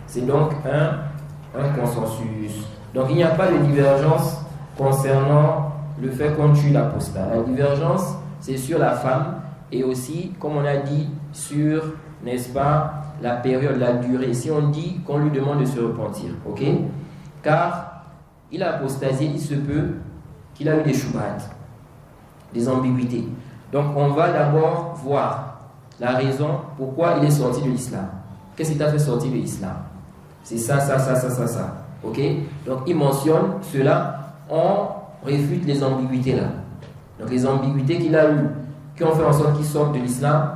C'est donc un consensus. Donc il n'y a pas de divergence concernant le fait qu'on tue l'apostat. La divergence, c'est sur la femme et aussi, comme on a dit, sur, n'est-ce pas, la période, la durée. Si on dit qu'on lui demande de se repentir, ok? Car il a apostasié, il se peut qu'il a eu des shubhat, des ambiguïtés. Donc on va d'abord voir la raison pourquoi il est sorti de l'islam. Qu'est-ce qui t'a fait sortir de l'islam? C'est ça. Ok? Donc il mentionne cela, on réfute les ambiguïtés là. Donc les ambiguïtés qu'il a eues, qui ont fait en sorte qu'il sorte de l'islam,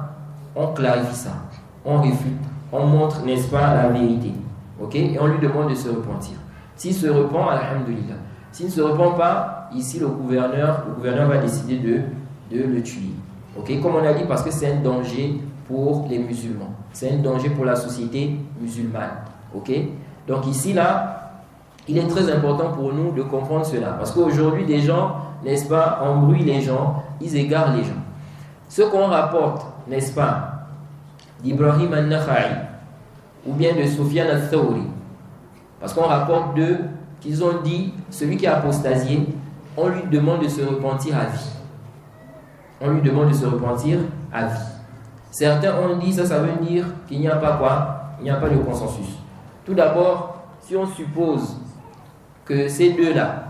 on clarifie ça, on réfute, on montre, n'est-ce pas, la vérité. Ok? Et on lui demande de se repentir. S'il se repent, alhamdulillah. S'il ne se repent pas, ici le gouverneur va décider de le tuer. Ok? Comme on a dit, parce que c'est un danger pour les musulmans. C'est un danger pour la société musulmane. Ok? Donc ici, là, il est très important pour nous de comprendre cela. Parce qu'aujourd'hui, des gens, n'est-ce pas, embrouillent les gens, ils égarent les gens. Ce qu'on rapporte, n'est-ce pas, d'Ibrahim al-Nakha'i ou bien de Sufyan al-Thawri, parce qu'on rapporte d'eux qu'ils ont dit, celui qui a apostasié, on lui demande de se repentir à vie. On lui demande de se repentir à vie. Certains ont dit, ça veut dire qu'il n'y a pas quoi? Il n'y a pas de consensus. Tout d'abord, si on suppose que ces deux-là,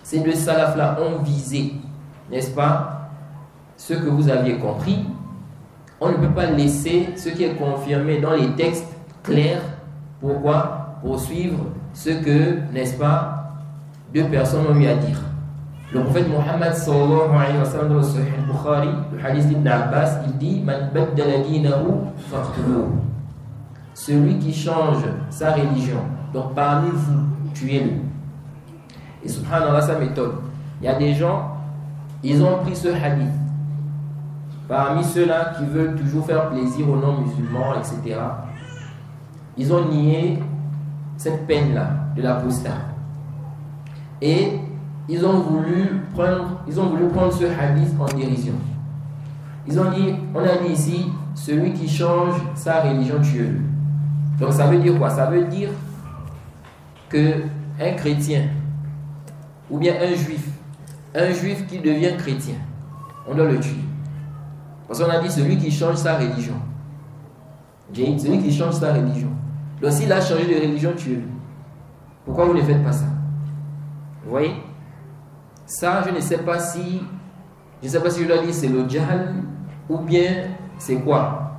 ces deux salafs-là ont visé, n'est-ce pas, ce que vous aviez compris, on ne peut pas laisser ce qui est confirmé dans les textes clairs. Pourquoi? Pour suivre ce que, n'est-ce pas, deux personnes ont eu à dire. Le prophète Mohammed sallallahu alayhi wa sallam dans le Sahih Bukhari, le hadith d'Ibn Abbas, il dit Man baddala dinahu faqtuluhu. Celui qui change sa religion, donc parmi vous, tuez-le. Et subhanallah, ça m'étonne. Il y a des gens, ils ont pris ce hadith. Parmi ceux-là qui veulent toujours faire plaisir aux non-musulmans, etc., ils ont nié cette peine-là de l'apostat. Et ils ont voulu prendre ce hadith en dérision. Ils ont dit, on a dit ici, celui qui change sa religion, tue-le. Donc ça veut dire quoi? Ça veut dire qu'un chrétien, ou bien un juif qui devient chrétien, on doit le tuer. Parce qu'on a dit celui qui change sa religion. Celui qui change sa religion. Donc s'il a changé de religion, tuez-le. Pourquoi vous ne faites pas ça? Vous voyez? Ça, je ne sais pas si Je ne sais pas si je dois dire c'est le jahl ou bien c'est quoi.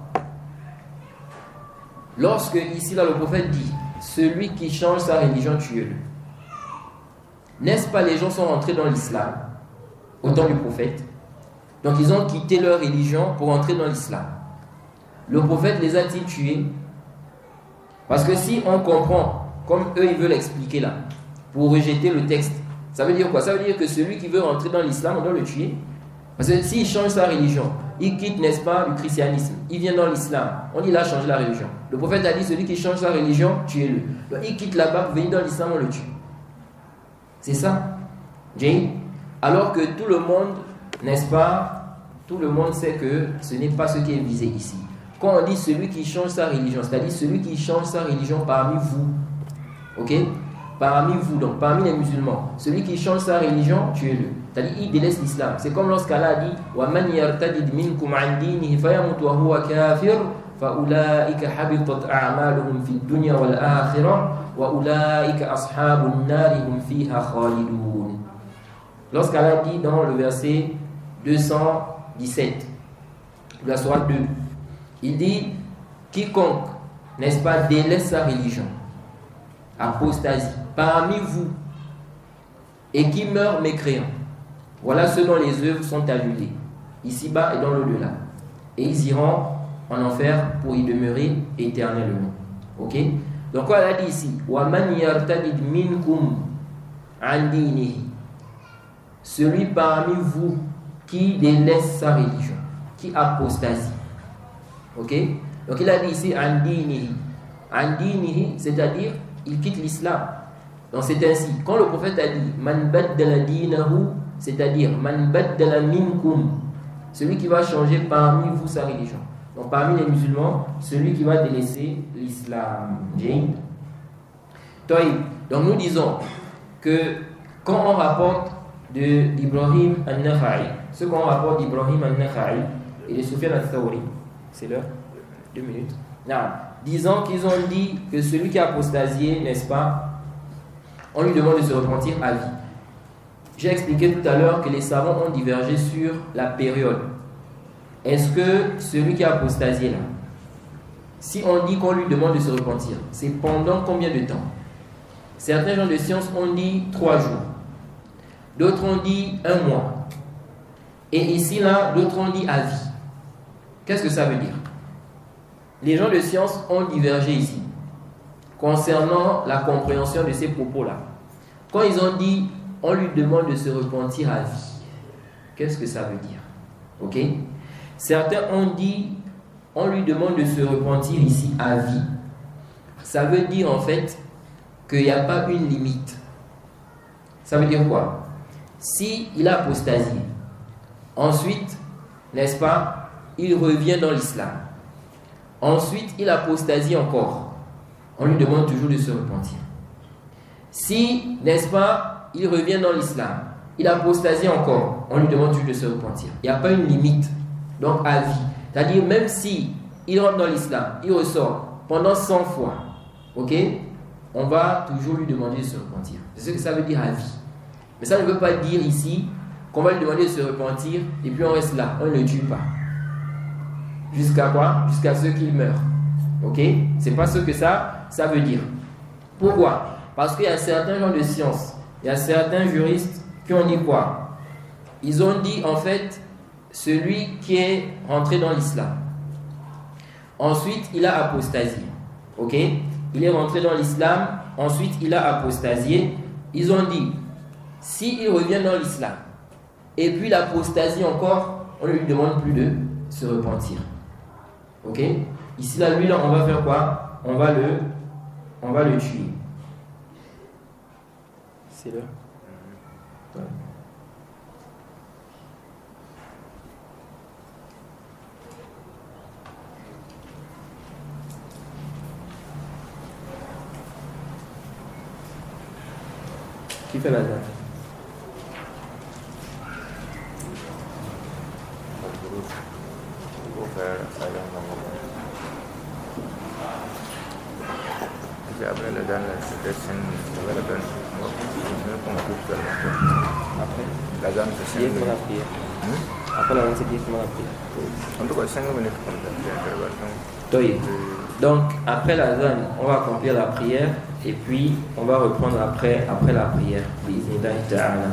Lorsque ici là le prophète dit celui qui change sa religion, tuez-le. N'est-ce pas les gens sont rentrés dans l'islam au temps du prophète? Donc ils ont quitté leur religion pour entrer dans l'islam. Le prophète les a-t-il tués? Parce que si on comprend comme eux ils veulent expliquer là, pour rejeter le texte, ça veut dire quoi? Ça veut dire que celui qui veut rentrer dans l'islam, on doit le tuer. Parce que s'il change sa religion, il quitte, n'est-ce pas, le christianisme, il vient dans l'islam, on dit il a changé la religion. Le prophète a dit celui qui change sa religion, tuez-le. Donc il quitte là-bas pour venir dans l'islam, on le tue. C'est ça, Jane. Alors que tout le monde, n'est-ce pas, tout le monde sait que ce n'est pas ce qui est visé ici. Quand on dit celui qui change sa religion, c'est-à-dire celui qui change sa religion parmi vous, ok? Parmi vous, donc parmi les musulmans, celui qui change sa religion, tuez-le. C'est-à-dire il délaisse l'islam. C'est comme lorsqu'Allah a dit وَمَنْ يَرْتَدِدْ مِنْكُمْ عَنْ دِينِهِ فَيَمُتْ وَهُوَ كَافِرٌ فَأُولَٰئِكَ حَبِطَتْ أَعْمَالُهُم فِي الدُّنْيَا وَالْآخِرَةِ وَأُولَٰئِكَ أَصْحَابُ النَّارِ هُمْ فِيهَا خَالِدُونَ. Lorsqu'Allah dit dans le verset 217 de la sourate 2, il dit quiconque, n'est-ce pas, délaisse sa religion, apostasie, parmi vous, et qui meurt mécréant, voilà ceux dont les œuvres sont annulées, ici-bas et dans l'au-delà. Et ils iront en enfer pour y demeurer éternellement. Ok? Donc, on a dit ici, وَمَنْ يَرْتَدِدْ مِنْكُمْ عَنْ دِينِهِ, celui parmi vous qui délaisse sa religion, qui apostasie. Ok? Donc, il a dit ici, عَنْ دِينِهِ. عَنْ دِينِهِ, c'est-à-dire, il quitte l'islam. Donc c'est ainsi, quand le prophète a dit Man baddala dinahu, c'est-à-dire Man baddala minkum, celui qui va changer parmi vous sa religion. Donc parmi les musulmans, celui qui va délaisser l'islam. Donc nous disons que quand on rapporte d'Ibrahim al-Nakha'i, ce qu'on rapporte d'Ibrahim al-Nakha'i et de Sufyan al-Thawri, c'est l'heure 2 minutes. Non, disons qu'ils ont dit que celui qui a apostasié, n'est-ce pas, on lui demande de se repentir à vie. J'ai expliqué tout à l'heure que les savants ont divergé sur la période. Est-ce que celui qui a apostasié là, si on dit qu'on lui demande de se repentir, c'est pendant combien de temps? Certains gens de science ont dit 3 jours. D'autres ont dit 1 mois. Et ici là, d'autres ont dit à vie. Qu'est-ce que ça veut dire? Les gens de science ont divergé ici concernant la compréhension de ces propos-là. Quand ils ont dit on lui demande de se repentir à vie, qu'est-ce que ça veut dire? Ok? Certains ont dit on lui demande de se repentir ici à vie. Ça veut dire en fait qu'il n'y a pas une limite. Ça veut dire quoi? Si il a apostasié, ensuite, n'est-ce pas, il revient dans l'islam. Ensuite, il apostasie encore. On lui demande toujours de se repentir. Si, n'est-ce pas, il revient dans l'islam, il apostasie encore, on lui demande toujours de se repentir. Il n'y a pas une limite, donc à vie. C'est-à-dire, même si il rentre dans l'islam, il ressort pendant 100 fois, ok, on va toujours lui demander de se repentir. C'est ce que ça veut dire à vie. Mais ça ne veut pas dire ici qu'on va lui demander de se repentir et puis on reste là, on ne le tue pas. Jusqu'à quoi? Jusqu'à ce qu'il meure. Ok? C'est pas ce que ça veut dire. Pourquoi? Parce qu'il y a certains gens de science, il y a certains juristes qui ont dit quoi? Ils ont dit en fait, celui qui est rentré dans l'islam, ensuite il a apostasié. Ok? Il est rentré dans l'islam, ensuite il a apostasié. Ils ont dit, s'il revient dans l'islam, et puis l'apostasie encore, on ne lui demande plus de se repentir. Ok? Ici, là, lui, là, on va faire quoi? On va le tuer. C'est là. Ouais. Qui fait la date? Après le dan session development, après la dan session. Après l'adhan, c'est directement la prière. En tout cas, 5 minutes comme ça, l'intervention. Oui. Donc, après l'adhan, on va accomplir la prière et puis on va reprendre après la prière. Bismillah ta'ala.